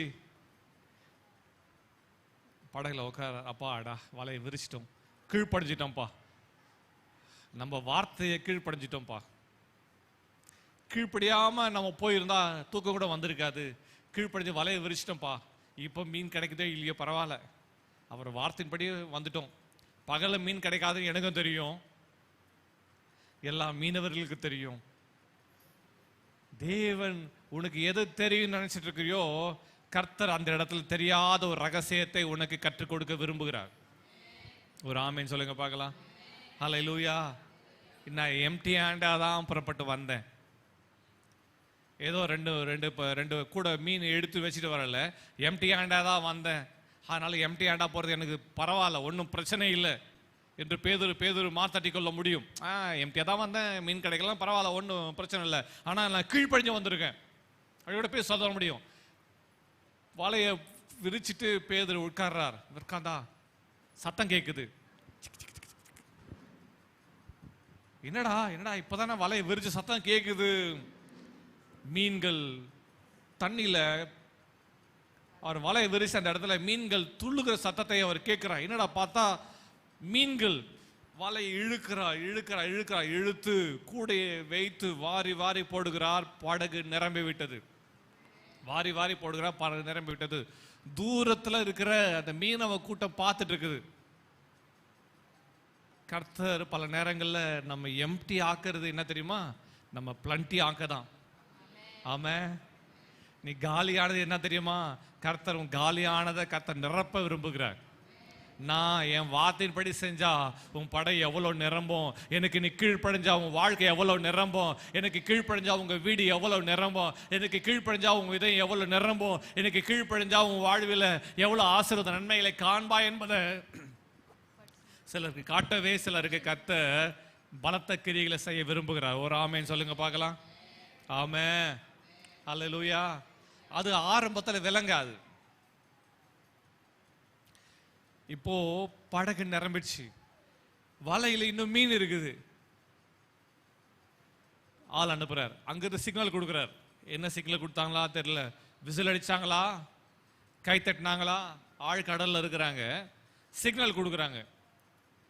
படகுல உட்கார, அப்பா அடா வலையை விரிச்சிட்டோம், கீழ்ப்படிஞ்சிட்டோம்ப்பா, நம்ம வார்த்தையை கீழ்ப்படிஞ்சிட்டோம்ப்பா. கீழ்ப்படியாம நம்ம போயிருந்தா தூக்கம் கூட வந்திருக்காது. கீழ்ப்படிஞ்சு வலையை விரிச்சிட்டோம்ப்பா, இப்போ மீன் கிடைக்குதோ இல்லையோ பரவாயில்ல, அவர் வார்த்தையின்படி வந்துட்டோம். பகல மீன் கிடைக்காதுன்னு எனக்கும் தெரியும், எல்லா மீனவர்களுக்கு தெரியும். தேவன் உனக்கு எது தெரியும் நினைச்சிட்டு இருக்கிறியோ, கர்த்தர் அந்த இடத்துல தெரியாத ஒரு ரகசியத்தை உனக்கு கற்றுக் கொடுக்க விரும்புகிறார். ஒரு ஆமேன் சொல்லுங்க பார்க்கலாம். ஹல்லேலூயா. நான் எம்டி ஹேண்டா தான் புறப்பட்டு வந்தேன். ஏதோ ரெண்டு கூட மீன் எடுத்து வச்சுட்டு வரல, எம்டி ஹேண்டா தான் வந்தேன். அதனால எம்டி ஹேண்டா போறது எனக்கு பரவாயில்ல, ஒன்றும் பிரச்சனை இல்லை. என்று பேதுரு மாத்தாட்டி கொள்ள முடியும். எம்டியாக தான் வந்தேன், மீன் கிடைக்கலாம், பரவாயில்ல, ஒன்றும் பிரச்சனை இல்லை, ஆனால் நான் கீழ்ப்படிஞ்சு வந்திருக்கேன் அப்படியோட போய் சொல்ல முடியும். வலையை விரிச்சிட்டு பேதுரு உட்கார்றார். உட்கார்ந்தா சத்தம் கேட்குது. என்னடா இப்பதானே வலையை விரிச்சு சத்தம் கேட்குது. மீன்கள் தண்ணியில, அவர் வலையை விரிச்சு அந்த இடத்துல மீன்கள் துள்ளுகிற சத்தத்தை அவர் கேட்கிறார். என்னடா பார்த்தா மீன்கள் வலையை இழுக்கிறார், இழுத்து கூடையை வைத்து வாரி போடுகிறார். படகு நிரம்பி விட்டது. வாரி போடுகிறார், படகு நிரம்பி விட்டது. தூரத்துல இருக்கிற அந்த மீனவ கூட்டம் பார்த்துட்டு இருக்குது. கர்த்தர் பல நேரங்கள்ல நம்ம எம்டி ஆக்குறது என்ன தெரியுமா? நம்ம பிளண்டி ஆக்கதான். ஆமே, நீ காலியானது என்ன தெரியுமா? கர்த்தர் உன் காலியானதை கர்த்தர் நிரப்ப விரும்புகிறார். நான் என் வார்த்தையின்படி செஞ்சா உன் படை எவ்வளவு நிரம்பும், எனக்கு நீ கீழ்ப்படிஞ்சா உன் வாழ்க்கை எவ்வளவு நிரம்பும், எனக்கு கீழ்ப்படிஞ்சா உங்க வீடு எவ்வளவு நிரம்பும், எனக்கு கீழ்ப்படிஞ்சா உங்க இதயம் எவ்வளவு நிரம்பும், எனக்கு கீழ்ப்படிஞ்சா உன் வாழ்வில் எவ்வளவு ஆசீர்வாத நன்மைகளை காண்பா என்பதை சிலருக்கு காட்டவே சிலருக்கு கர்த்தர் பலத்த கிரியைகளை செய்ய விரும்புகிறார். ஒரு ஆமேன்னு சொல்லுங்க பார்க்கலாம். ஆமே, அல்லேலூயா. அது ஆரம்பத்தில் விளங்காது. இப்போ படகு நிரம்பிடுச்சு, வலையில இன்னும் மீன் இருக்குது. ஆள் அனுப்புறார், அங்கிருந்து சிக்னல் கொடுக்குறார். என்ன சிக்னல் கொடுத்தாங்களா தெரியல, விசில் அடிச்சாங்களா, கை தட்டினாங்களா, ஆள் கடல்ல இருக்கிறாங்க, சிக்னல் கொடுக்குறாங்க.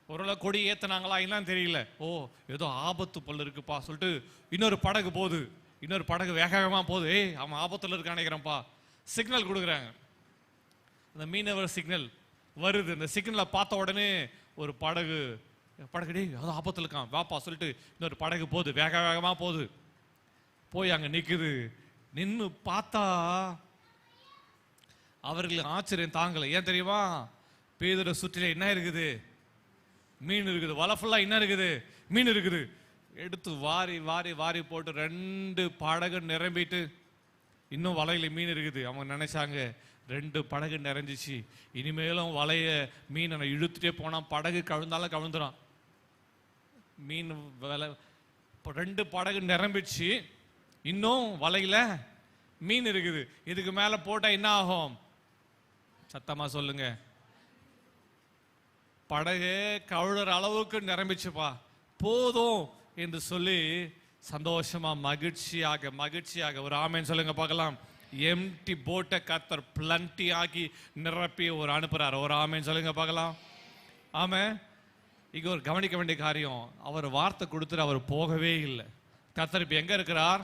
ஒருவேளை கொடி ஏத்துனாங்களா என்னன்னு தெரியல. ஓ, ஏதோ ஆபத்து போல இருக்குப்பா சொல்லிட்டு இன்னொரு படகு போகுது, இன்னொரு படகு வேகமா போகுது. அவன் ஆபத்துல இருக்கான்னு நினைக்கிறேன்ப்பா, சிக்னல் கொடுக்குறாங்க. அந்த மீனவர் சிக்னல் வருது. இந்த சிக்னலை பார்த்த உடனே ஒரு படகு ஏதோ ஆபத்துல இருக்கான் வாப்பா சொல்லிட்டு இன்னொரு படகு போகுது, வேகமா போகுது. போய் அங்க நிக்குது. நின்று பார்த்தா அவர்களுக்கு ஆச்சரியம் தாங்கல. ஏன் தெரியுமா? பேதுரை சுற்றில என்ன இருக்குது? மீன் இருக்குது. வலை ஃபுல்லா என்ன இருக்குது? மீன் இருக்குது. எடுத்து வாரி போட்டு 2 படகு நிரம்பிட்டு இன்னும் வலையில மீன் இருக்குது. அவங்க நினைச்சாங்க 2 படகு நிறைஞ்சிச்சு, இனிமேலும் வலைய மீனை இழுத்துட்டே போனா படகு கவிழ்ந்தாலும் கவிழ்ந்துடும். மீன் 2 படகு நிரம்பிச்சு, இன்னும் வலையில மீன் இருக்குது. இதுக்கு மேல போட்டா என்ன ஆகும்? சத்தமா சொல்லுங்க. படகு கவிழற அளவுக்கு நிரம்பிச்சுப்பா, போதும் என்று சொல்லி சந்தோஷமா மகிழ்ச்சியாக ஒரு ஆமேன்னு சொல்லுங்க பார்க்கலாம். எம்டி போட்டை கர்த்தர் பிளண்டி ஆக்கி நிரப்பி ஒரு அனுப்புறார். ஒரு ஆமேன்னு சொல்லுங்க பார்க்கலாம். ஆமே, இங்க ஒரு கவனிக்க வேண்டிய காரியம், அவர் வார்த்தை கொடுத்துட்டு அவர் போகவே இல்லை. கர்த்தர் இப்ப எங்க இருக்கிறார்?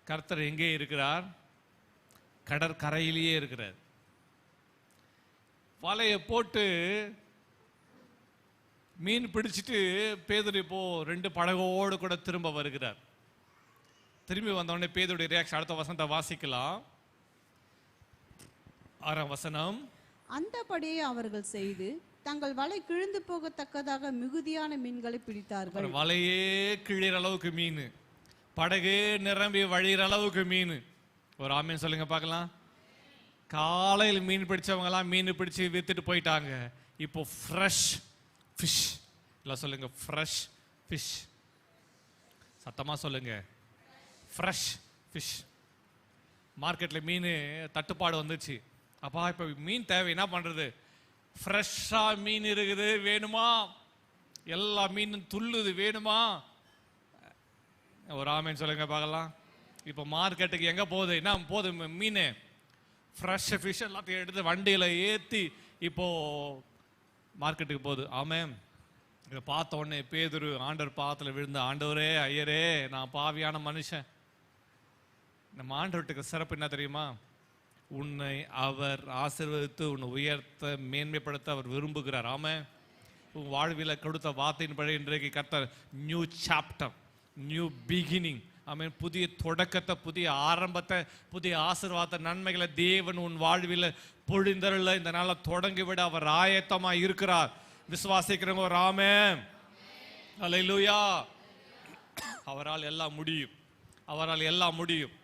கர்த்தர் எங்கே இருக்கிறார்? கடற்கரையிலேயே இருக்கிறார். வலையை போட்டு மீன் பிடிச்சிட்டு பேதுரு இப்போ 2 படகோடு கூட திரும்ப வருகிறார். திரும்பி வந்தவொடனே பேதுருடைய ரியாக்ஷன் அடுத்த வசனத்தை வாசிக்கலாம். 6ஆம் வசனம். அந்தபடியே அவர்கள் செய்து தங்கள் வலை கிழிந்து போகத்தக்கதாக மிகுதியான மீன்களை பிடித்தார்கள். வலையே கிழிற அளவுக்கு மீன், படகு நிரம்பி வழிகிற அளவுக்கு மீன். ஒரு ஆமீன் சொல்லுங்க பார்க்கலாம். காலையில் மீன் பிடிச்சவங்கலாம் மீன் பிடிச்சு வித்துட்டு போயிட்டாங்க. இப்போ ஃப்ரெஷ் ஃபிஷ், இல்லை சொல்லுங்க, ஃப்ரெஷ் ஃபிஷ். சத்தமா சொல்லுங்க, ஃப்ரெஷ் ஃபிஷ். மார்க்கெட்டில் மீன் தட்டுப்பாடு வந்துச்சு. அப்பா இப்போ மீன் தேவை, என்ன பண்ணுறது? ஃப்ரெஷ்ஷாக மீன் இருக்குது, வேணுமா? எல்லா மீனும் துள்ளுது, வேணுமா? ஒரு ஆமேன்னு சொல்லுங்க பார்க்கலாம். இப்போ மார்க்கெட்டுக்கு எங்கே போகுது? என்ன போகுது? மீன் ஃப்ரெஷ் ஃபிஷ் எல்லாத்தையும் எடுத்து வண்டியில் ஏற்றி இப்போ மார்க்கெட்டுக்கு போகுது. ஆமே, இதை பார்த்த உடனே பேதுரு ஆண்டவர் பாதத்தில் விழுந்த, ஆண்டவரே, ஐயரே, நான் பாவியான மனுஷன். நம்ம ஆண்டவர்கிட்ட சிறப்பு என்ன தெரியுமா? உன்னை அவர் ஆசீர்வதித்து உன்னை உயர்த்த மேன்மைப்படுத்த அவர் விரும்புகிறார். ஆமே, உன் வாழ்வில் கொடுத்த வார்த்தையின்படி இன்றைக்கு கர்த்தர் நியூ சாப்டர், நியூ பிகினிங், ஆமென், புதிய தொடக்கத்தை, புதிய ஆரம்பத்தை, புதிய ஆசீர்வாத நன்மைகளை தேவன் உன் வாழ்வில் பொழிந்தருள இந்த நாள தொடங்கிவிட அவர் ஆயத்தமா இருக்கிறார். விசுவாசிக்கிறவங்க ஒரு ஆமென், அல்லேலூயா. அவரால் எல்லாம் முடியும், அவரால் எல்லாம் முடியும்.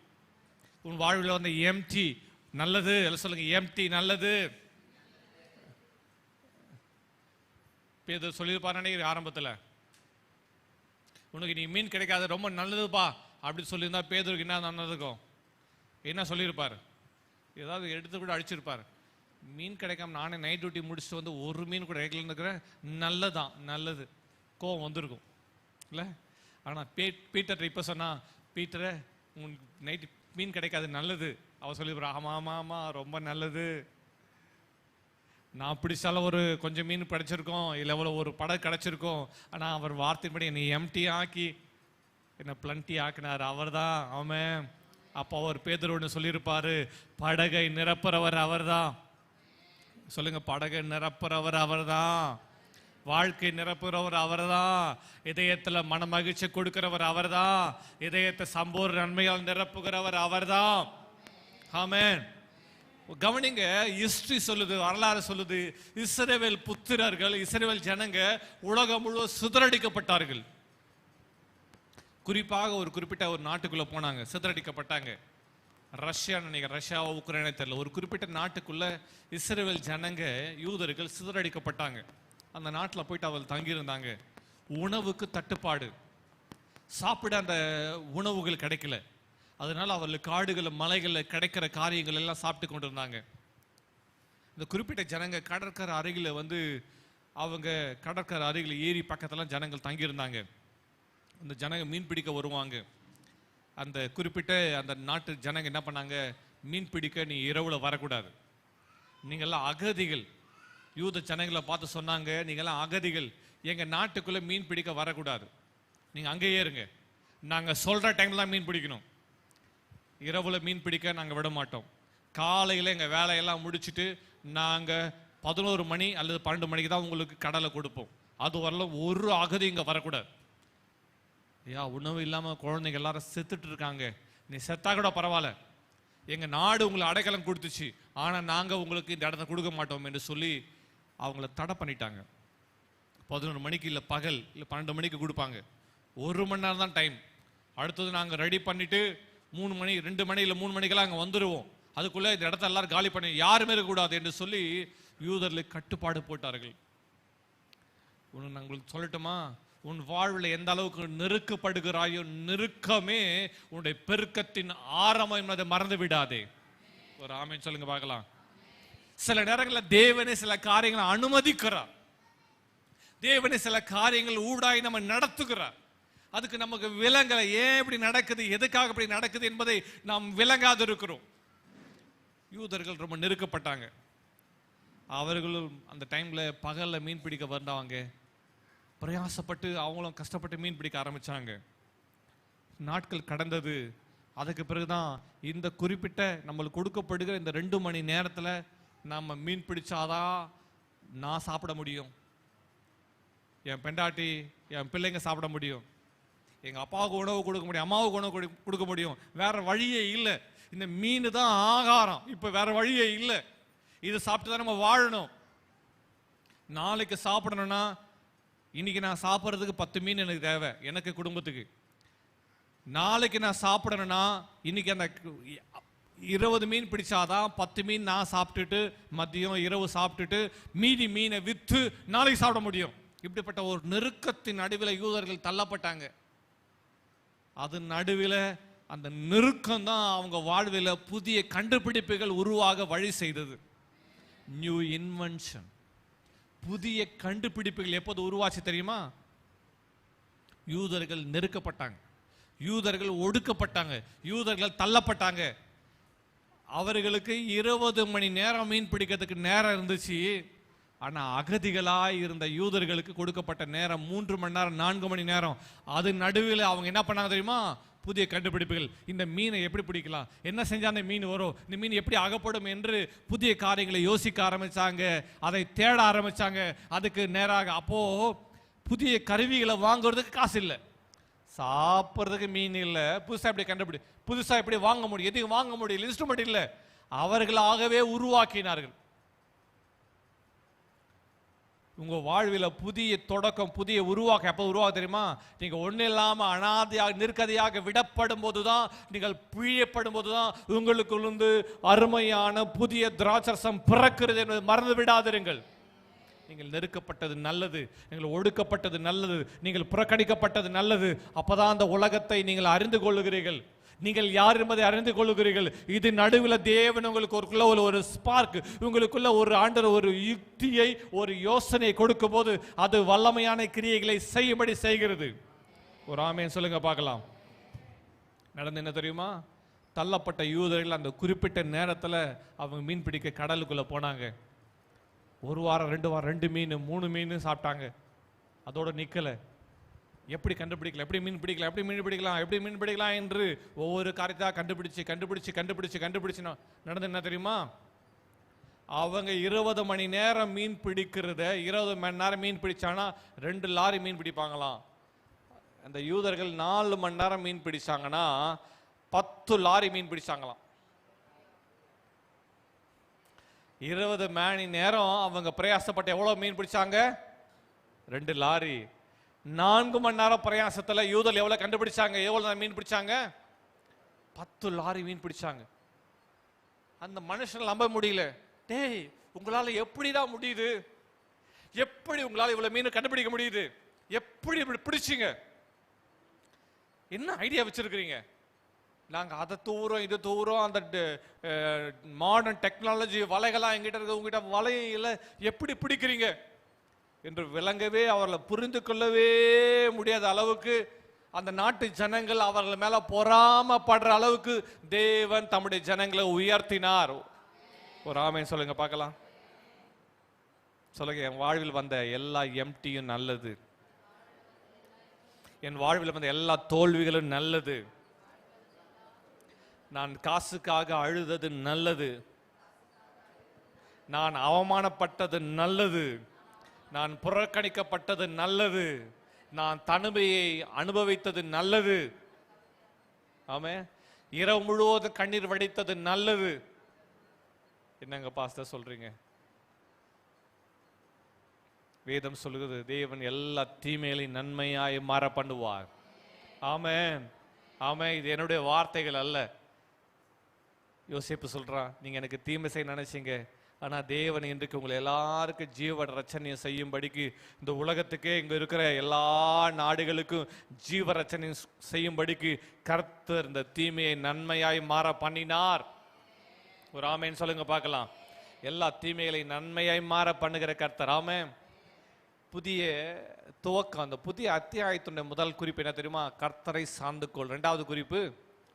உன் வாழ்வில் வந்து எம்டி நல்லது, எல்லாம் சொல்லுங்க, எம்டி நல்லது. பேதுரு சொல்லியிருப்பார் நினைக்கிறேன் ஆரம்பத்தில், உனக்கு நீ மீன் கிடைக்காது ரொம்ப நல்லதுப்பா அப்படின்னு சொல்லியிருந்தா பேதுருக்கு என்ன நல்லதுக்கும் என்ன சொல்லியிருப்பார்? ஏதாவது எடுத்து கூட அடிச்சிருப்பார். மீன் கிடைக்காம நானே நைட் டியூட்டி முடிச்சுட்டு வந்து ஒரு மீன் கூட கிடைக்கலன்னு இருக்கிறேன், நல்லதான் நல்லது, கோவம் வந்திருக்கும் இல்லை? ஆனால் பீட்டர் இப்போ சொன்னா, பீட்டரை உங்களுக்கு நைட்டு மீன் கிடைக்காது நல்லது, அவர் சொல்லியிருப்பார் ஆமா ஆமா ஆமா ரொம்ப நல்லது, நான் பிடிச்சாலும் ஒரு கொஞ்சம் மீன் கிடைச்சிருக்கோம், இல்லை எவ்வளோ ஒரு படகு கிடைச்சிருக்கோம், ஆனால் அவர் வார்த்தைப்படி என்னை எம்டி ஆக்கி என்னை பிளண்டி ஆக்கினார், அவர் தான் அவன். அப்போ அவர் பேதுரு சொல்லியிருப்பாரு, படகை நிரப்புறவர் அவர் தான். சொல்லுங்க, படகை நிரப்புறவர் அவர் தான், வாழ்க்கை நிரப்புறவர் அவர் தான், இதயத்துல மன மகிழ்ச்சி கொடுக்கிறவர் அவர் தான், இதயத்தை சம்பூர்ண நன்மையால் நிரப்புகிறவர் அவர் தான். ஆமென். கவனிங்க, ஹிஸ்டரி சொல்லுது, வரலாறு சொல்லுது, இஸ்ரவேல் புத்திரர்கள், இஸ்ரவேல் ஜனங்க உலகம் முழுவதும் சிதறடிக்கப்பட்டார்கள். குறிப்பாக ஒரு குறிப்பிட்ட ஒரு நாட்டுக்குள்ள போனாங்க, சிதறடிக்கப்பட்டாங்க. ரஷ்யா நினைக்கிறேன், ரஷ்யாவோ உக்ரைனே தெரியல, ஒரு குறிப்பிட்ட நாட்டுக்குள்ள இஸ்ரவேல் ஜனங்க யூதர்கள் சிதறடிக்கப்பட்டாங்க. அந்த நாட்டில் போயிட்டு அவர்கள் தங்கியிருந்தாங்க. உணவுக்கு தட்டுப்பாடு, சாப்பிட அந்த உணவுகள் கிடைக்கல. அதனால அவர்கள் காடுகள் மலைகளில் கிடைக்கிற காரியங்கள் எல்லாம் சாப்பிட்டு கொண்டு இருந்தாங்க. இந்த குறிப்பிட்ட ஜனங்க கடற்கரை அருகில் அவங்க கடற்கரை அருகில் ஏரி பக்கத்துல ஜனங்கள் தங்கியிருந்தாங்க. அந்த ஜனங்க மீன் பிடிக்க வருவாங்க. அந்த குறிப்பிட்ட அந்த நாட்டு ஜனங்க என்ன பண்ணாங்க, மீன் பிடிக்க நீ இரவுல வரக்கூடாது, நீங்கள்லாம் அகதிகள். யூத ஜனங்களை பார்த்து சொன்னாங்க, நீங்கள்லாம் அகதிகள், எங்க நாட்டுக்குள்ள மீன் பிடிக்க வரக்கூடாது, நீங்க அங்கேயே இருங்க, நாங்க சொல்ற டைம்ல தான் மீன் பிடிக்கணும், இரவுல மீன் பிடிக்க நாங்க விட மாட்டோம், காலையில எங்க வேலையெல்லாம் முடிச்சுட்டு நாங்க 11 மணி அல்லது 12 மணிக்கு தான் உங்களுக்கு கடலை கொடுப்போம், அது வரல ஒரு அகதி இங்க வரக்கூடாது. ஐயா, உணவு இல்லாம குழந்தைங்க எல்லாரும் செத்துட்டு இருக்காங்க, நீ செத்தா கூட பரவாயில்ல, எங்க நாடு உங்களை அடைக்கலம் கொடுத்துச்சு, ஆனா நாங்க உங்களுக்கு இந்த இடத்த கொடுக்க மாட்டோம் என்று சொல்லி அவங்கள தடை பண்ணிட்டாங்க. 11 மணிக்கு இல்லை பகல் இல்லை 12 மணிக்கு கொடுப்பாங்க, 1 மணி நேரம் தான் டைம். அடுத்தது நாங்கள் ரெடி பண்ணிட்டு 3 மணி 2 மணி இல்லை 3 மணிக்கெல்லாம் அங்கே வந்துடுவோம், அதுக்குள்ளே இந்த இடத்த எல்லாரும் காலி பண்ணி யாருமே இருக்கக்கூடாது என்று சொல்லி யூதர்களுக்கு கட்டுப்பாடு போட்டார்கள். ஒன்று நான் உங்களுக்கு சொல்லட்டுமா, உன் வாழ்வில் எந்த அளவுக்கு நெருக்கப்படுகிறாயோ, நெருக்கமே உன்னுடைய பெருக்கத்தின் ஆரம்பம் என்பதை மறந்து விடாதே. ஒரு ஆமென் சொல்லுங்க பார்க்கலாம். சில நேரங்களில் தேவனே சில காரியங்களை அனுமதிக்கிறார், தேவனே சில காரியங்கள் ஊடாய் நம்ம நடத்துகிறார், அதுக்கு நமக்கு விளங்கலை, ஏன் இப்படி நடக்குது, எதுக்காக இப்படி நடக்குது என்பதை நாம் விளங்காது இருக்கிறோம். யூதர்கள் ரொம்ப நெருக்கப்பட்டாங்க. அவர்களும் அந்த டைம்ல பகல்ல மீன் பிடிக்க வந்தவங்க பிரயாசப்பட்டு அவங்களும் கஷ்டப்பட்டு மீன் பிடிக்க ஆரம்பிச்சாங்க. நாட்கள் கடந்தது. அதுக்கு பிறகுதான் இந்த குறிப்பிட்ட நம்மளுக்கு கொடுக்கப்படுகிற இந்த 2 மணி நேரத்துல நம்ம மீன் பிடிச்சாதான் நான் சாப்பிட முடியும், என் பெண்டாட்டி என் பிள்ளைங்க சாப்பிட முடியும், எங்க அப்பாவுக்கு உணவு கொடுக்க முடியும், அம்மாவுக்கு உணவு கொடுக்க முடியும், வேற வழியே இல்லை, இந்த மீன் தான் ஆகாரம், இப்ப வேற வழியே இல்லை, இது சாப்பிட்டு தான் நம்ம வாழணும். நாளைக்கு சாப்பிடணும்னா இன்னைக்கு நான் சாப்பிட்றதுக்கு 10 மீன் எனக்கு தேவை, எனக்கு குடும்பத்துக்கு. நாளைக்கு நான் சாப்பிடணும்னா இன்னைக்கு அந்த 20 மீன் பிடிச்சாதான் 10 மீன் நான் சாப்பிட்டுட்டு மதியம் இரவு சாப்பிட்டுட்டு மீதி மீனை விற்று நாளைக்கு சாப்பிட முடியும். இப்படிப்பட்ட ஒரு நெருக்கத்தின் நடுவில் யூதர்கள் தள்ளப்பட்டாங்க. அது நடுவில் அந்த நெருக்கம் தான் அவங்க வாழ்வில் புதிய கண்டுபிடிப்புகள் உருவாக வழி செய்தது. நியூ இன்வென்ஷன், புதிய கண்டுபிடிப்புகள் எப்போது உருவாச்சு தெரியுமா? யூதர்கள் நெருக்கப்பட்டாங்க, யூதர்கள் ஒடுக்கப்பட்டாங்க, யூதர்கள் தள்ளப்பட்டாங்க. அவர்களுக்கு 20 மணி நேரம் மீன் பிடிக்கிறதுக்கு நேரம் இருந்துச்சு. ஆனா அகதிகளாய் இருந்த யூதர்களுக்கு கொடுக்கப்பட்ட நேரம் 3 மணி நேரம் 4 மணி நேரம். அது நடுவில் அவங்க என்ன பண்ணாங்க தெரியுமா? புதிய கண்டுபிடிப்புகள். இந்த மீனை எப்படி பிடிக்கலாம், என்ன செஞ்சா அந்த மீன் வரும், இந்த மீன் எப்படி அகப்படும் என்று புதிய காரியங்களை யோசிக்க ஆரம்பிச்சாங்க, அதை தேட ஆரம்பிச்சாங்க. அதுக்கு நேராக அப்போ புதிய கருவிகளை வாங்குறதுக்கு காசு இல்லை, சாப்பிட்றதுக்கு மீன் இல்லை, புதுசா எப்படி கண்டுபிடி, புதுசா எப்படி வாங்க முடியும், எதுக்கு வாங்க முடியல, இன்ஸ்ட்ருமெண்ட் இல்லை, அவர்களாகவே உருவாக்கினார்கள். உங்க வாழ்வில் புதிய தொடக்கம், புதிய உருவாக்கம் எப்போ உருவாக தெரியுமா? நீங்க ஒண்ணு இல்லாம அனாதையாக நிற்கதையாக விடப்படும் போதுதான், நீங்கள் பிழியப்படும் போதுதான் உங்களுக்குள்ளிருந்து அருமையான புதிய திராட்சரசம் பிறக்கிறது என்பதை மறந்து விடாதிருங்கள். நீங்கள் நெருக்கப்பட்டது நல்லது, நீங்கள் ஒடுக்கப்பட்டது நல்லது, நீங்கள் புறக்கணிக்கப்பட்டது நல்லது. அப்பதான் அந்த உலகத்தை நீங்கள் அறிந்து கொள்ளுகிறீர்கள், நீங்கள் யார் என்பதை அறிந்து கொள்ளுகிறீர்கள். இது நடுவில் தேவன் உங்களுக்கு ஒரு ஸ்பார்க், உங்களுக்குள்ள ஒரு ஆண்டவர் ஒரு யுக்தியை, ஒரு யோசனை கொடுக்கும் போது அது வல்லமையான கிரியைகளை செய்யும்படி செய்கிறது. ஒரு ஆமேன் சொல்லுங்க பார்க்கலாம். நடந்து என்ன தெரியுமா? தள்ளப்பட்ட யூதர்கள் அந்த குறிப்பிட்ட நேரத்தில் அவங்க மீன் பிடிக்க கடலுக்குள்ள போனாங்க. ஒரு வாரம் 2 வாரம் 2 மீன் 3 மீன் சாப்பிட்டாங்க. அதோட நிக்கல. எப்படி கண்டுபிடிக்கலாம், எப்படி மீன் பிடிக்கலாம், எப்படி மீன் பிடிக்கலாம், எப்படி மீன் பிடிக்கலாம் என்று ஒவ்வொரு காரியத்தை கண்டுபிடிச்சு நடந்து என்ன தெரியுமா? அவங்க 20 மணி நேரம் மீன் பிடிக்கிறத 20 மணி நேரம் மீன் பிடிச்சாங்கன்னா 2 லாரி மீன் பிடிப்பாங்களாம். அந்த யூதர்கள் 4 மணி நேரம் மீன் பிடிச்சாங்கன்னா 10 லாரி மீன் பிடிச்சாங்களாம். 20 மணி நேரம் அவங்க பிரயாசப்பட்டு எவ்வளவு மீன் பிடிச்சாங்க? 2 லாரி. 4 மணி நேரம் பிரயாசத்துல யூதர்கள் எவ்வளவு கண்டுபிடிச்சாங்க, எவ்வளவு மீன் பிடிச்சாங்க? 10 லாரி மீன் பிடிச்சாங்க. அந்த மனுஷன் நம்ப முடியல. டேய், உங்களால எப்படிதான் முடியுது? எப்படி உங்களால இவ்வளவு மீன் கண்டுபிடிக்க முடியுது? எப்படி இப்படி பிடிச்சிங்க? என்ன ஐடியா வச்சிருக்கிறீங்க? நாங்க அதை தூரம் இது தூரம், அந்த மாடர்ன் டெக்னாலஜி வலைகளாம் எங்கிட்ட இருக்கு, உங்ககிட்ட வலையில எப்படி பிடிக்கிறீங்க என்று விளங்கவே அவர்களை புரிந்து கொள்ளவே முடியாத அளவுக்கு அந்த நாட்டு ஜனங்கள் அவர்கள் மேல பொறாமப்படுற அளவுக்கு தேவன் தம்முடைய ஜனங்களை உயர்த்தினார். ஒரு ஆமென் சொல்லுங்க பார்க்கலாம். சொல்லுங்க. என் வாழ்வில் வந்த எல்லா எம்டியும் நல்லது, என் வாழ்வில் வந்த எல்லா தோல்விகளும் நல்லது, நான் காசுக்காக அழுதது நல்லது, நான் அவமானப்பட்டது நல்லது, நான் புறக்கணிக்கப்பட்டது நல்லது, நான் தனிமையை அனுபவித்தது நல்லது. ஆமே. இரவு முழுவதும் கண்ணீர் வடித்தது நல்லது. என்னங்க பாஸ்டர் சொல்றீங்க? வேதம் சொல்லுகிறது தேவன் எல்லா தீமைகளையும் நன்மையாய் மாற பண்ணுவார். ஆமென். ஆமென். இது என்னுடைய வார்த்தைகள் அல்ல. யோசேப்பு சொல்றான், நீங்க எனக்கு தீமை செய்ய நினைச்சீங்க, ஆனா தேவன் இன்றைக்கு உங்களை எல்லாருக்கும் ஜீவ ரட்சணையம் செய்யும்படிக்கு, இந்த உலகத்துக்கே இங்க இருக்கிற எல்லா நாடுகளுக்கும் ஜீவ ரட்சணையம் செய்யும்படிக்கு கர்த்தர் இந்த தீமையை நன்மையாய் மாற பண்ணினார். ஒரு ஆமென் சொல்லுங்க பார்க்கலாம். எல்லா தீமைகளை நன்மையாய் மாற பண்ணுகிற கர்த்தர். ஆமென். புதிய துவக்கம், அந்த புதிய அத்தியாயத்துடைய முதல் குறிப்பு என்ன தெரியுமா? கர்த்தரை சார்ந்து கொள். 2வது குறிப்பு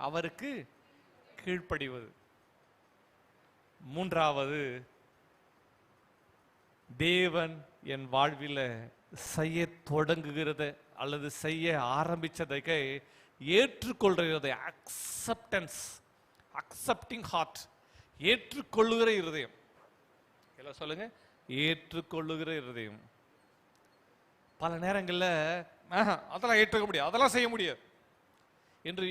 அவருக்கு கீழ்ப்படிவது. 3வது தேவன் என் வாழ்வில் செய்ய தொடங்குகிறத அல்லது செய்ய ஆரம்பிச்சதை ஏற்றுக்கொள்கிறது. அக்செப்டன்ஸ், அக்செப்டிங் ஹார்ட், ஏற்றுக்கொள்ளுகிற இருதயம். எல்லாம் சொல்லுங்க, ஏற்றுக்கொள்ளுகிற இருதயம். பல நேரங்களில் அதெல்லாம் ஏற்றுக்க முடியாது, அதெல்லாம் செய்ய முடியாது என்று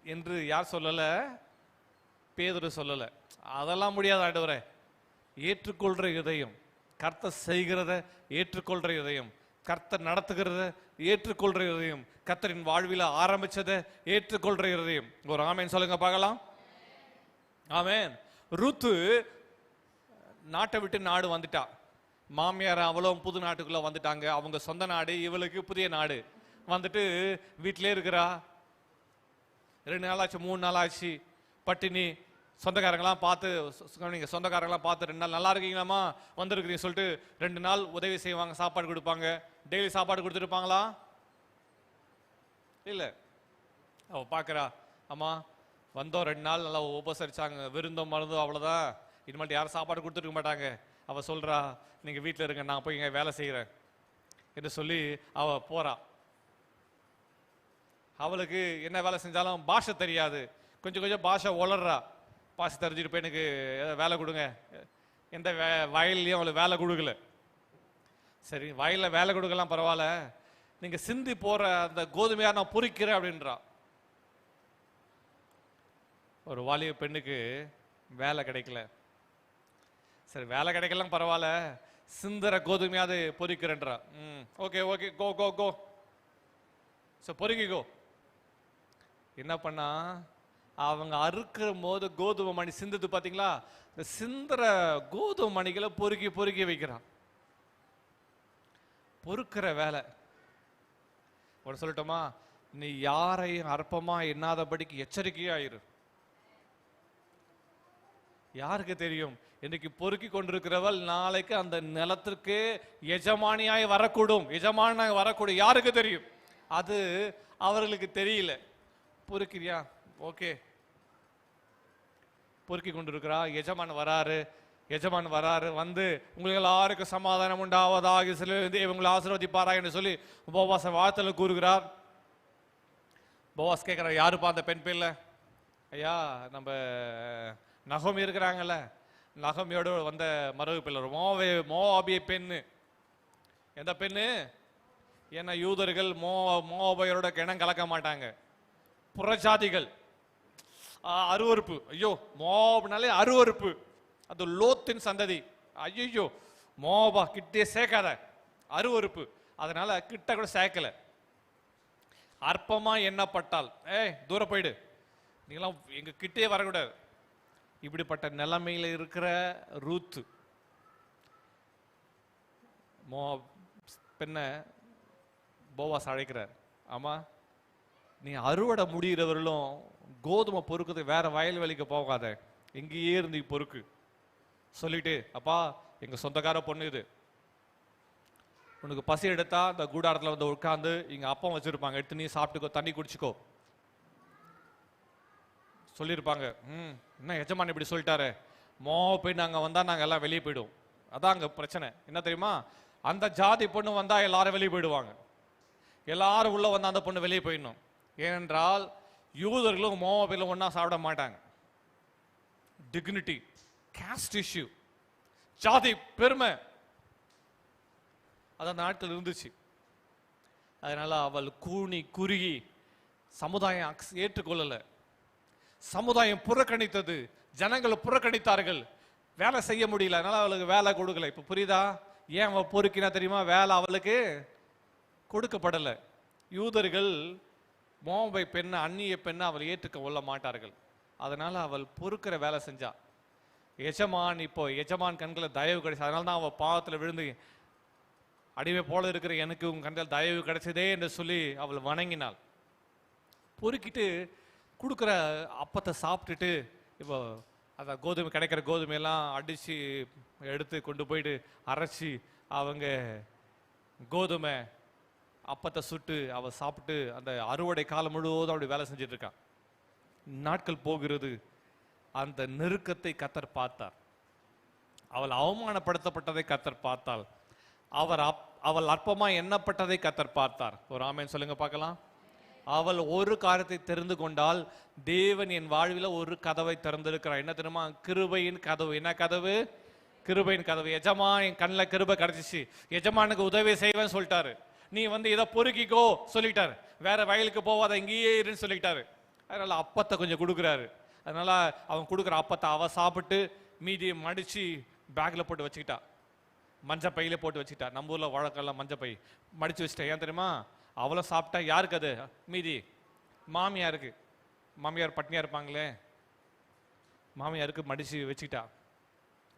என்று யார் சொல்லல? பேதுரு சொல்லல. அதெல்லாம் முடியாது ஆண்டவரே. ஏற்றுக்கொள்ற இதயம், கர்த்தர் செய்கிறத ஏற்றுக்கொள்ற இதயம், கர்த்தர் நடத்துகிறத ஏற்றுக்கொள்ற இதயம், கர்த்தரின் வாழ்வில் ஆரம்பிச்சதை ஏற்றுக்கொள்ற இதயம். ஒரு ஆமென் சொல்லுங்க பார்க்கலாம். ஆமென். ரூத்து நாட்டை விட்டு நாடு வந்துட்டா. மாமியார் அவளும் புது நாட்டுக்குள்ள வந்துட்டாங்க. அவங்க சொந்த நாடு, இவளுக்கு புதிய நாடு. வந்துட்டு வீட்டிலே இருக்கிறா. 2 நாள் ஆச்சு, 3 நாள் ஆச்சு, பட்டினி. சொந்தக்காரங்களாம் பார்த்து 2 நாள் நல்லா இருக்கீங்களாமா, வந்திருக்கிறீங்க சொல்லிட்டு 2 நாள் உதவி செய்வாங்க, சாப்பாடு கொடுப்பாங்க. டெய்லி சாப்பாடு கொடுத்துருப்பாங்களா? இல்ல. அவ பாக்குறா, அம்மா வந்தோம் 2 நாள் நல்லா உபசரிச்சாங்க, விருந்தோம் மருந்தோம், அவ்வளவுதான், இனிமேல் யாரும் சாப்பாடு கொடுத்துருக்க மாட்டாங்க. அவ சொல்றா, நீங்க வீட்டில் இருங்க, நான் போய் இங்க வேலை செய்யறேன் என்று சொல்லி அவ போறா. அவளுக்கு என்ன வேலை செஞ்சாலும் பாஷை தெரியாது. கொஞ்சம் கொஞ்சம் பாஷை வளர்றா. பாஷை தெரிஞ்சுட்டு போய் எனக்கு வேலை கொடுங்க. எந்த வயல்லையும் அவளுக்கு வேலை கொடுக்கல. சரி, வயலில் வேலை கொடுக்கலாம் பரவாயில்ல, நீங்க சிந்தி போற அந்த கோதுமையா நான் பொறிக்கிறேன் அப்படின்றா. ஒரு வாலிப பெண்ணுக்கு வேலை கிடைக்கல. சரி, வேலை கிடைக்கலாம் பரவாயில்ல, சிந்தர கோதுமையாவது பொறிக்கிறேன்றா. ஓகே ஓகே, கோ கோ கோ, பொறுக்கிக்கோ. என்ன பண்ணா, அவங்க அறுக்கிற போது கோதுமை மணி சிந்துது பாத்தீங்களா? இந்த சிந்தர கோதுமை மணிகளை பொறுக்கி பொறுக்கி வைக்கிறான். பொறுக்கிற வேலை. ஒரு சொல்லட்டுமா, நீ யாரையும் அற்பமா எண்ணாதபடிக்கு எச்சரிக்கையாயிரு. யாருக்கு தெரியும், இன்னைக்கு பொறுக்கி கொண்டிருக்கிறவள் நாளைக்கு அந்த நிலத்திற்கு எஜமானியாய் வரக்கூடும், எஜமானாய் வரக்கூடும். யாருக்கு தெரியும்? அது அவர்களுக்கு தெரியல. பொறுக்கிறியா? ஓகே, பொறுக்கி கொண்டிருக்கிறா. எஜமான் வராரு. வந்து உங்களுக்கு எல்லாருக்கும் சமாதானம் உண்டாவதாக, இவங்களை ஆசீர்வதிப்பாரா என்று சொல்லி போவாஸ் வாழ்த்தல கூறுகிறார். போவாஸ் கேட்கிறார், யாருப்பா அந்த பெண் பிள்ளை? ஐயா, நம்ம நகோமி இருக்கிறாங்கல்ல, நகோமியோட வந்த மரபு பிள்ளை, மோவாபிய பெண்ணு. எந்த பெண்ணு? ஏன்னா யூதர்கள் மோவாபியரோட கிணம் கலக்க மாட்டாங்க, புறஜாதிகள். அருவறுப்பு. ஐயோ, மோவாப்னாலே அருவறுப்பு. அது லோத்தின் சந்ததி. ஐயோ, மோவா கிட்டே சேர்க்காத, அருவறுப்பு. அதனால கிட்ட கூட சேர்க்கல. அற்பமா எண்ணப்பட்டால், தூர போயிடு, நீங்களாம் எங்க கிட்டே வரக்கூடாது. இப்படிப்பட்ட நிலைமையில இருக்கிற ரூத் பெண்ண போவாஸ் அழைக்கிறார். ஆமா, நீ அறுவடை முடிகிறவர்களும் கோதுமை பொறுக்குது, வேற வயல் வேலைக்கு போகாத, எங்கேயே இருந்து பொறுக்கு சொல்லிட்டு, அப்பா எங்க சொந்தக்கார பொண்ணு இது, உனக்கு பசி எடுத்தா இந்த கூடாரத்துல வந்து உட்காந்து இங்க அப்பம் வச்சிருப்பாங்க, எடுத்து நீ சாப்பிட்டுக்கோ, தண்ணி குடிச்சுக்கோ சொல்லியிருப்பாங்க. என்ன எஜமான் இப்படி சொல்லிட்டாரு, போய் நாங்க வந்தா நாங்க எல்லாம் வெளியே போயிடுவோம். அதான் அங்க பிரச்சனை. என்ன தெரியுமா, அந்த ஜாதி பொண்ணு வந்தா எல்லாரும் வெளியே போயிடுவாங்க, எல்லாரும் உள்ள வந்தா அந்த பொண்ணு வெளியே போயிடணும். ஏனென்றால் யூதர்களும் மோவாபிலும் ஒன்னா சாப்பிட மாட்டாங்க. டிக்னிட்டி, காஸ்ட் இஷ்யூ, ஜாதி பெருமை, அதான் நாட்கள் இருந்துச்சு. அதனால அவள் கூனி குறுகி சமுதாயம் ஏற்றுக்கொள்ளல, சமுதாயம் புறக்கணித்தது, ஜனங்கள் புறக்கணித்தார்கள், வேலை செய்ய முடியல, அதனால அவளுக்கு வேலை கொடுக்கல. இப்ப புரியுதா ஏன் அவள் பொறுக்கினா தெரியுமா? வேலை அவளுக்கு கொடுக்கப்படலை. யூதர்கள் மோவாபை பெண்ணை, அந்நிய பெண்ணை அவள் ஏற்றுக்க கொள்ள மாட்டார்கள். அதனால அவள் பொறுக்கிற வேலை செஞ்சா. எஜமான் கண்களை தயவு கிடைச்சது. அதனால தான் அவள் பாவத்தில் விழுந்து, அடிமை போல இருக்கிற எனக்கு உன் கண்கள் தயவு கிடைச்சதே என்று சொல்லி அவள் வணங்கினாள். பொறுக்கிட்டு கொடுக்குற அப்பத்தை சாப்பிட்டுட்டு, இப்போ அந்த கோதுமை கிடைக்கிற கோதுமையெல்லாம் அடித்து எடுத்து கொண்டு போயிட்டு அரைச்சி அவங்க கோதுமை அப்பத்தை சுட்டு அவள் சாப்பிட்டு அந்த அறுவடை காலம் முழுவதும் அப்படி வேலை செஞ்சுட்டு இருக்கான். நாட்கள் போகிறது. அந்த நெருக்கத்தை கர்த்தர் பார்த்தார். அவள் அவமானப்படுத்தப்பட்டதை கர்த்தர் பார்த்தாள். அவள் அற்பமா எண்ணப்பட்டதை கர்த்தர் பார்த்தார். ஒரு ஆமென் சொல்லுங்க பார்க்கலாம். அவள் ஒரு காரியத்தை தெரிந்து கொண்டால், தேவன் என் வாழ்வில் ஒரு கதவை திறந்திருக்கிறார். என்ன தெரியுமா? கிருபையின் கதவு. என்ன கதவு? கிருபையின் கதவு. எஜமான் என் கண்ணில் கிருபை கிடைச்சிச்சு, எஜமானுக்கு உதவி செய்வேன்னு சொல்லிட்டாரு. நீ வந்து இதை பொறுக்கிக்கோ சொல்லிட்டாரு, வேற வயலுக்கு போவாத, இங்கேயே இருன்னு சொல்லிட்டாரு. அதனால அப்பத்தை கொஞ்சம் கொடுக்குறாரு. அதனால அவன் கொடுக்குற அப்பத்தை அவ சாப்பிட்டு மீதியை மடிச்சு பேக்ல போட்டு வச்சுக்கிட்டா, மஞ்சள் பையில போட்டு வச்சுக்கிட்டா. நம்ம ஊர்ல வழக்கெல்லாம் மஞ்சள் பை மடிச்சு வச்சுட்டா. ஏன் தெரியுமா? அவளும் சாப்பிட்டா, யாருக்கு அது மீதி? மாமியாருக்கு. மாமியார் பட்னியா இருப்பாங்களே, மாமியாருக்கு மடிச்சு வச்சுக்கிட்டா.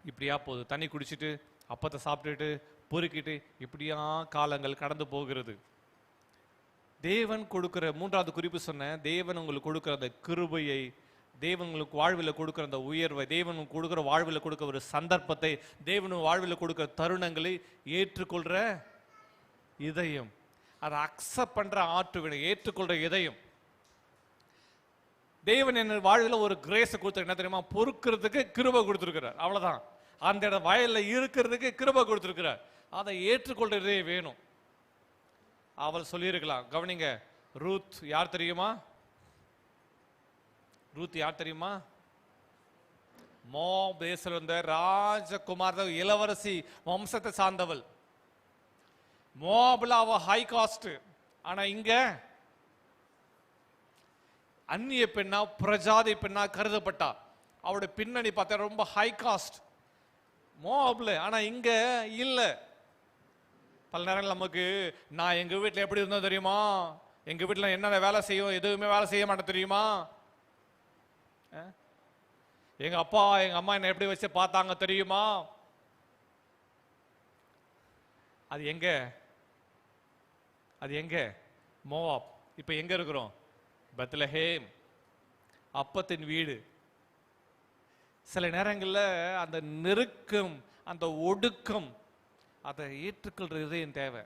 இப்படியா போகுது, தண்ணி குடிச்சிட்டு அப்பத்தை சாப்பிட்டுட்டு பொறுக்கிட்டு இப்படியா காலங்கள் கடந்து போகிறது. தேவன் கொடுக்கிற மூன்றாவது குறிப்பு சொன்ன, தேவன் உங்களுக்கு கொடுக்கிற அந்த கிருபையை, தேவன் உங்களுக்கு வாழ்வில் கொடுக்கிற அந்த உயர்வை, தேவன் கொடுக்கிற வாழ்வில் கொடுக்கிற ஒரு சந்தர்ப்பத்தை, தேவன் வாழ்வில் கொடுக்கிற தருணங்களை ஏற்றுக்கொள்ற இதயம், அதை அக்செப்ட் பண்ற ஆற்றுவினை, ஏற்றுக்கொள்ற இதயம். தேவன் என்ன வாழ்வில் ஒரு கிரேஸை கொடுத்து, என்ன தெரியுமா? பொறுக்கிறதுக்கு கிருபை கொடுத்துருக்கிறார். அவ்வளவுதான். அந்த இடம் வயல்ல இருக்கிறதுக்கு கிருபை கொடுத்துருக்கிறார். அதை ஏற்றுக்கொள்றதே வேணும். அவள் சொல்லியிருக்கலாம். கவனிங்க, ரூத் யார் தெரியுமா? ரூத் யார் தெரியுமா? மோவாப் தேசத்தில் இருந்த ராஜகுமார இளவரசி வம்சத்தை சார்ந்தவள். மோவாப்ல அவ ஹை காஸ்ட். ஆனா இங்க அந்நிய பெண்ணா, பிரஜாதி பெண்ணா கருதப்பட்டா. அவருடைய பின்னணி பார்த்தா ரொம்ப ஹை காஸ்ட் மோவாப்ல. ஆனா இங்க இல்ல. பல நேரங்கள் நமக்கு, நான் எங்க வீட்டுல எப்படி இருந்தோம் தெரியுமா? எங்க வீட்டுல என்ன வேலை செய்யும், எதுவுமே வேலை செய்ய மாட்டேன் தெரியுமா? எங்க அப்பா எங்க அம்மா என்ன எப்படி வச்சு பார்த்தாங்க தெரியுமா? அது எங்க? அது எங்க? மோவாப். இப்ப எங்க இருக்கிறோம்? பெத்லஹேம், அப்பத்தின் வீடு. சில நேரங்களில் அந்த நெருக்கம், அந்த ஒடுக்கம், அதை ஏற்றுக்கொள்ற இதயம் தேவை.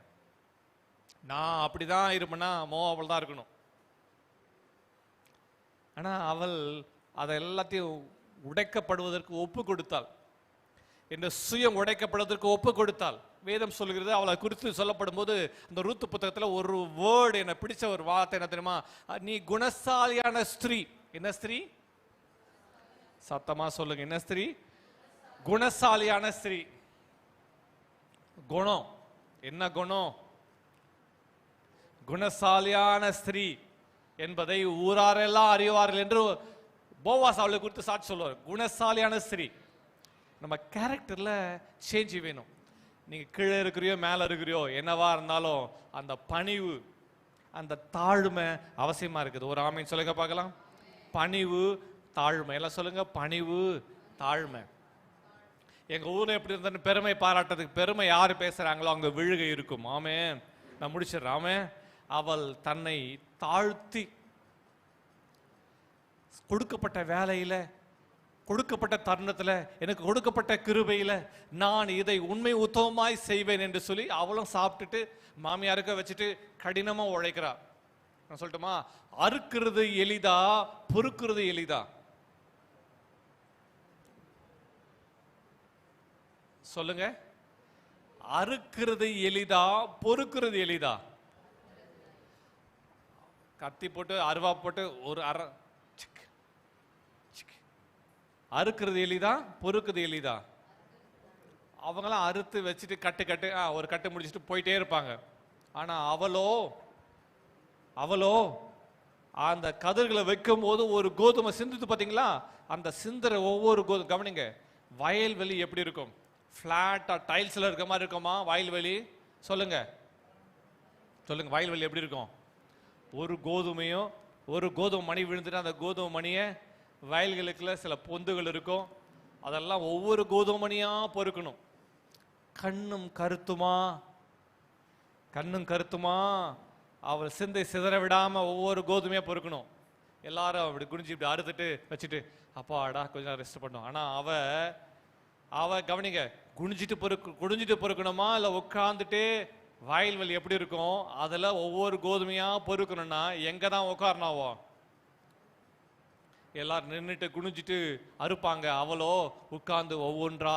நான் அப்படிதான் இருப்பேன்னா மோவாபில் தான் இருக்கணும். ஆனா அவள் அதை எல்லாத்தையும் உடைக்கப்படுவதற்கு ஒப்பு கொடுத்தாள். இந்த சுயம் உடைக்கப்படுவதற்கு ஒப்பு கொடுத்தாள். வேதம் சொல்கிறது, அவளை குறித்து சொல்லப்படும் போது அந்த ரூத் புத்தகத்துல ஒரு வேர்டு என்ன பிடிச்ச ஒரு வார்த்தை என்ன தெரியுமா? நீ குணசாலியான ஸ்திரீ. என்ன ஸ்திரீ? சத்தமா சொல்லுங்க. என்ன ஸ்திரீ? குணசாலியான ஸ்திரீ. குணம் என்ன? குணம் குணசாலியான ஸ்திரீ என்பதை ஊராரெல்லாம் அறிவார்கள் என்று போவாஸ் அவளை குறித்து சாட்சி சொல்லுவார். குணசாலியான ஸ்திரீ. நம்ம கேரக்டர்ல சேஞ்ச் வேணும். நீங்க கீழே இருக்கிறியோ மேல இருக்கிறியோ என்னவா இருந்தாலும் அந்த பணிவு, அந்த தாழ்மை அவசியமா இருக்குது. ஒரு ஆமீன் சொல்லுங்க பார்க்கலாம். பணிவு, தாழ்மை. எல்லாம் சொல்லுங்க. பணிவு, தாழ்மை. எங்க ஊர்ல எப்படி இருந்தாலும் பெருமை பாராட்டுறதுக்கு பெருமை யாரு பேசுறாங்களோ அங்க விழுகை இருக்கும். ஆமே, நான் முடிச்சிடுறேன். ஆமே, அவள் தன்னை தாழ்த்தி கொடுக்கப்பட்ட வேலையில, கொடுக்கப்பட்ட தருணத்துல, எனக்கு கொடுக்கப்பட்ட கிருபையில நான் இதை உண்மை உத்தமமாய் செய்வேன் என்று சொல்லி அவளும் சாப்பிட்டுட்டு மாமியாருக்க வச்சுட்டு கடினமா உழைக்கிறார். நான் சொல்லட்டுமா? அறுக்கிறது எளிதா, பொறுக்கிறது எளிதா? சொல்லுங்க. அறுக்கிறது எளிதா, பொறுக்கிறது எளிதா? கத்தி போட்டு அருவா போட்டு ஒரு அறுக்கிறது எளிதா, பொறுக்குது எளிதா? அவங்களாம் அறுத்து வச்சுட்டு கட்டு ஒரு கட்டு முடிச்சுட்டு போயிட்டே இருப்பாங்க. ஆனா அவளோ அந்த கதிர்களை வைக்கும் போது ஒரு கோதுமை சிந்துது பாத்தீங்களா? அந்த சிந்துற ஒவ்வொரு கோதுமை கவனிங்க. வயல்வெளி எப்படி இருக்கும்? பிளாட்டா டைல்ஸ்ல இருக்க மாதிரி இருக்குமா வயல்வெளி? சொல்லுங்க சொல்லுங்க. வயல்வெளி எப்படி இருக்கும்? ஒரு கோதுமையும் ஒரு கோதுமை மணி விழுந்துட்டு அந்த கோதுமை மணியை வயல்களுக்குள்ள சில பொந்துகள் இருக்கும். அதெல்லாம் ஒவ்வொரு கோதுமை மணியா பொறுக்கணும். கண்ணும் கருத்துமா அவள் சிந்தை சிதற விடாம ஒவ்வொரு கோதுமையா பொறுக்கணும். எல்லாரும் அப்படி குனிஞ்சு இப்படி அறுத்துட்டு வச்சுட்டு அப்பாடா கொஞ்ச நேரம் ரெஸ்ட் பண்ணும். ஆனா அவ கவனிங்க, குனிஞ்சிட்டு பொறுக்கணுமா இல்ல உட்கார்ந்துட்டு? வயல்வெளி எப்படி இருக்கும்? அதுல ஒவ்வொரு கோதுமையா பொறுக்கணும்னா எங்க தான் உட்காரனாவோ? எல்லாரும் நின்றுட்டு குனிஞ்சிட்டு அறுப்பாங்க. அவளோ உட்கார்ந்து ஒவ்வொன்றா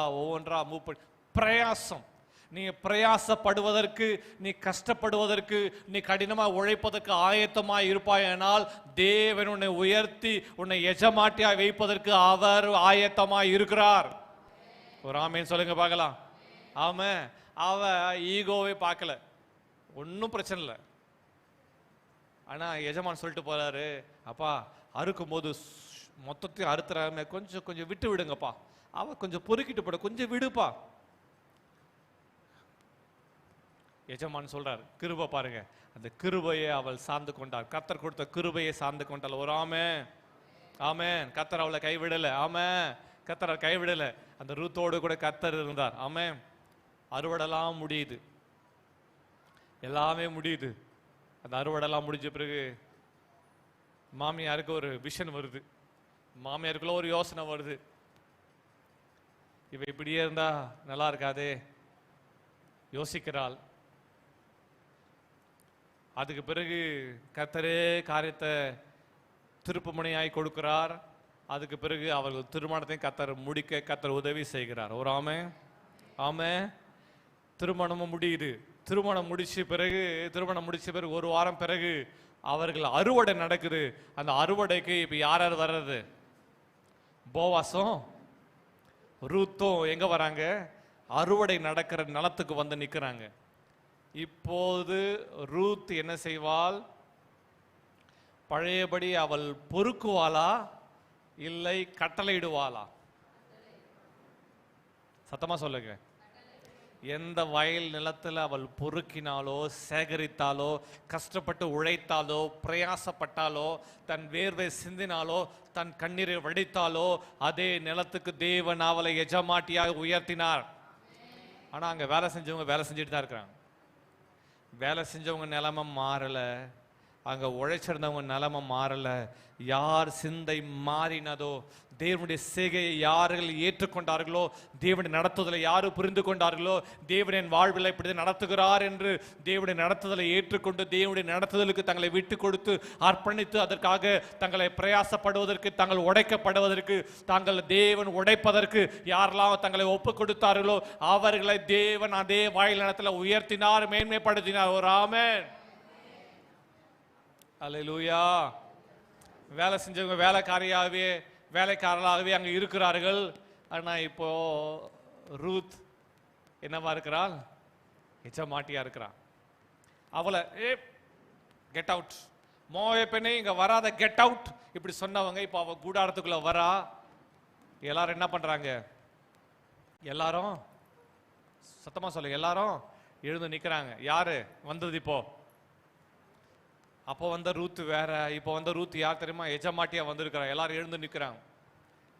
மூவ் பண்ணி பிரயாசம். நீ பிரயாசப்படுவதற்கு, நீ கஷ்டப்படுவதற்கு, நீ கடினமா உழைப்பதற்கு ஆயத்தமாய் இருப்பாயானால் தேவன் உன்னை உயர்த்தி உன்னை எஜமாட்டியா வைப்பதற்கு அவர் ஆயத்தமாய் இருக்கிறார். ஒரு ஆமேன் சொல்லுங்க பார்க்கலாம். ஆமா, அவ ஈகோவே பார்க்கல, ஒன்னும் பிரச்சனை இல்லை. ஆனா எஜமான் சொல்லிட்டு போறாரு, அப்பா அறுக்கும் போது மொத்தத்தையும் அறுத்துறாம கொஞ்சம் விட்டு விடுங்கப்பா. அவ கொஞ்சம் பொறுக்கிட்டு போட, கொஞ்சம் விடுப்பா. எஜமான் சொல்றார், கிருபை பாருங்க. அந்த கிருபையை அவள் சார்ந்து கொண்டார். கர்த்தர் கொடுத்த கிருபையை சார்ந்து கொண்டாள். ஒரு ஆமென். ஆமென். கர்த்தர் அவளை கைவிடல. ஆமென். கர்த்தர் கைவிடல. அந்த ரூத்தோடு கூட கர்த்தர் இருந்தார். ஆமென். அறுவடைலாம் முடியுது, எல்லாமே முடியுது. அந்த அறுவடைலாம் முடிஞ்ச பிறகு மாமியாருக்கு ஒரு விஷன் வருது, மாமியாருக்குள்ள ஒரு யோசனை வருது. இவ இப்படியே இருந்தா நல்லா இருக்காதே, யோசிக்கிறாள். அதுக்கு பிறகு கர்த்தரே காரியத்தை திருப்புமுனையாய் கொடுக்கிறார். அதுக்கு பிறகு அவர்கள் திருமணத்தையும் கர்த்தர் முடிக்க கர்த்தர் உதவி செய்கிறார். ஒரு ஆமே. திருமணமும் முடியுது. திருமணம் முடிச்ச பிறகு ஒரு வாரம் பிறகு அவர்கள் அறுவடை நடக்குது. அந்த அறுவடைக்கு இப்ப யார் வர்றது? போவாசும் ரூத்தும் எங்க வராங்க? அறுவடை நடக்கிற நிலத்துக்கு வந்து நிக்கிறாங்க. இப்போது ரூத் என்ன செய்வாள்? பழையபடி அவள் பொறுக்குவாளா இல்லை கட்டளையிடுவாளா? சத்தமா சொல்லுங்க. எந்த வயல் நிலத்தில் அவள் பொறுக்கினாலோ, சேகரித்தாலோ, கஷ்டப்பட்டு உழைத்தாலோ, பிரயாசப்பட்டாலோ, தன் வேர்வை சிந்தினாலோ, தன் கண்ணீரை வடித்தாலோ, அதே நிலத்துக்கு தேவன் அவளை எஜமாட்டியாக உயர்த்தினார். ஆனா அங்க வேலை செஞ்சவங்க வேலை செஞ்சுட்டு தான் இருக்கிறாங்க. வேலை செஞ்சவங்க நிலைமை மாறல, அங்க உழைச்சிருந்தவங்க நிலைமை மாறல. யார் சிந்தை மாறினதோ, தேவனுடைய செய்கையை யார்கள் ஏற்றுக்கொண்டார்களோ, தேவனுடைய நடத்துதலை யாரு புரிந்து கொண்டார்களோ, தேவன் என் வாழ்வில் இப்படி நடத்துகிறார் என்று தேவனுடைய நடத்துதலை ஏற்றுக்கொண்டு தேவனுடைய நடத்துதலுக்கு தங்களை விட்டு கொடுத்து அர்ப்பணித்து அதற்காக தங்களை பிரயாசப்படுவதற்கு, தாங்கள் உடைக்கப்படுவதற்கு, தாங்கள் தேவன் உடைப்பதற்கு யாரெல்லாம் தங்களை ஒப்பு கொடுத்தார்களோ அவர்களை தேவன் அதே வாயில் நடத்துல உயர்த்தினார், மேன்மைப்படுத்தினார். ஒரு ஆமென். அல்லேலூயா. வேலை செஞ்சவங்க வேலைக்காரர்களாகவே அங்க இருக்கிறார்கள். ஆனா இப்போ ரூத் என்னவா இருக்கிறாள்? எஜமாட்டியா இருக்கிறான். அவளை கெட் அவுட், மோய பெண்ணே இங்க வராத, கெட் அவுட் இப்படி சொன்னவங்க இப்ப அவ கூடாரத்துக்குள்ள வரா. எல்லாரும் என்ன பண்றாங்க? எல்லாரும் சத்தமா சொல்லுங்க, எல்லாரும் எழுந்து நிக்கிறாங்க. யாரு வந்தது இப்போ? அப்போ வந்த ரூத் வேற, இப்போ வந்த ரூத் யார் தெரியுமா? எஜமாட்டியா வந்திருக்கிறா. எல்லாரும் எழுந்து நிற்கிறாங்க.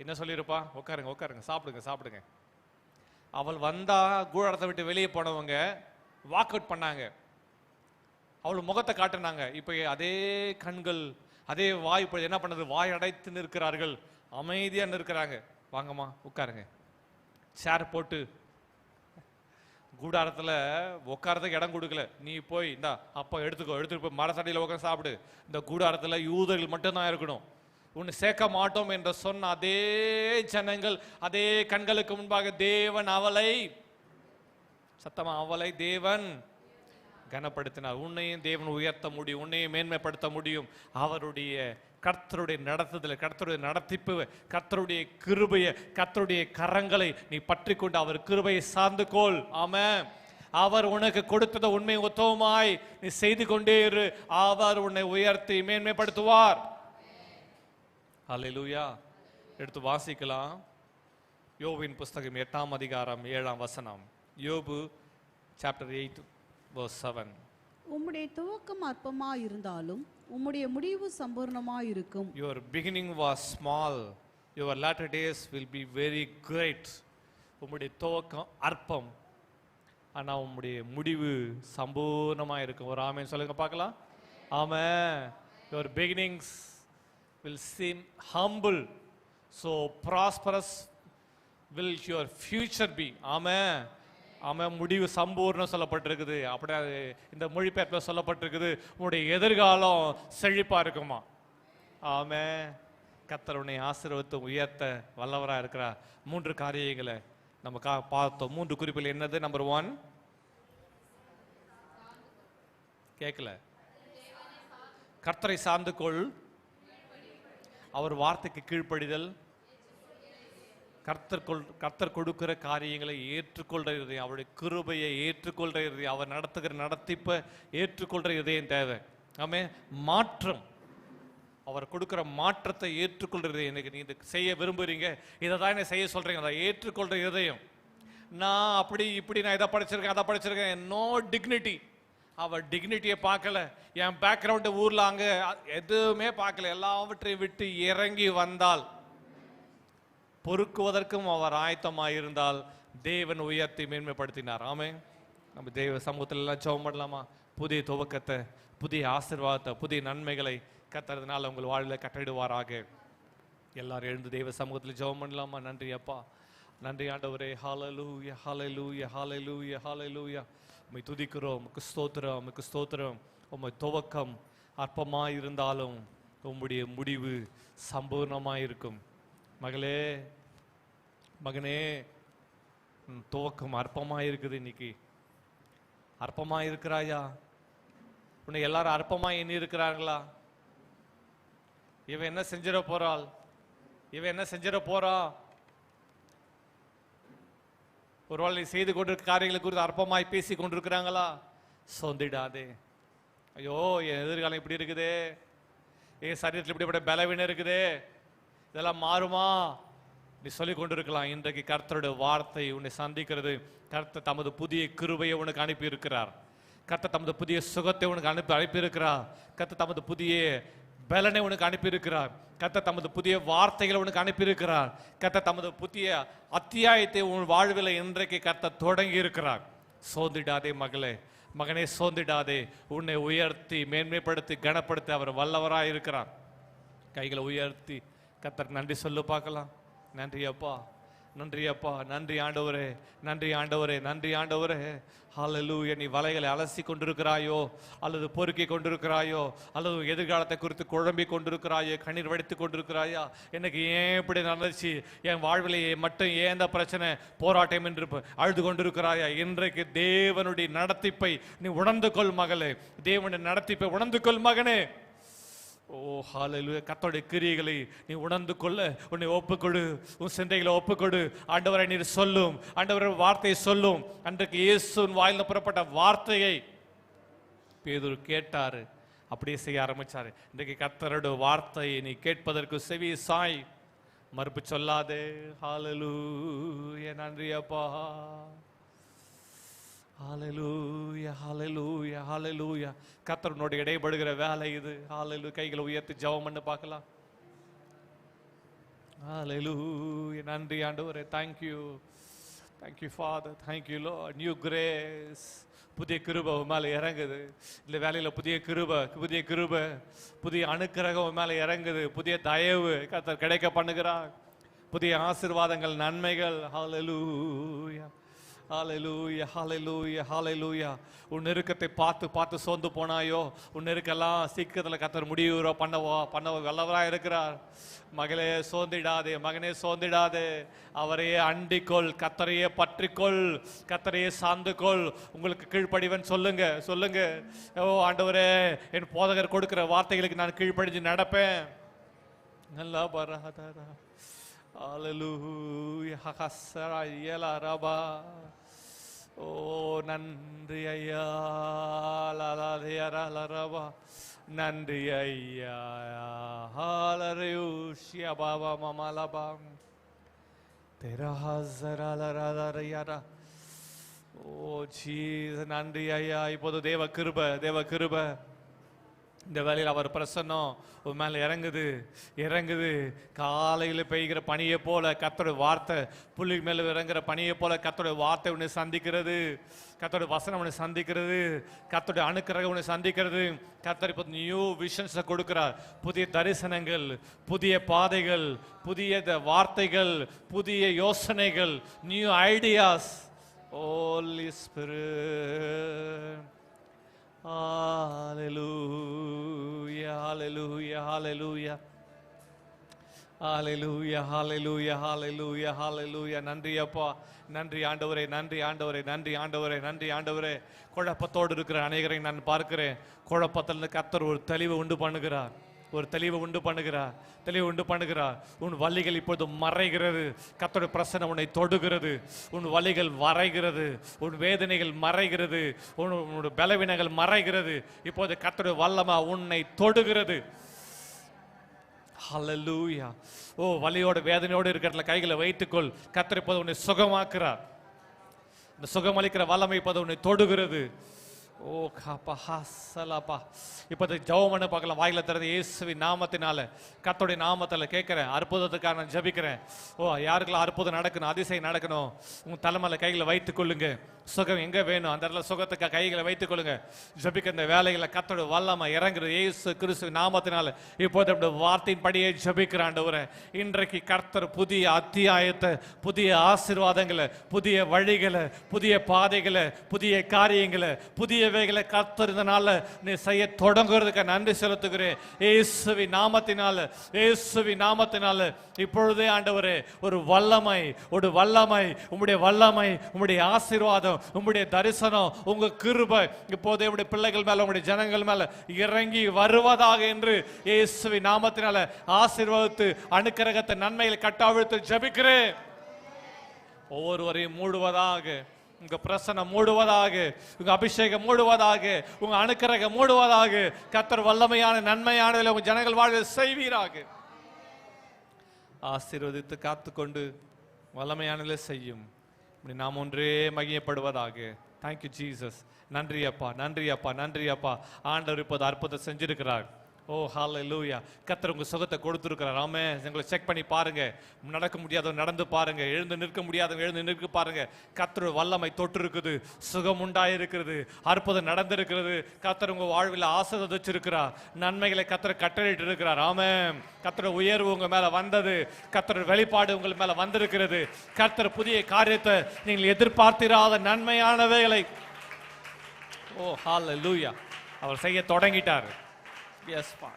என்ன சொல்லியிருப்பா? உட்காருங்க உட்காருங்க, சாப்பிடுங்க சாப்பிடுங்க. அவள் வந்தா கூடாரத்தை விட்டு வெளியே போனவங்க வாக் அவுட் பண்ணாங்க, அவள் முகத்தை காட்டினாங்க. இப்போ அதே கண்கள், அதே வாய் இப்போ என்ன பண்ணது? வாய் அடைத்து நிற்கிறார்கள், அமைதியா நிற்கிறாங்க. வாங்கம்மா உட்காருங்க. சேர் போட்டு கூடாரத்துல உட்காரத்துக்கு இடம் கொடுக்கல. நீ போய் இந்த அப்பா எடுத்துட்டு போய் மரத்தடியில் உட்காந்து சாப்பிடு. இந்த கூடாரத்துல யூதர்கள் மட்டும்தான் இருக்கணும், உன்னை சேர்க்க மாட்டோம் என்று சொன்ன அதே ஜனங்கள், அதே கண்களுக்கு முன்பாக தேவன் அவளை, சத்தமா, அவளை தேவன் கனப்படுத்தினார். உன்னையும் தேவன் உயர்த்த முடியும், உன்னையும் மேன்மைப்படுத்த முடியும். அவருடைய கர்த்தருடைய நடத்துதல், கர்த்தருடைய நடத்திப்பு, கர்த்தருடைய கிருபையை, கர்த்தருடைய கரங்களை நீ பற்றி கொண்டு அவர் கிருபையை சார்ந்து கொள். ஆமென். அவர் உனக்கு கொடுத்ததை உண்மை உத்தமமாய் நீ செய்து கொண்டே இரு. அவர் உன்னை உயர்த்தி மேன்மைப்படுத்துவார். அல்லேலூயா. எடுத்து வாசிக்கலாம். யோபின் புஸ்தகம் 8ஆம் அதிகாரம் 7ஆம் வசனம். யோபு சாப்டர் 8 verse 7. உம்முடைய துவக்கம் அற்பமாயிருந்தாலும் உம்முடைய முடிவு சம்பூர்ணமாயிருக்கும். Your beginning was small, your latter days will be very great. உம்முடைய துவக்கம் அற்பம், ஆனா உம்முடைய முடிவு சம்பூர்ணமா இருக்கும். ஒரு ஆமென் சொல்லுங்க பார்க்கலாம். ஆமென். Your beginnings will seem humble, so prosperous will your future be. ஆமென். ஆமாம். முடிவு சம்பூர்ணம் சொல்லப்பட்டிருக்குது. அப்படியே இந்த மொழிபெயர்ப்பில் சொல்லப்பட்டிருக்குது, உன்னுடைய எதிர்காலம் செழிப்பா இருக்குமா. ஆமென். கர்த்தர் உன்னை ஆசீர்வதித்து உயர்த்த வல்லவராக இருக்கிறார். 3 காரியங்களை நம்ம பார்த்தோம். 3 குறிப்புகள் என்னது? நம்பர் 1, கேட்கல, கர்த்தரை சார்ந்து கொள், அவர் வார்த்தைக்கு கீழ்ப்படிதல், கர்த்தர் கொடுக்கிற காரியங்களை ஏற்றுக்கொள்ற இதயம், அவருடைய கிருபையை ஏற்றுக்கொள்ற இதயம், அவர் நடத்துகிற நடத்திப்பை ஏற்றுக்கொள்ற இதயம் தேவை. ஆமே. மாற்றம், அவர் கொடுக்கிற மாற்றத்தை ஏற்றுக்கொள்றது. எனக்கு நீ இதை செய்ய விரும்புறீங்க, இதை தான் என்ன செய்ய சொல்றீங்க, அதை ஏற்றுக்கொள்ற இதயம். நான் அப்படி இப்படி, நான் இதை படிச்சிருக்கேன் அதை படிச்சிருக்கேன், நோ டிக்னிட்டி. அவர் டிக்னிட்டியை பார்க்கல. என் பேக்ரவுண்டு ஊர்ல அங்க எதுவுமே பார்க்கல. எல்லாவற்றையும் விட்டு இறங்கி வந்தால், பொறுக்குவதற்கும் அவர் ஆயத்தமாயிருந்தால் தேவன் உயர்த்தி மேன்மைப்படுத்தினார். ஆமென். நம்ம தேவ சமூகத்தில் எல்லாம் ஜெபம் பண்ணலாமா? புதிய துவக்கத்தை, புதிய ஆசீர்வாதத்தை, புதிய நன்மைகளை கர்த்தர்னால உங்கள் வாழ்வில் கட்டளிடுவாராக. எல்லாரும் எழுந்து தேவ சமூகத்தில் ஜெபம் பண்ணலாமா? நன்றி அப்பா, நன்றி ஆண்டவரே. ஹல்லேலூயா ஹல்லேலூயா ஹல்லேலூயா ஹல்லேலூயா. உம்மை துதிக்கிறோம், உமக்கு ஸ்தோத்திரம், உமக்கு ஸ்தோத்திரம். உம்மை துவக்கம் அற்பமாய் இருந்தாலும் உம்முடைய முடிவு சம்பூர்ணமாய் இருக்கும். மகளே, மகனே, துவக்கம் அற்பமா இருக்குது. இன்னைக்கு அற்பமா இருக்கிறாயா? உன்னை எல்லாரும் அற்பமா எண்ணி இருக்கிறார்களா? இவன் என்ன செஞ்சிட போறாள், இவன் என்ன செஞ்சிட போறா? ஒருவேளை நீ செய்து கொண்டிருக்க காரியங்களை குறித்து அற்பமாய் பேசி கொண்டிருக்கிறாங்களா? சொந்திடாதே. ஐயோ, என் எதிர்காலம் இப்படி இருக்குதே, என் சரீரத்தில் இப்படிப்பட்ட பலவீனம் இருக்குதே, இதெல்லாம் மாறுமா? நீ சொல்லிக் கொண்டிருக்கலாம். இன்றைக்கு கர்த்தருடைய வார்த்தை உன்னை சந்திக்கிறது. கர்த்தர் தமது புதிய கிருபையை உனக்கு அனுப்பி இருக்கிறார். கர்த்தர் தமது புதிய சுகத்தை உனக்கு அனுப்பி இருக்கிறார். கர்த்தர் தமது புதிய பலனை உனக்கு அனுப்பி இருக்கிறார். கர்த்தர் தமது புதிய வார்த்தைகளை உனக்கு அனுப்பி இருக்கிறார். கர்த்தர் தமது புதிய அத்தியாயத்தை உன் வாழ்வில் இன்றைக்கு கர்த்தர் தொடங்கி இருக்கிறார். சோதிடாதே மகளே, மகனே சோர்ந்திடாதே, உன்னை உயர்த்தி மேன்மைப்படுத்தி கனப்படுத்தி அவர் வல்லவராய் இருக்கிறார். கைகளை உயர்த்தி கர்த்தருக்கு நன்றி சொல்லு பார்க்கலாம். நன்றி அப்பா, நன்றி அப்பா, நன்றி ஆண்டவரே, நன்றி ஆண்டவரே, நன்றி ஆண்டவரே. ஹல்லேலூயா. நீ வலைகளை அலசி கொண்டிருக்கிறாயோ, அல்லது பொறுக்கி கொண்டிருக்கிறாயோ, அல்லது எதிர்காலத்தை குறித்து குழம்பி கொண்டிருக்கிறாயோ, கண்ணீர் வடித்து கொண்டிருக்கிறாயா? எனக்கு ஏன் இப்படி நடந்துச்சு, என் வாழ்விலே மட்டும் ஏன் இந்த பிரச்சனை போராட்டம் என்று அழுது கொண்டிருக்கிறாயா? இன்றைக்கு தேவனுடைய நடத்திப்பை நீ உணர்ந்து கொள் மகளே, தேவனுடைய நடத்திப்பை உணர்ந்து கொள் மகனே. ஓ ஹல்லேலூயா. கர்த்தருடைய கிரியைகளை நீ உணர்ந்து கொள்ள உன்னை ஒப்புக்கொடு, உன் சிந்தைகளை ஒப்புக்கொடு. ஆண்டவரை நீர் சொல்லும், ஆண்டவரை வார்த்தையை சொல்லும். அன்றைக்கு இயேசுவின் வாயிலிருந்து புறப்பட்ட வார்த்தையை பேதுரு கேட்டாரு, அப்படியே செய்ய ஆரம்பிச்சாரு. இன்றைக்கு கர்த்தருடைய வார்த்தையை நீ கேட்பதற்கு செவி சாய், மறுப்பு சொல்லாதே. ஹல்லேலூயா. நன்றி அப்பா. ஹல்லேலூயா, ஹல்லேலூயா, ஹல்லேலூயா. கர்த்தரோடு இடைபடுகிற வேலை இது. ஹல்லேலூயா. கைகளை உயர்த்தி ஜெபம் பண்ணி பார்க்கலாம். ஹல்லேலூயா. நன்றி ஆண்டவரே. thank you, thank you Father, thank you Lord. New grace, புதிய கிருபை மேலே இறங்குது இந்த வேலையில. புதிய கிருபை, புதிய கிருபை, புதிய அனுக்கிரகம் மேலே இறங்குது. புதிய தயவு கர்த்தர் கிடைக்க பண்ணுகிறார். புதிய ஆசீர்வாதங்கள், நன்மைகள். ஹல்லேலூயா, ஹல்லேலூயா, ஹல்லேலூயா, ஹல்லேலூயா. உன் நெருக்கத்தை பார்த்து பார்த்து சோர்ந்து போனாயோ, உன் நெருக்கெல்லாம் சீக்கிரத்தில் கர்த்தர் முடிவு பண்ண வல்லவராக இருக்கிறார். மகளே சோர்ந்திடாதே, மகனே சோர்ந்திடாதே. அவரையே அண்டிக்கொள், கர்த்தரையே பற்றிக்கொள், கர்த்தரையே சார்ந்துக்கொள். உங்களுக்கு கீழ்ப்படிவன் சொல்லுங்க, சொல்லுங்க. ஓ ஆண்டவரே, என் போதகர் கொடுக்கிற வார்த்தைகளுக்கு நான் கீழ்ப்படிஞ்சு நடப்பேன். நல்லா பராதரா. ஹல்லேலூயா. ஹகஸரா யலா ரபா. ஓ நன்றி ஐயா. லலா ரபா. நன்றி ஐயா. ஹalleluya பாபா மமலபா. தெரா ஹஸரா லரா. ஓ ஜீசஸ். நன்றி ஐயா. இப்போது தேவ கிருபை, தேவ கிருபை இந்த வேலையில் அவர் பிரசன்னம் உன் மேலே இறங்குது, இறங்குது. காலையில் பெய்கிற பனியை போல கர்த்தருடைய வார்த்தை புள்ளி மேலே இறங்குற பனியை போல கர்த்தருடைய வார்த்தை உன்னை சந்திக்கிறது, கர்த்தருடைய வசனம் உன்னை சந்திக்கிறது, கர்த்தருடைய அனுக்கிரகம் உன்னை சந்திக்கிறது. கர்த்தர் இப்போ நியூ விஷன்ஸை கொடுக்கிறார். புதிய தரிசனங்கள், புதிய பாதைகள், புதிய வார்த்தைகள், புதிய யோசனைகள், new ideas. Holy spirit. Hallelujah, hallelujah, hallelujah. Hallelujah, hallelujah, hallelujah, hallelujah. நன்றி அப்பா, நன்றி ஆண்டவரே, நன்றி ஆண்டவரே, நன்றி ஆண்டவரே, நன்றி ஆண்டவரே. குழப்பத்தோடு இருக்கிற அநேகரை நான் பார்க்கிறேன். குழப்பத்தில் கர்த்தர் ஒரு தெளிவு உண்டு பண்ணுகிறார், ஒரு தெளிவு உண்டு பண்ணுகிறார், தெளிவு உண்டு பண்ணுகிறார். உன் வலிகள் இப்போது மறைகிறது. கர்த்தருடைய பிரசன்னம் உன்னை தொடுகிறது. உன் வலிகள் மறைகிறது, உன் வேதனைகள் மறைகிறது, உன்னுடைய பலவீனங்கள் மறைகிறது. இப்போது கர்த்தருடைய வல்லமை உன்னை தொடுகிறது. ஹல்லேலூயா. ஓ வலியோட வேதனையோடு இருக்கிற கைகளை வைத்துக்கொள். கர்த்தர் இப்போது உன்னை சுகமாக்குறார். இந்த சுகமளிக்கிற வல்லமை இப்போது உன்னை தொடுகிறது. ஓ காப்பா ஹாசலாப்பா. இப்போ ஜெபம் பண்ண பார்க்கலாம். வாயில திறந்து இயேசுவின் நாமத்தினால, கர்த்தருடைய நாமத்தில் கேட்கிறேன். அற்புதத்துக்காக நான் ஜெபிக்கிறேன். ஓ யாருக்கெல்லாம் அற்புதம் நடக்கணும், அதிசயம் நடக்கணும், உங்க தலைமையில கைகளை வைத்துக் கொள்ளுங்க. சுகம் எங்க வேணும் அந்த இடத்துல சுகத்துக்காக கைகளை வைத்துக் கொள்ளுங்க. ஜெபிக்க இந்த வேலைகளை கர்த்தருடைய வல்லமை இறங்குறது இயேசு கிறிஸ்துவின் நாமத்தினால. இப்போது நம்முடைய வார்த்தையின் படியே ஜெபிக்கிற ஆண்டவரே, இன்றைக்கு கர்த்தர் புதிய அத்தியாயத்தை, புதிய ஆசீர்வாதங்களை, புதிய வழிகளை, புதிய பாதைகளை, புதிய காரியங்களை, புதியவைகளை கர்த்தர் இதனால நீ செய்ய தொடங்குறதுக்கு நன்றி செலுத்துகிறேன். இயேசுவின் நாமத்தினால, இயேசுவின் நாமத்தினால இப்பொழுதே ஆண்டவரே ஒரு வல்லமை, ஒரு வல்லமை, உம்முடைய வல்லமை, உம்முடைய ஆசீர்வாதம், உம்முடைய தரிசனம், உங்க கிருபை இப்போதே உம்முடைய பிள்ளைகள் மேல, உம்முடைய ஜனங்கள் மேல இறங்கி வருவதாக என்று இயேசுவின் நாமத்தினால ஆசீர்வாதத்து அனுக்கிரகத்தை நன்மையில் கட்டாவிழ்த்து ஜெபிக்கிறேன். ஒவ்வொருவரையும் மூடுவதாக, உங்க பிரசனம் மூடுவதாக, உங்க அபிஷேகம் மூடுவதாக, உங்க அனுக்கிரகம் மூடுவதாக. கர்த்தர் வல்லமையான நன்மையான உங்க ஜனங்கள் வாழ்வில் செய்வீராக. ஆசீர்வதித்து காத்துக்கொண்டு வல்லமையானதை செய்யும். நாம் ஒன்றே மகிமைப்படுவதாக. Thank you Jesus. நன்றி அப்பா, நன்றி அப்பா, நன்றி அப்பா. ஆண்டவர் இப்போது அற்புதம் செஞ்சிருக்கிறார். ஓ ஹalleluya. கர்த்தர் உங்க சுகத்தை கொடுத்திருக்கிறார். ஆமென். உங்களை செக் பண்ணி பாருங்க. நடக்க முடியாதவங்க நடந்து பாருங்க. எழுந்து நிற்க முடியாதவங்க எழுந்து நிற்க பாருங்க. கர்த்தர் வல்லமை தொட்டு இருக்குது. சுகம் உண்டாயிருக்கிறது. அற்புதம் நடந்திருக்கிறது. கர்த்தர் உங்க வாழ்வில் ஆசீர்வதிச்சிருக்கிறார். நன்மைகளை கர்த்தர் கட்டளையிட்டு இருக்கிறார். ஆமென். கர்த்தர் உயர்வு உங்க மேல வந்தது. கர்த்தர் வெளிப்பாடு உங்கள் மேல வந்திருக்கிறது. கர்த்தர் புதிய காரியத்தை நீங்கள் எதிர்பார்த்திராத நன்மையானவைகளை ஓ ஹalleluya அவர் செய்ய தொடங்கிட்டார். எஸ் பா.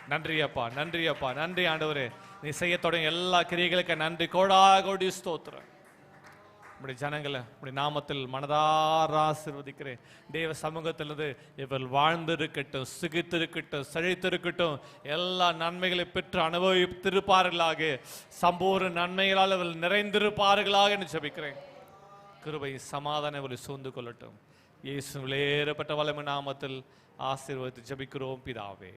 நன்றி அப்பா, நன்றி அப்பா, நன்றி ஆண்டவரே. நீ செய்ய தொடங்கிய எல்லா கிரியைகளுக்கு நன்றி. கோடி ஸ்தோத்திரம். உம்முடைய ஜனங்களை உம்முடைய நாமத்தில் மனதார ஆசீர்வதிக்கிறேன். தேவ சமூகத்திலிருந்து இவர்கள் வாழ்ந்திருக்கட்டும், சுகித்திருக்கட்டும், செழித்திருக்கட்டும், எல்லா நன்மைகளை பெற்று அனுபவித்திருப்பார்களாக, சம்பூர்ண நன்மைகளால் இவர்கள் நிறைந்திருப்பார்களாக என்று ஜெபிக்கிறேன். கிருபை சமாதானம் இவர்களை சூழ்ந்து கொள்ளட்டும். இயேசு விலையேறப்பட்ட வல்லமை நாமத்தில் ஆசீர்வதித்து ஜெபிக்கிறோம் பிதாவே.